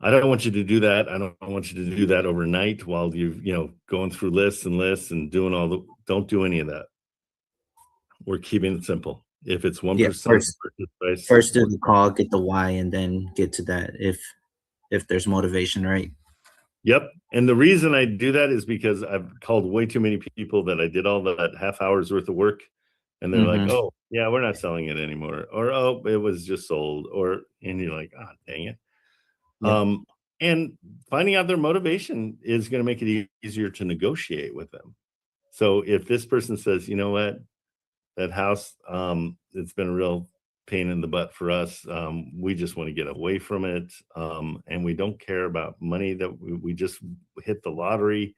I don't want you to do that. I don't want you to do that overnight while you're, going through lists and doing don't do any of that. We're keeping it simple. If it's 1%, Yeah, first do the call, get the why, and then get to that if there's motivation, right? Yep. And the reason I do that is because I've called way too many people that I did all that half hour's worth of work. And they're like, oh, yeah, we're not selling it anymore. Or, oh, it was just sold. And you're like, oh, dang it. Yeah. And finding out their motivation is going to make it easier to negotiate with them. So if this person says, you know what, that house, it's been a real pain in the butt for us. We just want to get away from it. And we don't care about money that we just hit the lottery.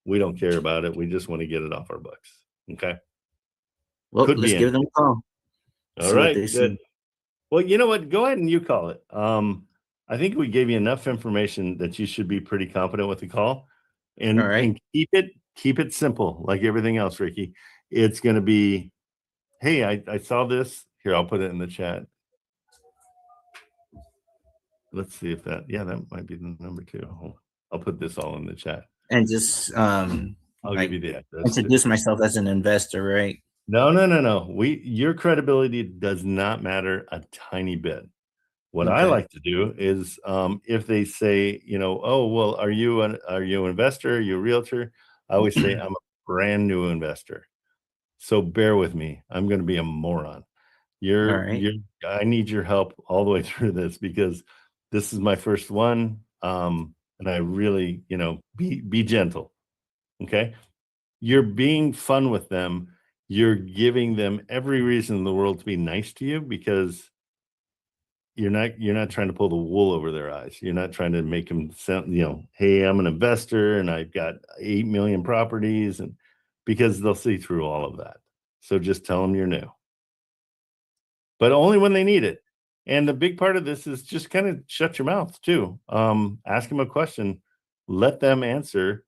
We don't care about it. We just want to get it off our books. Okay. Well, let's give them a call. All right. Good. Well, you know what? Go ahead and you call it. I think we gave you enough information that you should be pretty confident with the call. And keep it simple, like everything else, Ricky. It's going to be, hey, I saw this. Here, I'll put it in the chat. Let's see if that might be the number too. I'll put this all in the chat. And just I'll give you the address. Introduce myself as an investor, right? No. Your credibility does not matter a tiny bit. What I like to do is if they say, oh, well, are you an investor? Are you a realtor? I always say I'm a brand new investor. So bear with me. I'm going to be a moron. I need your help all the way through this because this is my first one. And I really, be gentle. Okay. You're being fun with them. You're giving them every reason in the world to be nice to you because you're not trying to pull the wool over their eyes. You're not trying to make them sound, hey, I'm an investor and I've got 8 million properties, and because they'll see through all of that. So just tell them you're new, but only when they need it. And the big part of this is just kind of shut your mouth too. Ask them a question, let them answer,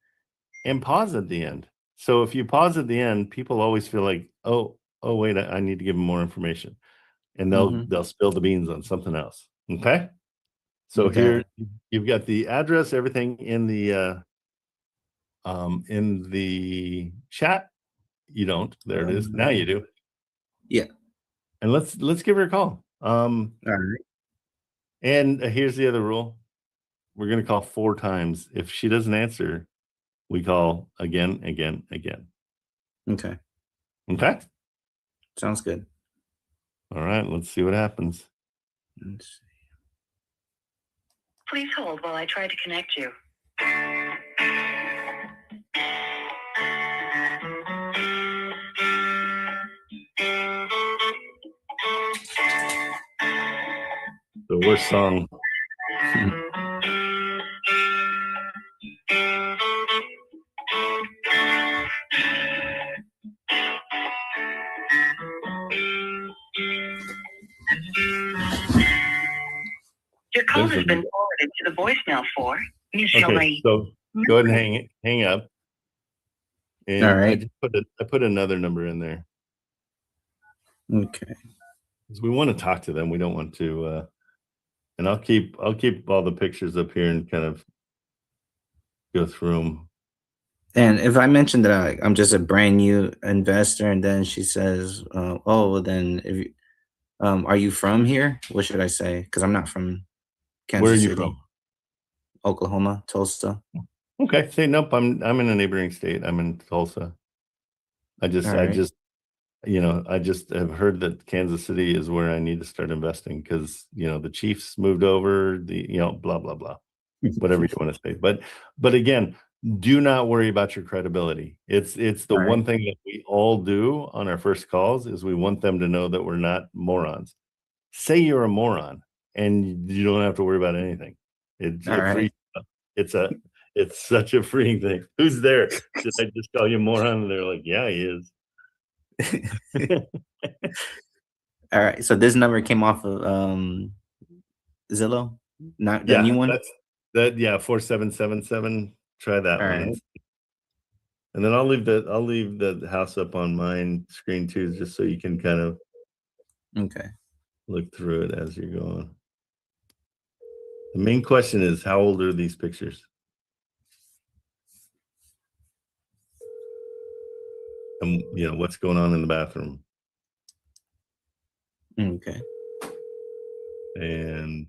and pause at the end. So if you pause at the end, people always feel like, oh wait, I need to give them more information. And they'll spill the beans on something else. Okay. So here you've got the address, everything in the chat. You don't. There it is. Now you do. Yeah. And let's give her a call. All right. And here's the other rule. We're gonna call 4 times. If she doesn't answer, we call again. Okay. Okay. Sounds good. All right, let's see what happens. Let's see. Please hold while I try to connect you. The worst song. Your call has been forwarded to the voicemail for. Okay, so go ahead and hang up. And all right. I put another number in there. Okay. 'Cause we want to talk to them. We don't want to, and I'll keep all the pictures up here and kind of go through them. And if I mentioned that I'm just a brand new investor, and then she says, "Oh, well, then if you, are you from here?" What should I say? Because I'm not from Kansas Where are you City, from? Oklahoma, Tulsa. Okay, say nope. I'm in a neighboring state. I'm in Tulsa. I just have heard that Kansas City is where I need to start investing because the Chiefs moved over. Blah blah blah, whatever you want to say. But again, do not worry about your credibility. It's the one thing that we all do on our first calls is we want them to know that we're not morons. Say you're a moron, and you don't have to worry about anything. It's such a freeing thing. Who's there? Did I just call you moron? And they're like, yeah, he is. All right. So this number came off of Zillow, not the new one. That's 4777. Try that All one. right. And then I'll leave the house up on mine screen too, just so you can kind of look through it as you're going. The main question is, how old are these pictures? And what's going on in the bathroom? Okay. And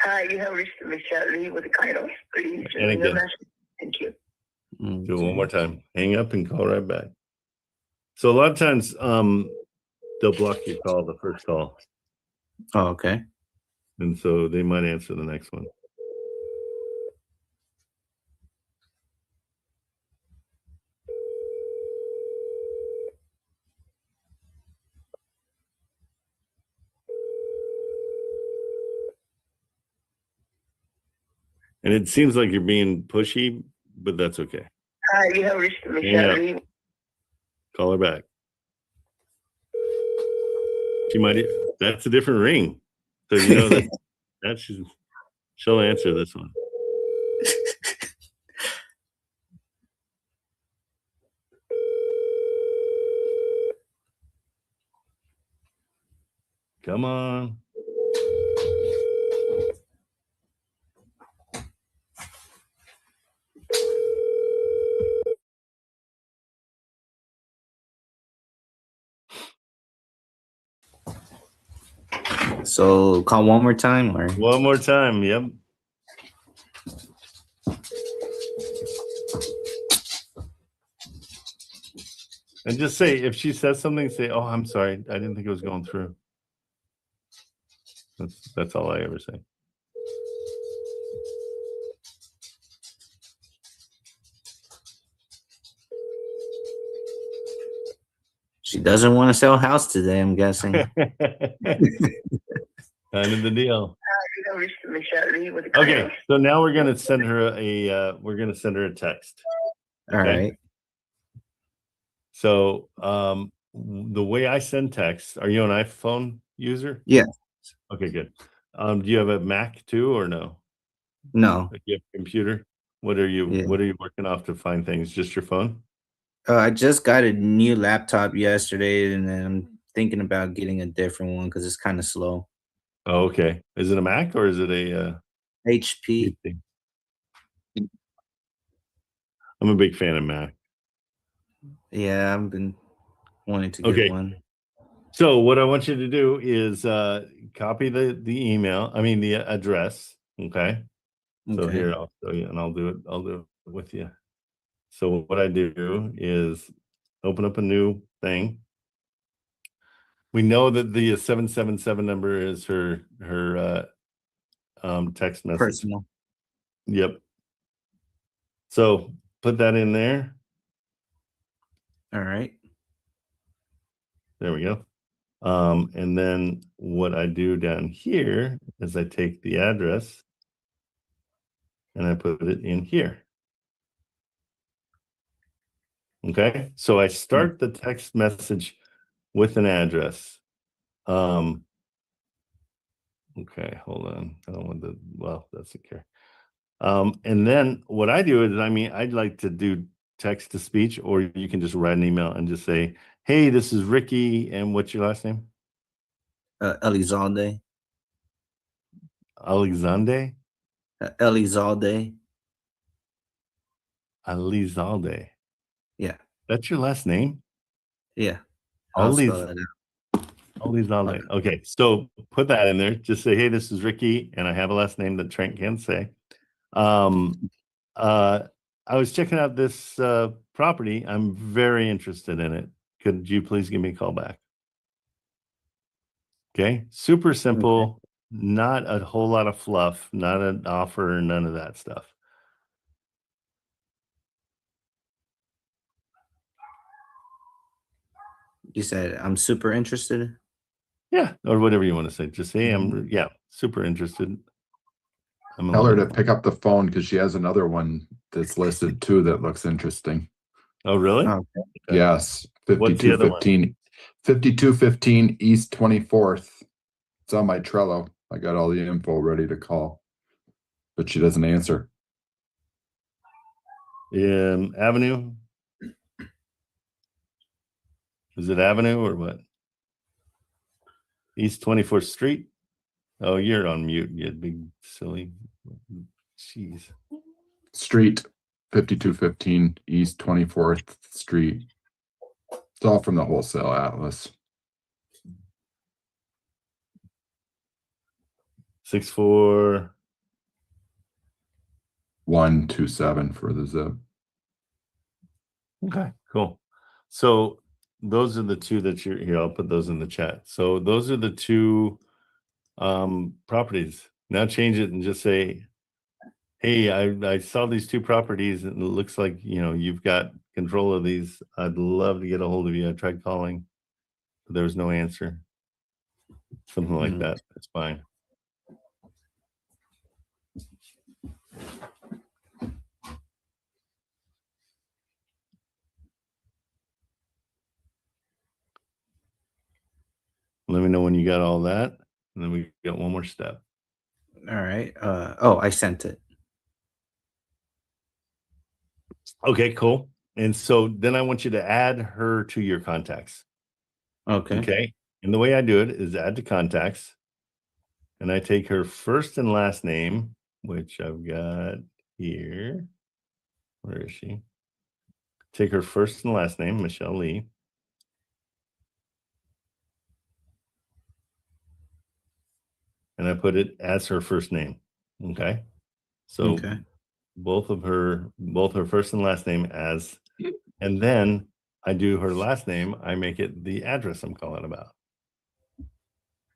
Hi, you have reached Michelle Lee with the Kairos. Please And leave your again. message. Thank you. do it one more time. Hang up and call right back. So a lot of times, they'll block your call, the first call, Oh, okay. and so they might answer the next one. And it seems like you're being pushy, but that's okay. Hi, you have reached Michelle Lee. Call her back. She might. That's a different ring, so she'll answer this one. Come on. So call one more time, or One more time. Yep. And just say, if she says something, say, "Oh, I'm sorry. I didn't think it was going through." That's all I ever say. she doesn't want to sell a house today, I'm guessing. Kind of the deal. You have reached Michelle Lee with the Okay, Kairos. so now we're gonna send her a text. All right. So the way I send texts, are you an iPhone user? Yeah. Okay, good. Do you have a Mac too, or no? No. Like you have a computer? What are you working off to find things? Just your phone? I just got a new laptop yesterday, and then I'm thinking about getting a different one because it's kind of slow. Oh, okay. Is it a Mac or is it a HP? I'm a big fan of Mac. Yeah, I've been wanting to get one. So what I want you to do is copy the address. Okay. So here I'll show you, and I'll do it with you. So what I do is open up a new thing. We know that the 777 number is her text message. Personal. Yep. So put that in there. All right. There we go. And then what I do down here is I take the address and I put it in here. Okay. So I start the text message with an address. Okay, hold on. I don't want that's okay. And then what I do is, I'd like to do text to speech, or you can just write an email and just say, hey, this is Ricky, and what's your last name? Elizalde. Alexandre? Elizalde. Elizalde. Yeah. That's your last name? Yeah. I'll spell it out. Elizalde. Okay, so put that in there. Just say, hey, this is Ricky, and I have a last name that Trent can't say. I was checking out this property. I'm very interested in it. Could you please give me a call back? Okay, super simple, not a whole lot of fluff, not an offer, none of that stuff. You said I'm super interested. Yeah, or whatever you want to say. Just say I'm super interested. Tell her to pick up the phone because she has another one that's listed too that looks interesting. Oh, really? Okay. Yes. What's the other one? 5215 East 24th. It's on my Trello. I got all the info ready to call, but she doesn't answer. Avenue? Is it Avenue or what? East 24th Street? Oh, you're on mute, you big silly. Jeez. Street 5215 East 24th Street. It's all from the Wholesale Atlas. 64127 for the zip. Okay, cool. So those are the two that you're here. I'll put those in the chat. So those are the two properties. Now change it and just say, hey, I saw these two properties and it looks like, you've got control of these. I'd love to get a hold of you. I tried calling, but there was no answer. Something like that. That's fine. Let me know when you got all that. And then we got one more step. All right. Oh, I sent it. Okay, cool. And so then I want you to add her to your contacts. Okay. Okay. And the way I do it is add to contacts. And I take her first and last name, which I've got here. Where is she? Take her first and last name, Michelle Lee. And I put it as her first name. Okay. So both her first and last name as, and then I do her last name. I make it the address I'm calling about.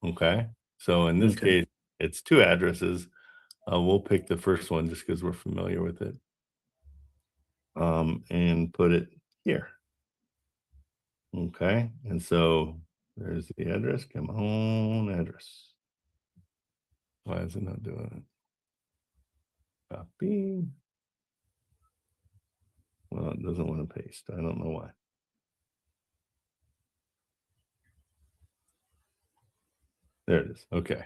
Okay. So in this case, it's two addresses. We'll pick the first one just because we're familiar with it. And put it here. Okay. And so there's the address. Come on, address. Why is it not doing it? Copy. Well, it doesn't want to paste. I don't know why. There it is. Okay.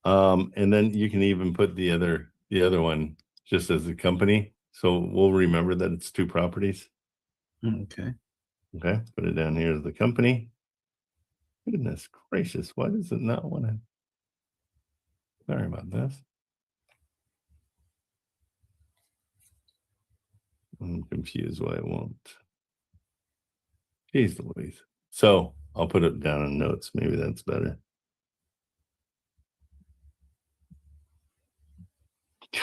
And then you can even put the other one just as a company. So we'll remember that it's two properties. Okay. Okay. Put it down here as the company. Goodness gracious. Why does it not want to? Sorry about this. I'm confused why it won't. Jeez Louise. So I'll put it down in notes. Maybe that's better.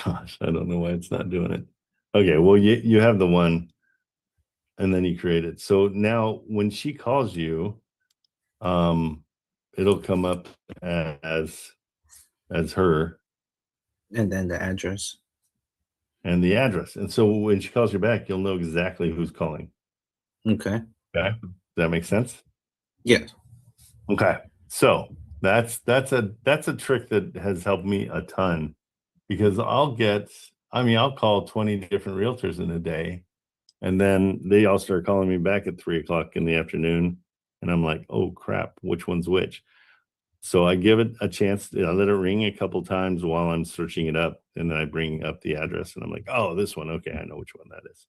Gosh, I don't know why it's not doing it. Okay, well, you have the one, and then you create it. So now when she calls you, it'll come up as her. And then the address. And the address. And so when she calls you back, you'll know exactly who's calling. Okay. Okay. Does that make sense? Yes. Okay. So that's a trick that has helped me a ton, because I'll call 20 different realtors in a day, and then they all start calling me back at 3:00 in the afternoon. And I'm like, oh crap, which one's which? So I give it a chance. I let it ring a couple times while I'm searching it up, and then I bring up the address, and I'm like, oh, this one. Okay, I know which one that is.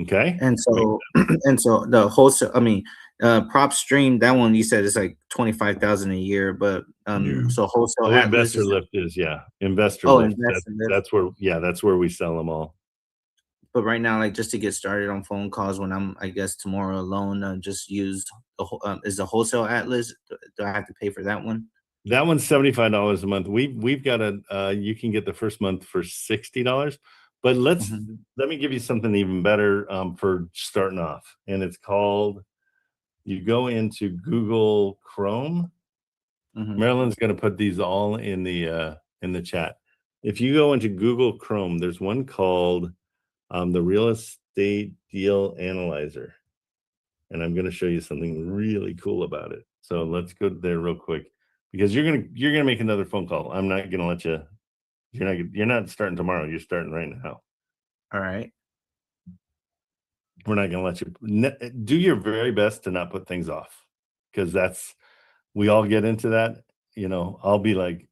Okay. And so, and so the wholesale, I mean, PropStream, that one you said is like 25,000 a year, but so wholesale Oh, Atlas investor is, lift is, yeah, investor oh, lift. investor lift. That's where, yeah, that's where we sell them all. But right now, like just to get started on phone calls when I'm, I guess tomorrow alone, just use is the wholesale Atlas. Do I have to pay for that one? That one's $75 a month. We've got a you can get the first month for $60. But let me give you something even better for starting off. And it's called, you go into Google Chrome. Marilyn's going to put these all in the chat. If you go into Google Chrome, there's one called the Real Estate Deal Analyzer. And I'm going to show you something really cool about it. So let's go there real quick, because you're gonna make another phone call. I'm not gonna let you. You're not starting tomorrow. You're starting right now. All right. We're not gonna let you. Do your very best to not put things off, because we all get into that. You know, I'll be like,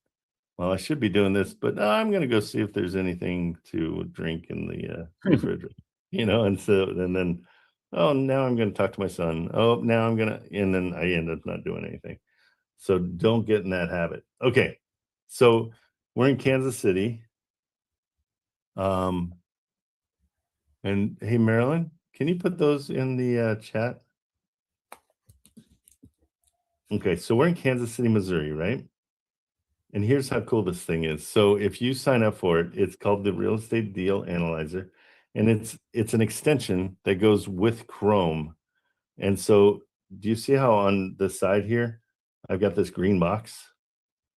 well, I should be doing this, but I'm gonna go see if there's anything to drink in the refrigerator. You know, and then, oh, now I'm gonna talk to my son. Oh, now I'm gonna, and then I end up not doing anything. So don't get in that habit. Okay. So we're in Kansas City. And hey, Marilyn, can you put those in the chat? Okay. So we're in Kansas City, Missouri, right? And here's how cool this thing is. So if you sign up for it, it's called the Real Estate Deal Analyzer. And it's an extension that goes with Chrome. And so do you see how on the side here, I've got this green box?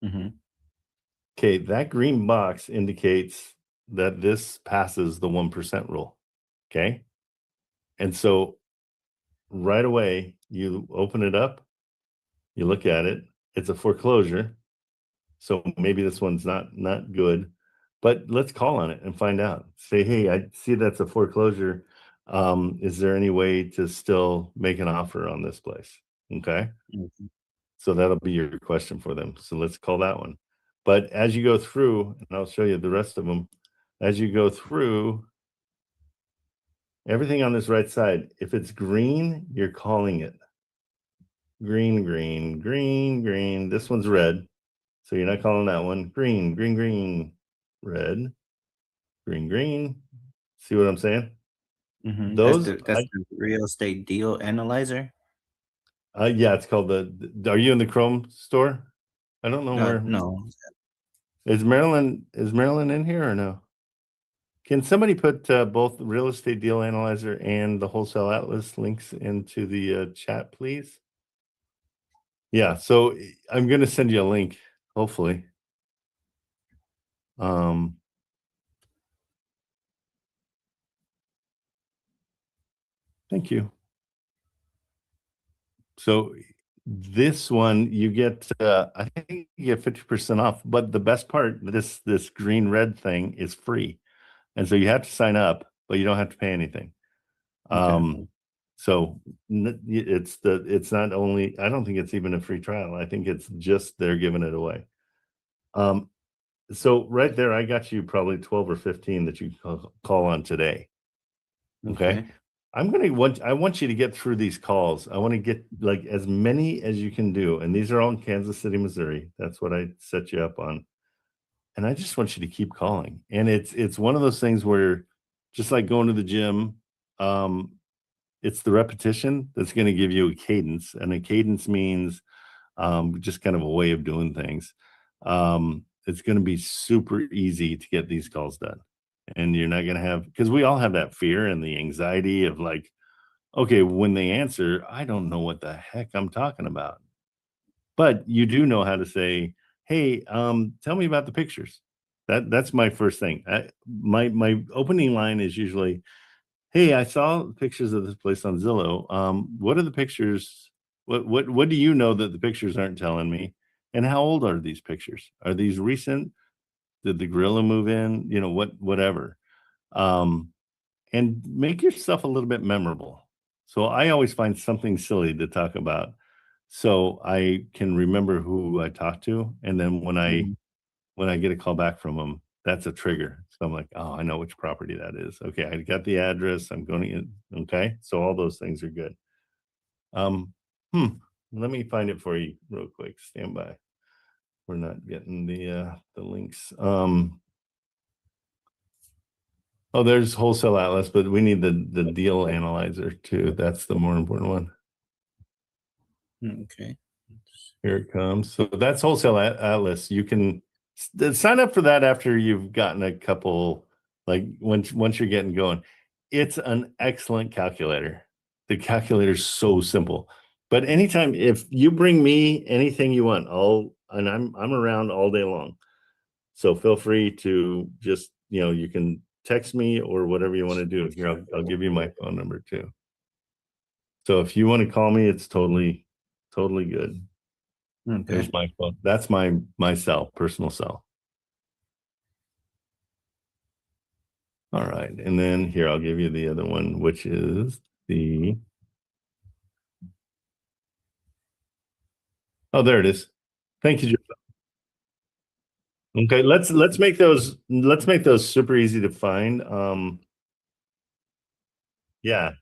Okay, that green box indicates that this passes the 1% rule. Okay. And so right away, you open it up, you look at it, it's a foreclosure. So maybe this one's not good, but let's call on it and find out. Say, hey, I see that's a foreclosure. Is there any way to still make an offer on this place? Okay. So that'll be your question for them. So let's call that one. But as you go through, and I'll show you the rest of them, as you go through, everything on this right side, if it's green, you're calling it. Green, green, green, green. This one's red. So you're not calling that one. Green, green, green, red, green, green. See what I'm saying? That's the Real Estate Deal Analyzer. Yeah, it's called are you in the Chrome store? I don't know where. No. Is Marilyn in here or no? Can somebody put both the Real Estate Deal Analyzer and the Wholesale Atlas links into the chat, please? Yeah, so I'm going to send you a link, hopefully. Thank you. So this one, you get, I think you get 50% off, but the best part, this green red thing is free. And so you have to sign up, but you don't have to pay anything. So it's not only, I don't think it's even a free trial. I think it's just they're giving it away. So right there, I got you probably 12 or 15 that you call on today. Okay. I want you to get through these calls. I want to get like as many as you can do. And these are all in Kansas City, Missouri. That's what I set you up on. And I just want you to keep calling. And it's one of those things where, just like going to the gym, it's the repetition that's going to give you a cadence. And a cadence means just kind of a way of doing things. It's going to be super easy to get these calls done. And you're not going to have, because we all have that fear and the anxiety of like, okay, when they answer, I don't know what the heck I'm talking about. But you do know how to say, hey, tell me about the pictures. That's my first thing. My opening line is usually, hey, I saw pictures of this place on Zillow. What are the pictures? What do you know that the pictures aren't telling me? And how old are these pictures? Are these recent? Did the gorilla move in? You know, whatever. And make yourself a little bit memorable. So I always find something silly to talk about, so I can remember who I talked to. And then when I get a call back from them, that's a trigger. So I'm like, oh, I know which property that is. Okay, I got the address. I'm going to, okay. So all those things are good. Let me find it for you real quick. Stand by. We're not getting the links. Oh, there's Wholesale Atlas, but we need the deal analyzer too. That's the more important one. Okay. Here it comes. So that's Wholesale Atlas. You can sign up for that after you've gotten a couple, like once you're getting going. It's an excellent calculator. The calculator is so simple. But anytime, if you bring me anything you want, I'm around all day long. So feel free to just, you can text me or whatever you want to do. Here, I'll give you my phone number too. So if you want to call me, it's totally good. Okay. There's my phone. That's my cell, personal cell. All right. And then here, I'll give you the other one, which is oh, there it is. Thank you, Joe. Okay, let's make those super easy to find. Yeah.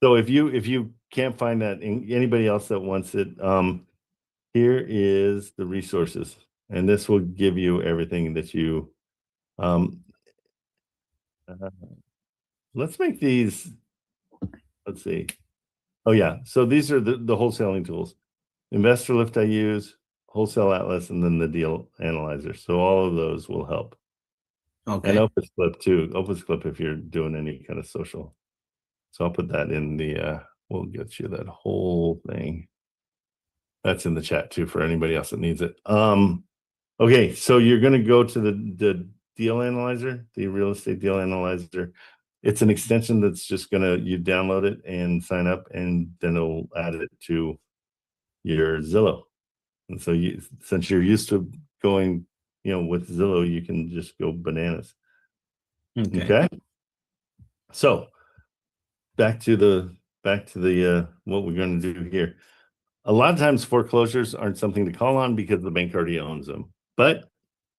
So if you can't find that, anybody else that wants it, here is the resources, and this will give you everything that you let's make these, let's see. Oh yeah, so these are the wholesaling tools. Investor Lift I use, Wholesale Atlas, and then the deal analyzer. So all of those will help. Okay. And Opus Clip too. Opus Clip if you're doing any kind of social. So I'll put that in the we'll get you that whole thing. That's in the chat too for anybody else that needs it. Okay, so you're gonna go to the deal analyzer, the real estate deal analyzer. It's an extension that's just you download it and sign up, and then it'll add it to your Zillow. And so since you're used to going, with Zillow, you can just go bananas. Okay. So back to the what we're going to do here. A lot of times foreclosures aren't something to call on because the bank already owns them. But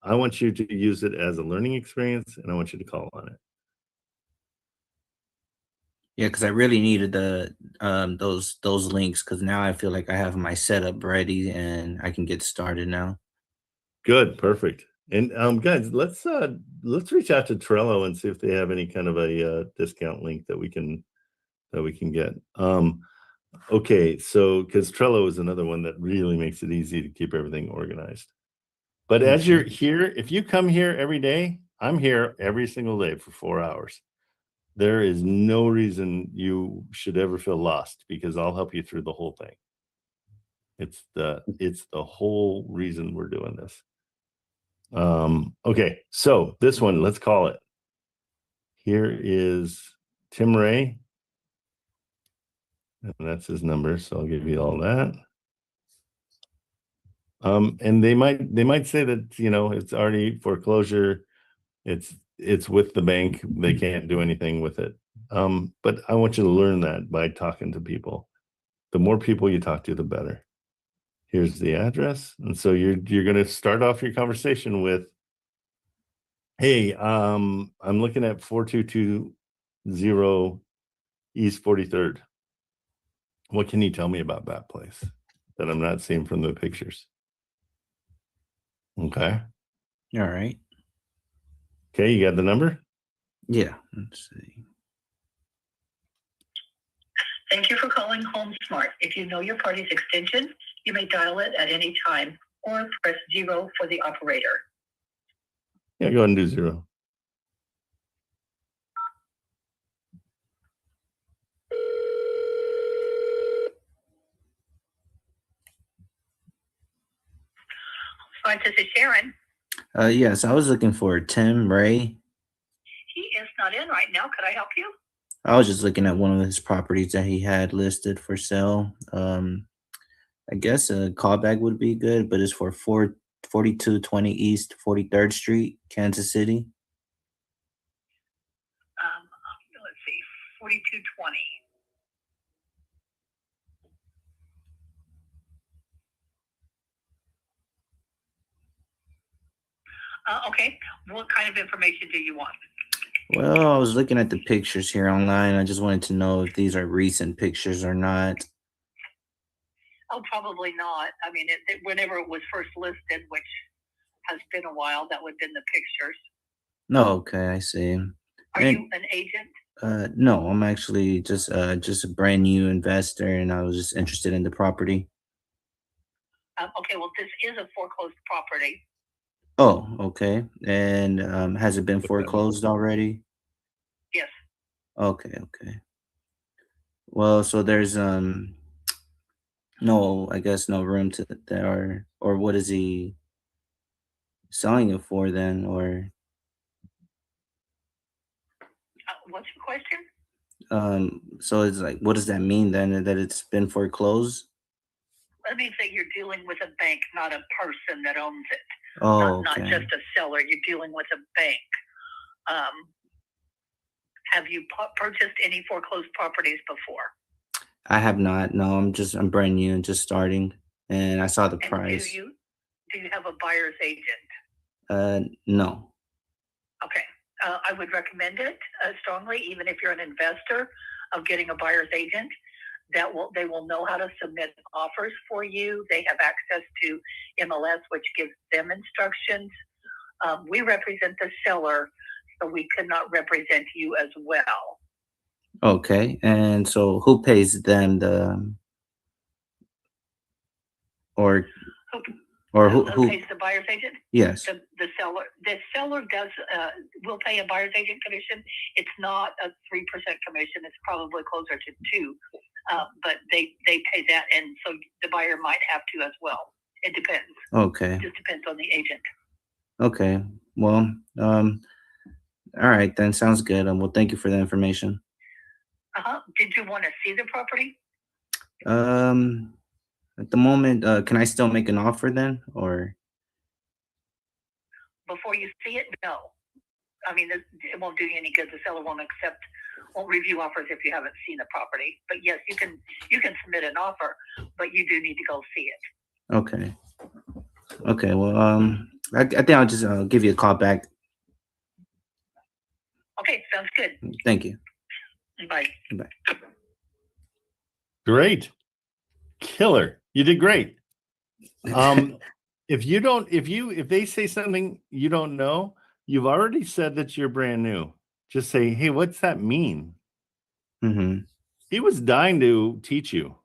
I want you to use it as a learning experience, and I want you to call on it. Yeah, because I really needed those links, because now I feel like I have my setup ready and I can get started now. Good, perfect. And guys, let's reach out to Trello and see if they have any kind of a discount link that we can get. Okay, so because Trello is another one that really makes it easy to keep everything organized. But as you're here, if you come here every day, I'm here every single day for 4 hours. There is no reason you should ever feel lost because I'll help you through the whole thing. It's the whole reason we're doing this. Okay, so this one, let's call it. Here is Tim Ray. And that's his number, so I'll give you all that. And they might say that, it's already foreclosure. It's with the bank. They can't do anything with it. But I want you to learn that by talking to people. The more people you talk to, the better. Here's the address. And so you're going to start off your conversation with, hey, I'm looking at 4220 East 43rd. What can you tell me about that place that I'm not seeing from the pictures? Okay. All right. Okay, you got the number? Yeah. Let's see. Thank you for calling HomeSmart. If you know your party's extension, you may dial it at any time or press 0 for the operator. Yeah, go ahead and do 0. Hi, this is Sharon. Yes, I was looking for Tim Ray. He is not in right now. Could I help you? I was just looking at one of his properties that he had listed for sale. I guess a callback would be good, but it's for 4220 East 43rd Street, Kansas City. Let's see, 4220. Okay, what kind of information do you want? Well, I was looking at the pictures here online. I just wanted to know if these are recent pictures or not. Oh, probably not. I mean, whenever it was first listed, which has been a while, that would have been the pictures. No, okay, I see. Are you an agent? No, I'm actually just a brand new investor, and I was just interested in the property. Okay, well, this is a foreclosed property. Oh, okay. And has it been foreclosed already? Yes. Okay, okay. Well, so there's no, I guess no room to there, or what is he selling it for then, or What's your question? so it's like, what does that mean then, that it's been foreclosed? Let me say you're dealing with a bank, not a person that owns it. Oh, Not okay. just a seller. You're dealing with a bank. Have you purchased any foreclosed properties before? I have not. No, I'm brand new and just starting, and I saw the And price. do you have a buyer's agent? No. Okay. I would recommend it strongly, even if you're an investor, of getting a buyer's agent. They will know how to submit offers for you. They have access to MLS, which gives them instructions. We represent the seller, so we could not represent you as well. Okay, and so who pays them or who pays the buyer's agent? Yes. The seller does will pay a buyer's agent commission. It's not a 3% commission. It's probably closer to 2%. But they pay that, and so the buyer might have to as well. It depends. Okay. It just depends on the agent. Okay. Well, all right then, sounds good. Well, thank you for the information. Did you want to see the property? At the moment, can I still make an offer then, or? Before you see it, no. I mean, it won't do you any good. The seller won't review offers if you haven't seen the property. But yes, you can submit an offer, but you do need to go see it. Okay. Okay. Well, I think I'll just give you a call back. Okay, sounds good. Thank you. Bye. Bye. Great. Killer. You did great. If they say something you don't know, you've already said that you're brand new. Just say, hey, what's that mean? Mm-hmm. He was dying to teach you.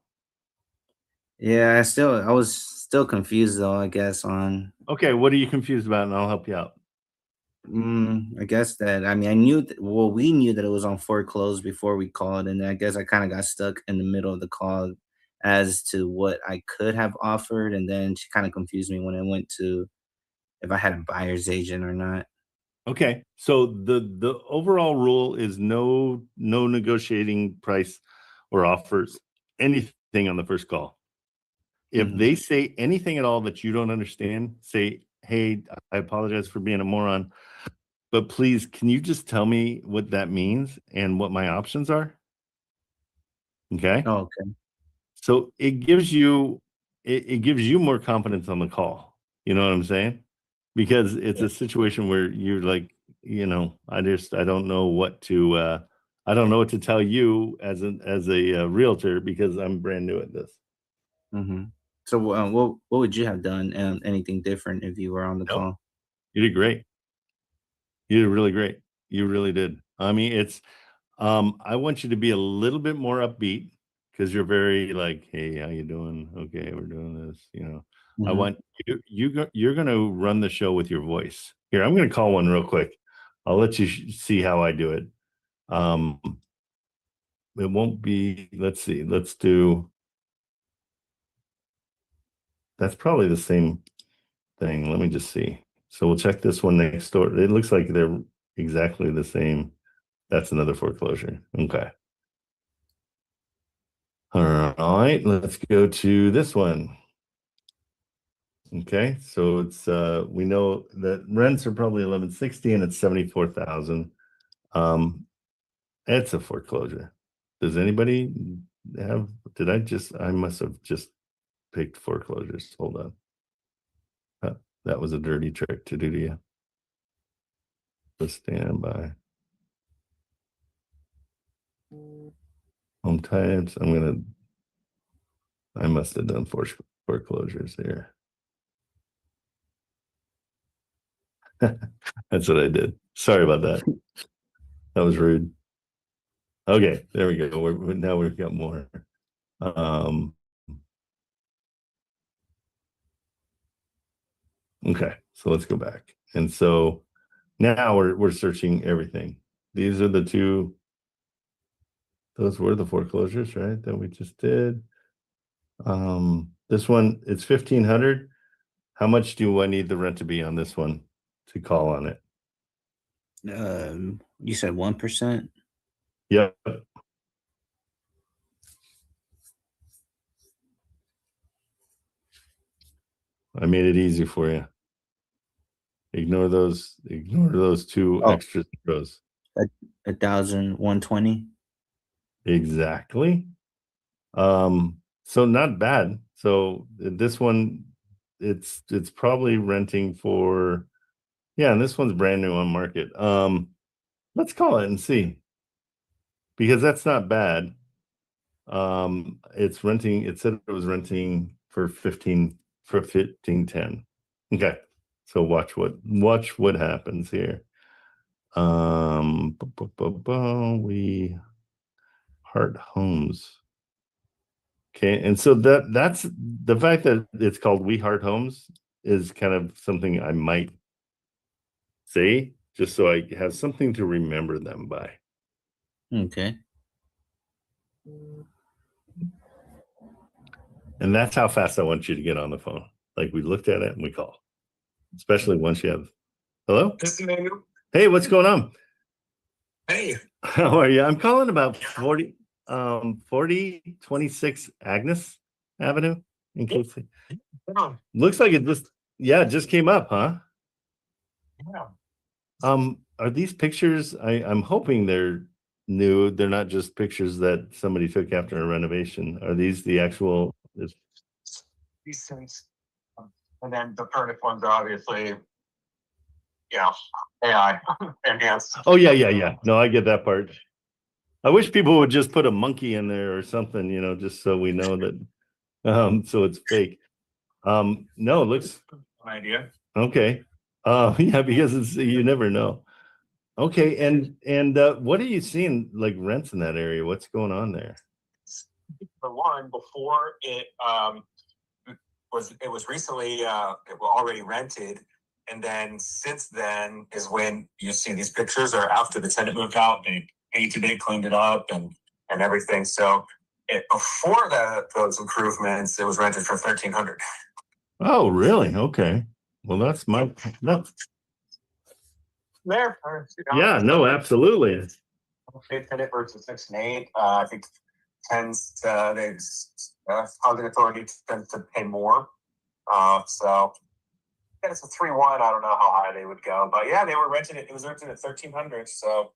Yeah, I was still confused though, I guess, on. Okay, what are you confused about? And I'll help you out. I guess that, I mean, I knew we knew that it was on foreclosed before we called, and I guess I kind of got stuck in the middle of the call as to what I could have offered, and then she kind of confused me when it went to if I had a buyer's agent or not. Okay, so the overall rule is no negotiating price or offers anything on the first call. If they say anything at all that you don't understand, say, hey, I apologize for being a moron, but please, can you just tell me what that means and what my options are? Okay. Oh, okay. So it gives you more confidence on the call. You know what I'm saying? Because it's a situation where you're like, I don't know what to tell you as a realtor because I'm brand new at this. Mm-hmm. So what would you have done? Anything different if you were on the call? You did great. You did really great. You really did. I mean, it's I want you to be a little bit more upbeat because you're very like, hey, how you doing? Okay, we're doing this. I want you're going to run the show with your voice. Here, I'm going to call one real quick. I'll let you see how I do it. It won't be. Let's see. Let's do. That's probably the same thing. Let me just see. So we'll check this one next door. It looks like they're exactly the same. That's another foreclosure. Okay. All right, let's go to this one. Okay, so it's we know that rents are probably 1160 and it's 74,000. It's a foreclosure. Does anybody have? I must have just picked foreclosures. Hold on. That was a dirty trick to do to you. standby. Home types. I must have done foreclosures here. That's what I did. Sorry about that. That was rude. Okay, there we go. Now we've got more. Okay, so let's go back. And so now we're searching everything. These are the two. Those were the foreclosures, right? That we just did. This one, it's 1,500. How much do I need the rent to be on this one to call on it? You said 1%. Yep. I made it easy for you. Ignore those two extra zeros. 1,120. Exactly. So not bad. So this one, it's probably renting for, yeah, and this one's brand new on market. Let's call it and see, because that's not bad. It's renting. It said it was renting for 1510. Okay, so watch what happens here. We Heart Homes. Okay, and so that's the fact that it's called We Heart Homes is kind of something I might say, just so I have something to remember them by. Okay. And that's how fast I want you to get on the phone. Like, we looked at it and we call, especially once you have, hello? Hey, what's going on? Hey. How are you? I'm calling about 4026 Agnes Avenue in case. Looks like it just came up, huh? Yeah. Are these pictures? I'm hoping they're new. They're not just pictures that somebody took after a renovation. Are these the actual? These things, and then the current ones are obviously, AI enhanced. Oh yeah. No, I get that part. I wish people would just put a monkey in there or something, just so we know that. So it's fake. No, it looks. An idea. Okay. Yeah, because you never know. Okay, and what are you seeing, like, rents in that area? What's going on there? The one before it was recently already rented, and then since then is when you see these pictures, or after the tenant moved out, they painted it, cleaned it up, and everything. So before those improvements, it was rented for $1,300. Oh, really? Okay. Well, that's There. Yeah, no, absolutely. They tenant versus 6 and 8. I think housing authority tends to pay more. So it's a 3-1. I don't know how high they would go, but yeah, they were renting it. It was rented at $1,300. So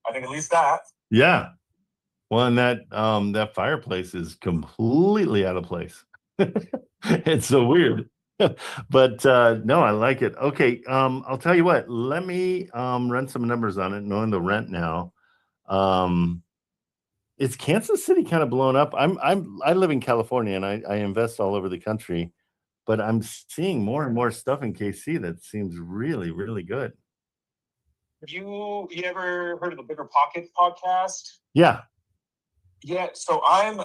I think at least that. Yeah. Well, and that fireplace is completely out of place. It's so weird. But no, I like it. Okay, I'll tell you what. Let me run some numbers on it, knowing the rent now. Is Kansas City kind of blown up? I live in California and I invest all over the country, but I'm seeing more and more stuff in KC that seems really, really good. Have you ever heard of the Bigger Pockets podcast? Yeah. Yeah. So I'm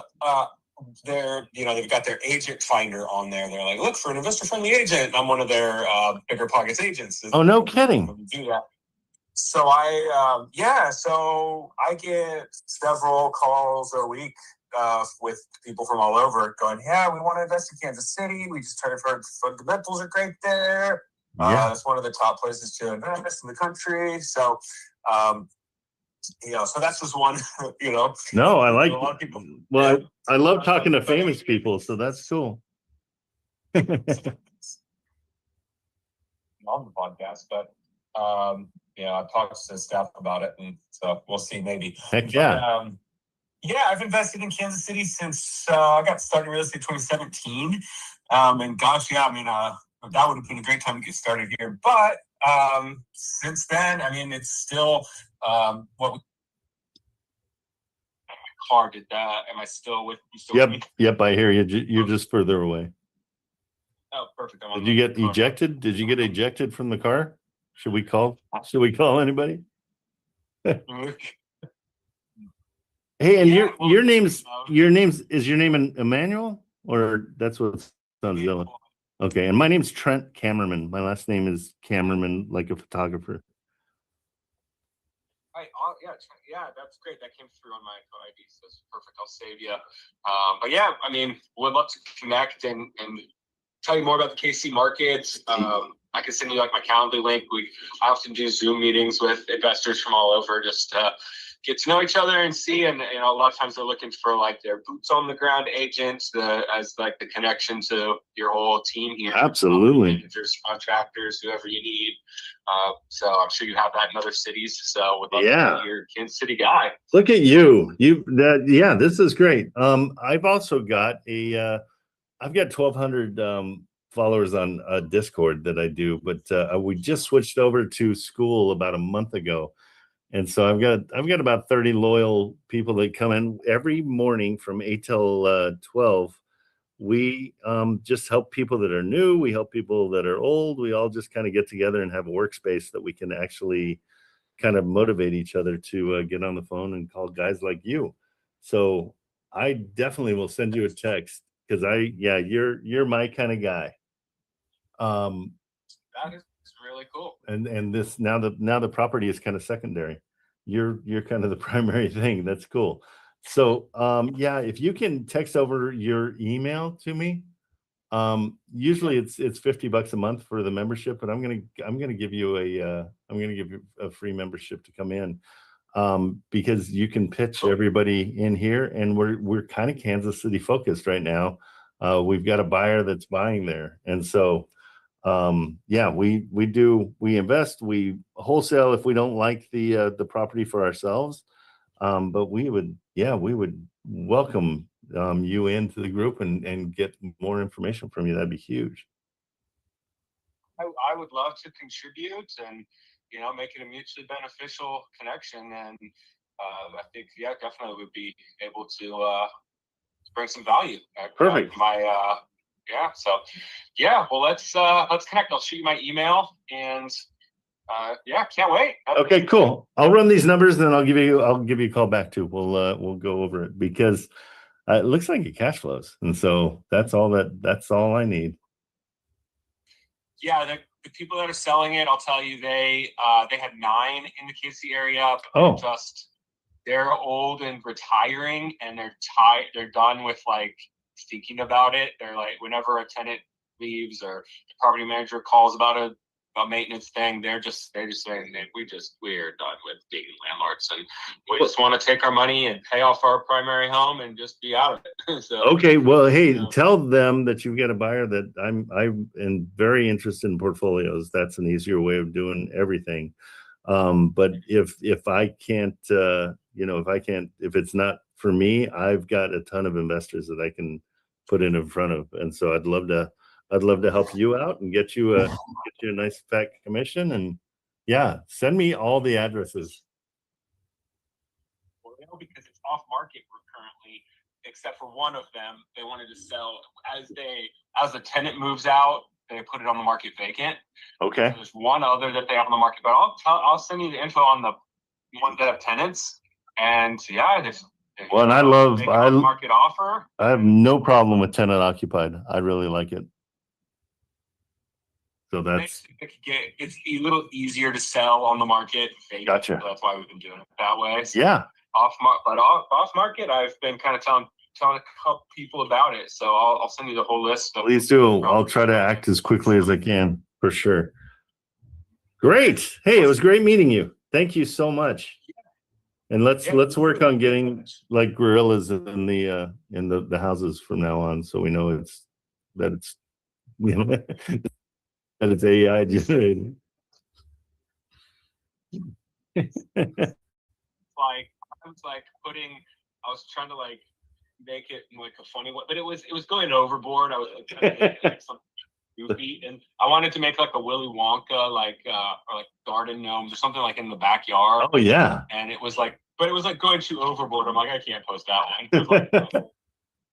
they've got their agent finder on there. They're like, look for an investor friendly agent. I'm one of their Bigger Pockets agents. Oh, no kidding. Do that. So I get several calls a week with people from all over going, yeah, we want to invest in Kansas City. We just heard fundamentals are great there. Yeah. It's one of the top places to invest in the country. So, so that's just one, No, I like a lot of people. Well, I love talking to famous people, so that's cool. On the podcast, but I've talked to staff about it, and so we'll see, maybe. Heck yeah. But, I've invested in Kansas City since I got started in real estate 2017. And gosh, that would have been a great time to get started here. But Since then, I mean, it's still what we car did that. Am I still with you? Still with me? Yep, I hear you. You're just further away. Oh, perfect. Did you get ejected? Did you get ejected from the car? Should we call anybody? Hey, and Yeah, your name's is your name Emmanuel, or that's what sounds yellow? Okay, and my name's Trent Cameraman. My last name is Cameraman, like a photographer. Yeah, that's great. That came through on my ID, so that's perfect. I'll save you. But yeah, I mean, would love to connect and tell you more about the KC markets. I can send you like my Calendly link. I often do Zoom meetings with investors from all over, just to get to know each other and see. And you know, a lot of times they're looking for like their boots on the ground agents, as like the connection to your whole team here. Absolutely. Managers, contractors, whoever you need. So I'm sure you have that in other cities. So would love to be your Kansas City guy. Look at you. Yeah, this is great. I've also got I've got 1,200 followers on Discord that I do, but we just switched over to school about a month ago. And so I've got about 30 loyal people that come in every morning from 8 till 12. We just help people that are new. We help people that are old. We all just kind of get together and have a workspace that we can actually kind of motivate each other to get on the phone and call guys like you. So I definitely will send you a text, because you're my kind of guy. That is really cool. And this now the property is kind of secondary. You're kind of the primary thing. That's cool. So yeah, if you can text over your email to me. Usually it's $50 a month for the membership, but I'm gonna give you a free membership to come in, because you can pitch everybody in here, and we're kind of Kansas City focused right now. We've got a buyer that's buying there, and so yeah, we invest, we wholesale if we don't like the property for ourselves, but we would welcome you into the group and get more information from you. That'd be huge. I would love to contribute and, you know, make it a mutually beneficial connection. And I think, yeah, definitely would be able to bring some value. Perfect. Yeah. So yeah, well, let's connect. I'll shoot you my email, and yeah, can't wait. Okay, cool. I'll run these numbers, then I'll give you a call back too. We'll go over it, because it looks like it cash flows, and so that's all I need. Yeah, the people that are selling it, I'll tell you, they had 9 in the KC area. Oh. They're old and retiring, and they're done with like thinking about it. They're like, whenever a tenant leaves or the property manager calls about a maintenance thing, they're just saying that we are done with being landlords, and we just want to take our money and pay off our primary home and just be out of it. So, okay, well, hey, tell them that you've got a buyer that I'm very interested in portfolios. That's an easier way of doing everything. But if I can't, if it's not for me, I've got a ton of investors that I can put in front of, and so I'd love to help you out and get you a nice fat commission. And yeah, send me all the addresses. Well, because it's off market currently, except for one of them, they wanted to sell as the tenant moves out. They put it on the market vacant. Okay. So there's one other that they have on the market, but I'll send you the info on the ones that have tenants. And yeah, well, and I market offer. I have no problem with tenant occupied. I really like it. So it's a little easier to sell on the market. Gotcha. So that's why we've been doing it that way. So yeah. Off market, I've been kind of telling a couple people about it. So I'll send you the whole list. Please do. I'll try to act as quickly as I can, for sure. Great. Hey, it was great meeting you. Thank you so much. And let's work on getting like gorillas in the houses from now on, so we know it's that it's AI generated. I was trying to like make it like a funny one, but it was going overboard. I was like, trying to make it like something would be, and I wanted to make like a Willy Wonka, or like garden gnomes or something like in the backyard. Oh yeah. And it was like, but it was like going too overboard. I'm like, I can't post that one.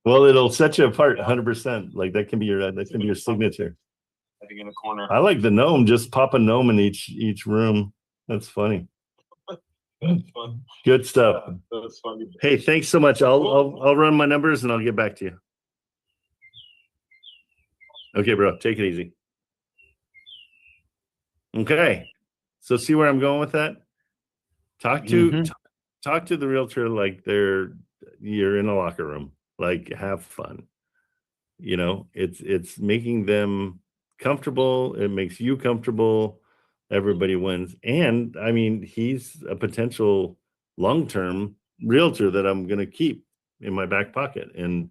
Well, it'll set you apart 100%. Like that can be your signature. I think in the corner. I like the gnome. Just pop a gnome in each room. That's funny. That's fun. Good stuff. That's funny. Hey, thanks so much. I'll run my numbers and I'll get back to you. Okay, bro. Take it easy. Okay. So see where I'm going with that? Talk to the realtor like you're in a locker room. Like have fun. You know, it's making them comfortable. It makes you comfortable. Everybody wins. And I mean, he's a potential long-term realtor that I'm going to keep in my back pocket. And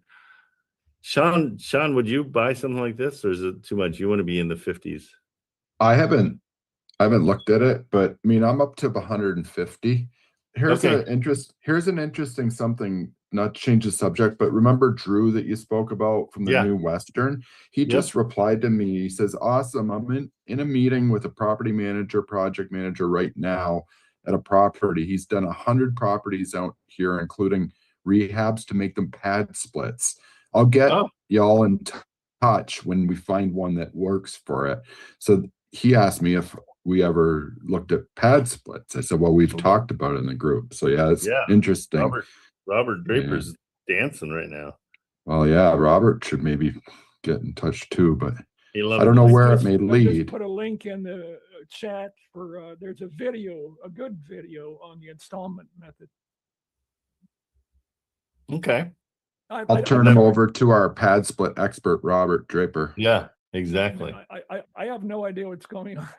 Sean, would you buy something like this, or is it too much? You want to be in the 50s? I haven't looked at it, but I mean, I'm up to 150. Here's an interesting something, not to change the subject, but remember Drew that you spoke about from the New Western? He just replied to me. He says, awesome. I'm in a meeting with a property manager, project manager right now at a property. He's done 100 properties out here, including rehabs to make them pad splits. I'll get y'all in touch when we find one that works for it. So he asked me if we ever looked at pad splits. I said, well, we've talked about it in the group. So yeah, it's interesting. Robert Draper's dancing right now. Well, yeah, Robert should maybe get in touch too, but I don't know where it may lead. Just put a link in the chat for there's a good video on the installment method. Okay. I'll turn him over to our pad split expert, Robert Draper. Yeah, exactly. I have no idea what's going on.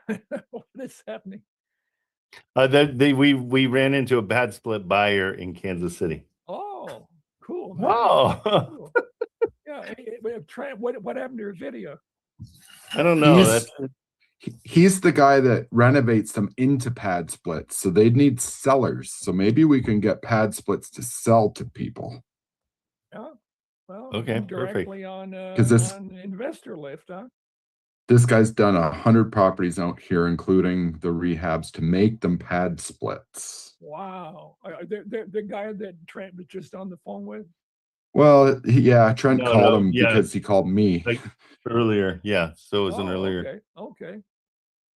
What is happening? We ran into a pad split buyer in Kansas City. Oh, cool. Man. Oh. Cool. Yeah. What happened to your video? I don't know. He's the guy that renovates them into pad splits. So they need sellers. So maybe we can get pad splits to sell to people. Yeah. Well, okay, directly perfect. On investor lift, huh? This guy's done 100 properties out here, including the rehabs to make them pad splits. Wow. The guy that Trent was just on the phone with? Well, yeah, Trent called him because he called me. Like earlier. Yeah. So it was an earlier. Okay.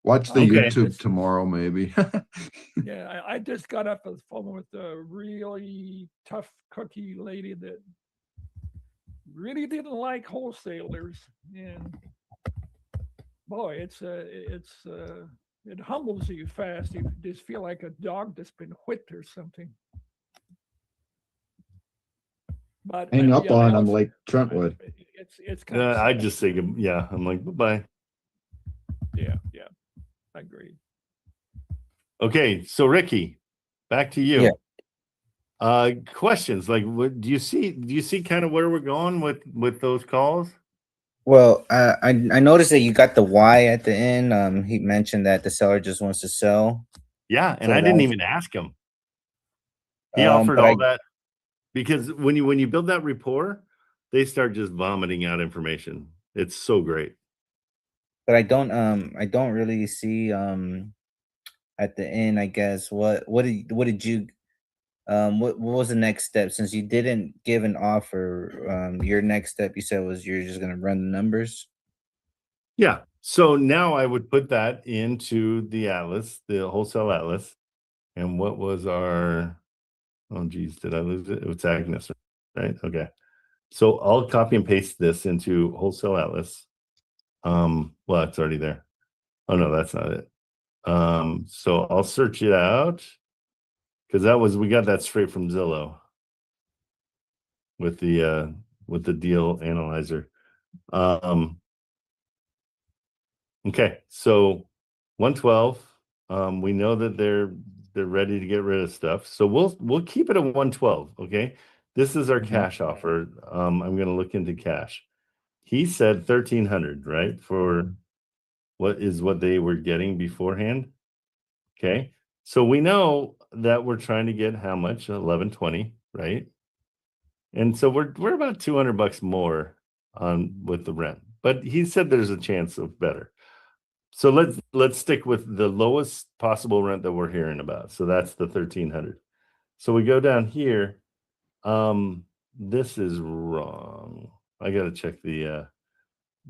Watch the YouTube tomorrow, maybe. Yeah, I just got off the phone with a really tough cookie lady that really didn't like wholesalers, and boy, it humbles you fast. You just feel like a dog that's been whipped or something. But hang up on him like Trentwood. It's kind of I just say I'm like bye. Yeah, I agree. Okay, so Ricky, back to you. Questions like what do you see kind of where we're going with those calls? Well, I noticed that you got the why at the end. He mentioned that the seller just wants to sell. Yeah, and I didn't even ask him. He offered all that because when you build that rapport, they start just vomiting out information. It's so great. But I don't really see at the end, I guess, what did you what was the next step? Since you didn't give an offer, your next step you said was you're just gonna run the numbers. Yeah. So now I would put that into the atlas, the wholesale atlas. And what was our did I lose it? It's Agnes, right? Okay. So I'll copy and paste this into wholesale atlas. Well, it's already there. Oh no, that's not it. So I'll search it out because we got that straight from Zillow with the deal analyzer. Okay, so 112. We know that they're ready to get rid of stuff, so we'll keep it at 112. Okay, this is our cash offer. I'm going to look into cash. He said 1,300, right? For what they were getting beforehand. Okay, so we know that we're trying to get how much? 1,120, right? And so we're about $200 more with the rent. but he said there's a chance of better. So let's stick with the lowest possible rent that we're hearing about. So that's the 1,300. So we go down here. This is wrong. I got to check the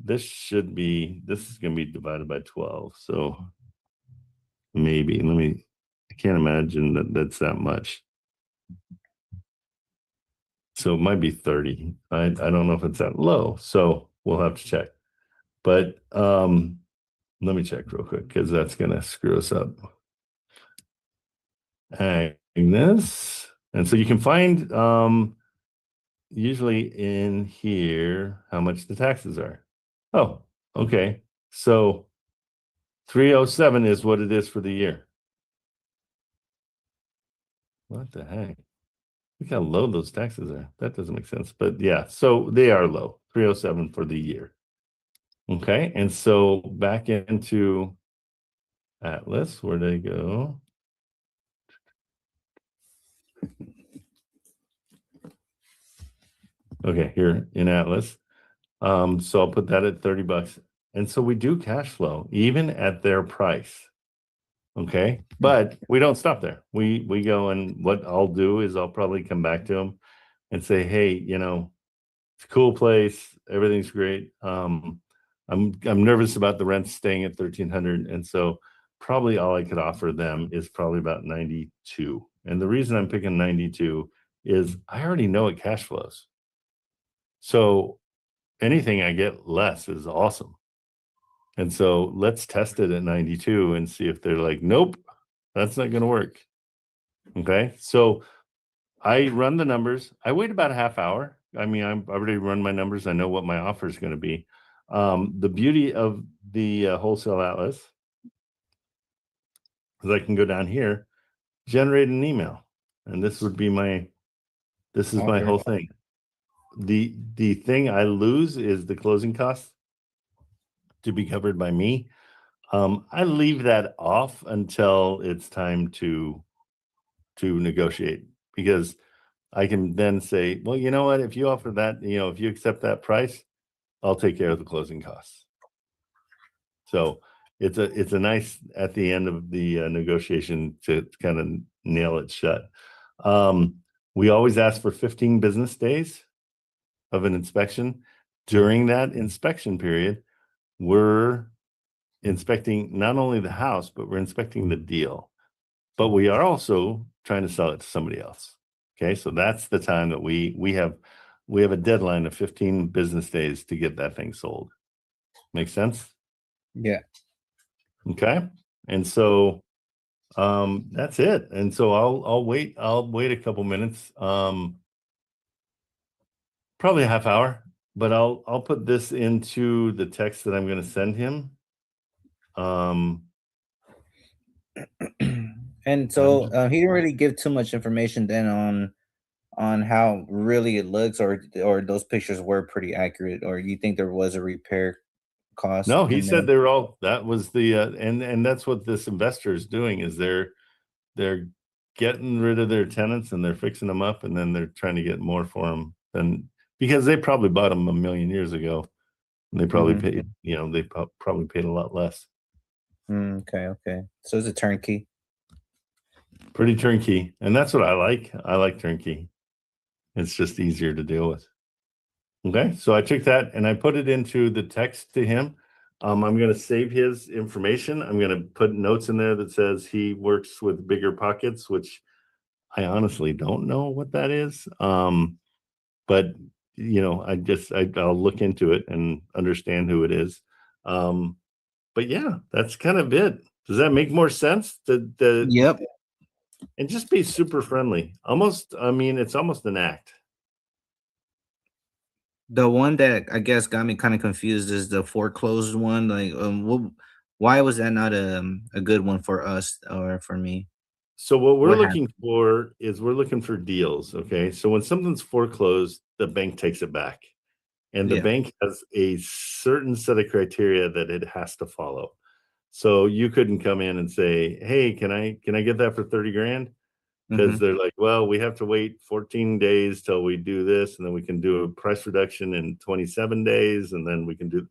this is going to be divided by 12. So maybe I can't imagine that that's that much. So it might be 30. I don't know if it's that low. So we'll have to check. But let me check real quick because that's going to screw us up. Agnes. And so you can find usually in here how much the taxes are. Oh, okay. So 307 is what it is for the year. What the heck? Look how low those taxes are. That doesn't make sense. But yeah, so they are low. 307 for the year. Okay. And so back into Atlas, where'd they go? Okay, here in Atlas. So I'll put that at $30. And so we do cash flow even at their price. Okay, but we don't stop there. We go, and what I'll do is I'll probably come back to them and say, hey, you know, it's a cool place, everything's great. I'm nervous about the rent staying at 1,300, and so probably all I could offer them is probably about 92. And the reason I'm picking 92 is I already know it cash flows. So anything I get less is awesome. And so let's test it at 92 and see if they're like, nope, that's not going to work. Okay. So I run the numbers. I wait about a half hour. I mean, I've already run my numbers. I know what my offer is going to be. The beauty of the Wholesale Atlas is I can go down here, generate an email. And this would be my whole thing. The thing I lose is the closing costs to be covered by me. I leave that off until it's time to negotiate, because I can then say, well, you know what, if you offer that, you know, if you accept that price, I'll take care of the closing costs. So it's a nice at the end of the negotiation to kind of nail it shut. We always ask for 15 business days of an inspection. During that inspection period, we're inspecting not only the house, but we're inspecting the deal. But we are also trying to sell it to somebody else. Okay, so that's the time that we have a deadline of 15 business days to get that thing sold. Make sense? Yeah. Okay. And so that's it. And so I'll wait a couple minutes. Probably a half hour, but I'll put this into the text that I'm going to send him. And so he didn't really give too much information then on how really it looks, or those pictures were pretty accurate, or you think there was a repair cost? No, he said they were all, that was the and that's what this investor is doing, is they're getting rid of their tenants and they're fixing them up, and then they're trying to get more for them than, because they probably bought them 1,000,000 years ago. And they probably paid, you know, they probably paid a lot less. Okay. So it's a turnkey. Pretty turnkey. And that's what I like. I like turnkey. It's just easier to deal with. Okay. So I took that and I put it into the text to him. I'm going to save his information. I'm going to put notes in there that says he works with Bigger Pockets, which I honestly don't know what that is. But you know, I'll look into it and understand who it is. But yeah, that's kind of it. Does that make more sense? Yep. And just be super friendly. Almost, I mean, it's almost an act. The one that I guess got me kind of confused is the foreclosed one. Like, why was that not a good one for us or for me? So what we're looking for is we're looking for deals. Okay. So when something's foreclosed, the bank takes it back. And the bank has a certain set of criteria that it has to follow. So you couldn't come in and say, hey, can I get that for 30 grand? because they're like, well, we have to wait 14 days till we do this, and then we can do a price reduction in 27 days, and then we can do.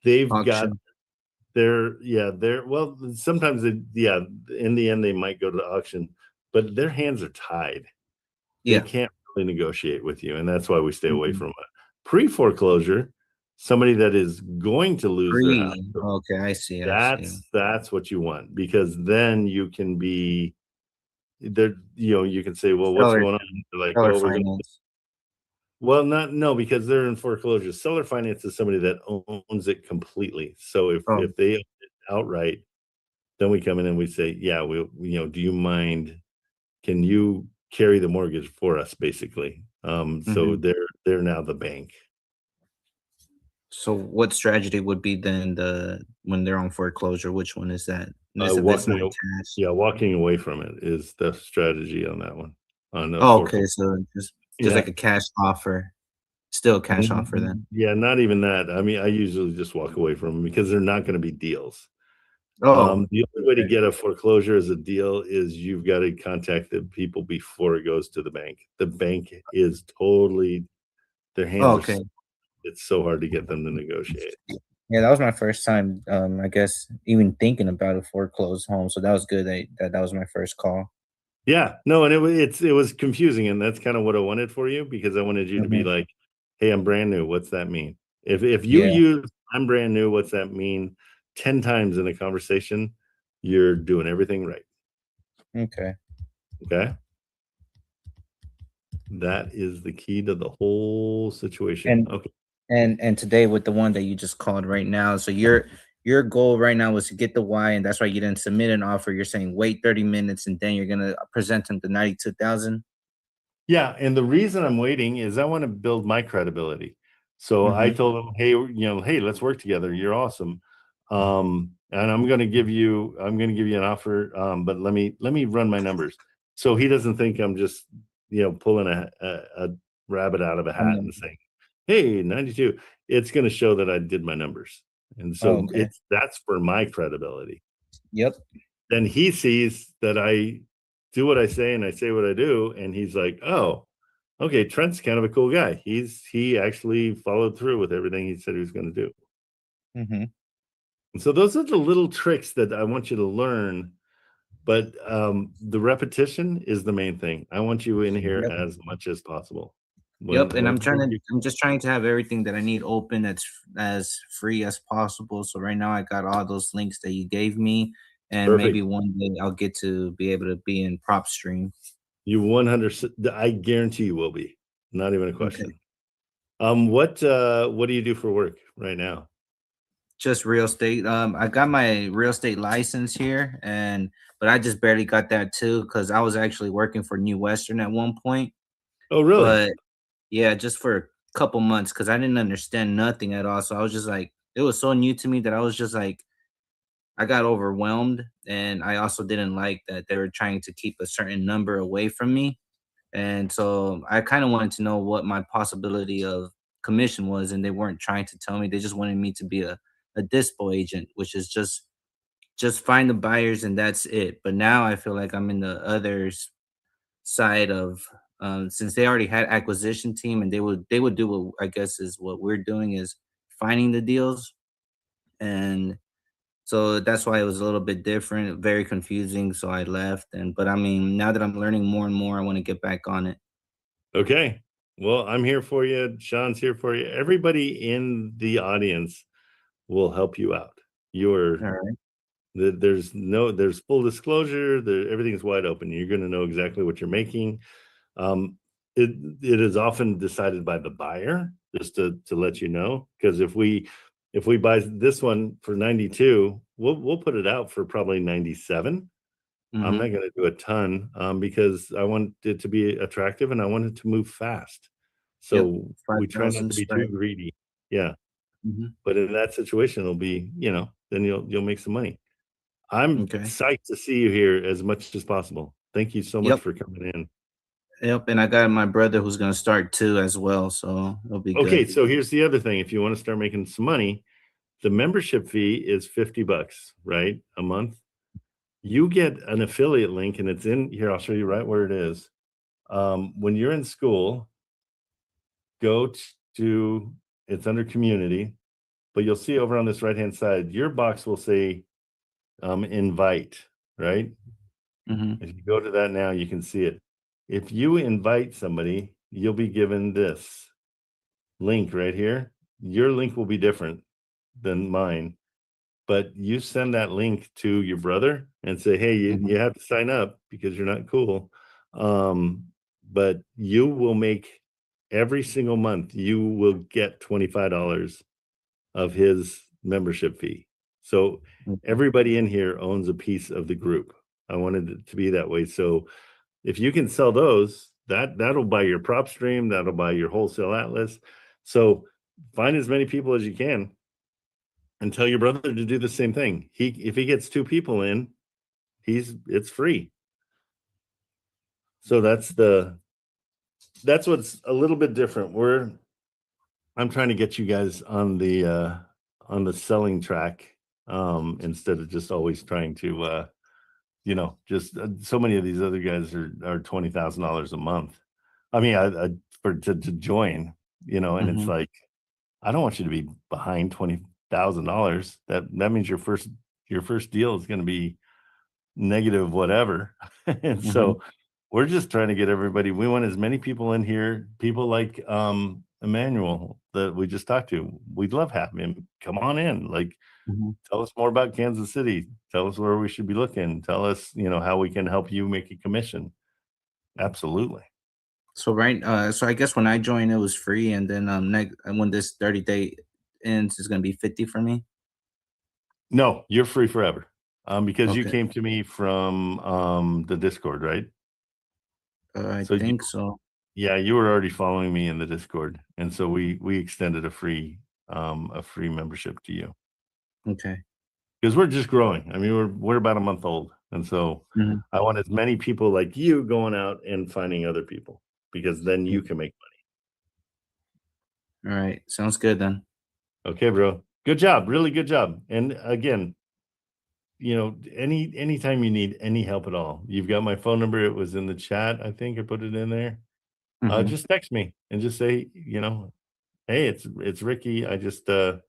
They've got well, sometimes in the end they might go to the auction, but their hands are tied. They can't really negotiate with you, and that's why we stay away from a pre-foreclosure. Somebody that is going to lose their house. Okay, I see. That's what you want, because then you can be there. You can say, well, what's going on? They're like, oh, we're going. Well, no, because they're in foreclosure. Seller finance is somebody that owns it completely. So if they own it outright, then we come in and we say, yeah, do you mind? Can you carry the mortgage for us, basically? So they're now the bank. So what strategy would be then when they're on foreclosure? Which one is that? Walking away from it is the strategy on that one. Okay, so just like a cash offer, still a cash offer then. Yeah, not even that. I mean, I usually just walk away from them because they're not going to be deals. The only way to get a foreclosure as a deal is you've got to contact the people before it goes to the bank. The bank is totally, their hands are, it's so hard to get them to negotiate. Yeah, that was my first time, I guess, even thinking about a foreclosed home. So that was good that was my first call. Yeah, no, and it was confusing, and that's kind of what I wanted for you, because I wanted you to be like, hey, I'm brand new. What's that mean? If you use I'm brand new, what's that mean 10 times in a conversation, you're doing everything right. Okay. That is the key to the whole situation. And today with the one that you just called right now, so your goal right now was to get the why, and that's why you didn't submit an offer. You're saying wait 30 minutes and then you're gonna present them the 92,000. Yeah, and the reason I'm waiting is I want to build my credibility. So I told them, hey, let's work together. You're awesome. And I'm gonna give you an offer. But let me run my numbers. So he doesn't think I'm just pulling a rabbit out of a hat and saying, hey, 92. It's gonna show that I did my numbers. And so that's for my credibility. Yep. Then he sees that I do what I say and I say what I do, and he's like, oh, okay, Trent's kind of a cool guy. He actually followed through with everything he said he was going to do. And so those are the little tricks that I want you to learn, but the repetition is the main thing. I want you in here as much as possible. And I'm just trying to have everything that I need open that's as free as possible. So right now I got all those links that you gave me, and maybe one day I'll get to be able to be in PropStream. You 100%, I guarantee you will be. Not even a question. What do you do for work right now? Just real estate. I got my real estate license here, but I just barely got that too, because I was actually working for New Western at one point. Oh, really? But yeah, just for a couple months, because I didn't understand nothing at all. So I was just like, it was so new to me that I was just like, I got overwhelmed. And I also didn't like that they were trying to keep a certain number away from me. And so I kind of wanted to know what my possibility of commission was, and they weren't trying to tell me. They just wanted me to be a dispo agent, which is just find the buyers and that's it. But now I feel like I'm in the other side of, since they already had acquisition team, and they would do what I guess is what we're doing, is finding the deals. And so that's why it was a little bit different, very confusing. So I left. But I mean, now that I'm learning more and more, I want to get back on it. Okay. Well, I'm here for you. Sean's here for you. Everybody in the audience will help you out. You're all right. There's full disclosure. Everything's wide open. You're going to know exactly what you're making. It is often decided by the buyer, just to let you know, because if we buy this one for 92, we'll put it out for probably 97. I'm not going to do a ton because I want it to be attractive and I want it to move fast. So we try not to be too greedy. Yeah. But in that situation, it'll be, then you'll make some money. I'm psyched to see you here as much as possible. Thank you so much for coming in. Yep, and I got my brother who's going to start too as well, so it'll be good. Okay, so here's the other thing. If you want to start making some money, the membership fee is $50, right? A month. you get an affiliate link, and it's in here. I'll show you right where it is. When you're in school, go to, it's under community, but you'll see over on this right-hand side, your box will say invite, right? Mm-hmm. If you go to that now, you can see it. If you invite somebody, you'll be given this link right here. Your link will be different than mine, but you send that link to your brother and say, hey, you have to sign up because you're not cool. But you will make every single month, you will get $25 of his membership fee. So everybody in here owns a piece of the group. I wanted it to be that way. So if you can sell those, that'll buy your PropStream, that'll buy your Wholesale Atlas. So find as many people as you can and tell your brother to do the same thing. If he gets 2 people in, it's free. So that's what's a little bit different. I'm trying to get you guys on the selling track instead of just always trying to just so many of these other guys are $20,000 a month. I mean, to join, and it's like, I don't want you to be behind $20,000. That means your first deal is going to be negative whatever. And so we're just trying to get everybody. We want as many people in here, people like Emmanuel that we just talked to. We'd love having him come on in. Like, tell us more about Kansas City. Tell us where we should be looking. Tell us, how we can help you make a commission. Absolutely. So so I guess when I joined, it was free, and then when this 30-day ends, it's gonna be 50 for me. No, you're free forever. Because you Okay. came to me from the Discord, right? I think so. Yeah, you were already following me in the Discord, and so we extended a free membership to you. Okay. Because we're just growing. I mean, we're about a month old, and so I want as many people like you going out and finding other people, because then you can make All right, sounds good then. money. Okay, bro. Good job. Really good job. And again, anytime you need any help at all, you've got my phone number. It was in the chat. I think I put it in there. Just text me and just say, hey, it's Ricky. I just I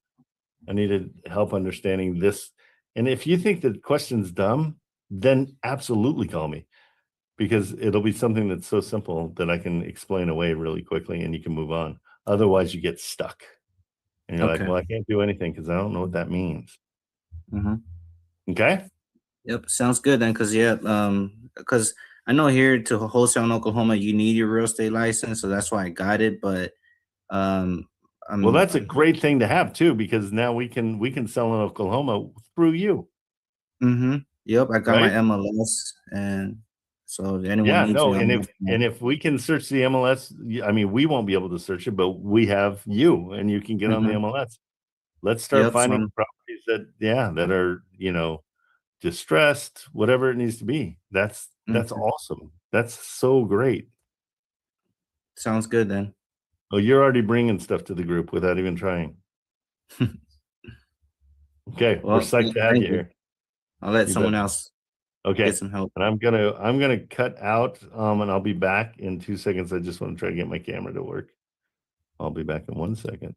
needed help understanding this. And if you think the question's dumb, then absolutely call me, because it'll be something that's so simple that I can explain away really quickly and you can move on. Otherwise, you get stuck. And you're like, well, I can't do anything because I don't know what that means. Okay. Yep, sounds good then. Because I know here to wholesale in Oklahoma, you need your real estate license, so that's why I got it. But well, that's a great thing to have too, because now we can sell in Oklahoma through you. Yep, I got my MLS, and so if anyone needs me, and if we can search the MLS, I mean, we won't be able to search it, but we have you, and you can get on the MLS. Let's start finding properties that are distressed, whatever it needs to be. That's awesome. That's so great. Sounds good then. Oh, you're already bringing stuff to the group without even trying. Okay, we're psyched to have you here. I'll let someone else get some help. And I'm gonna cut out and I'll be back in 2 seconds. I just want to try to get my camera to work. I'll be back in 1 second.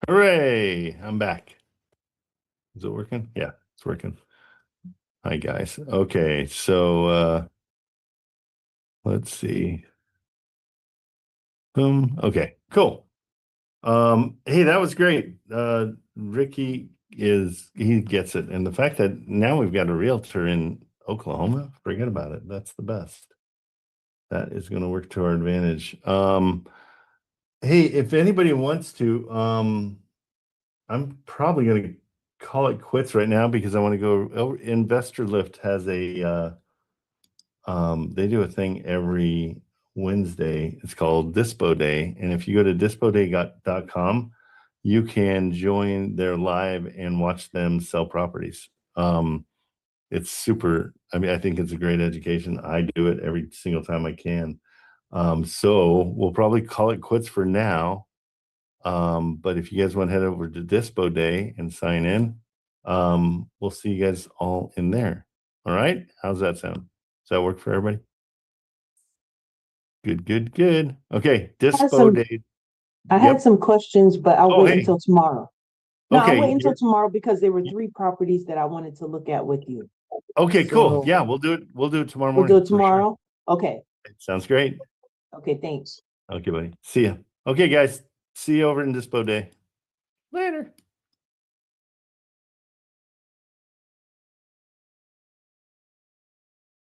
Hooray, I'm back. Is it working? Yeah, it's working. Hi guys. Okay, so let's see. Boom. Okay, cool. Hey, that was great. Ricky he gets it. And the fact that now we've got a realtor in Oklahoma, forget about it. That's the best. That is going to work to our advantage. Hey, if anybody wants to, I'm probably going to call it quits right now because I want to go. Investor Lift has a they do a thing every Wednesday. It's called Dispo Day. And if you go to dispoday.com, you can join their live and watch them sell properties. It's super. I mean, I think it's a great education. I do it every single time I can. So we'll probably call it quits for now. But if you guys want to head over to Dispo Day and sign in, we'll see you guys all in there. All right. How's that sound? Does that work for everybody? Good. Okay. Dispo Day. I had some questions, but I'll wait hey. until tomorrow. No, Okay, I'll wait until tomorrow because there were 3 properties that I wanted to look at with you. Okay, cool. So- Yeah, we'll do it. We'll do it tomorrow We'll morning. do it for sure. tomorrow? Okay. Sounds great. Okay, thanks. Okay, buddy. See ya. Okay, guys. See you over in Dispo Day. Later.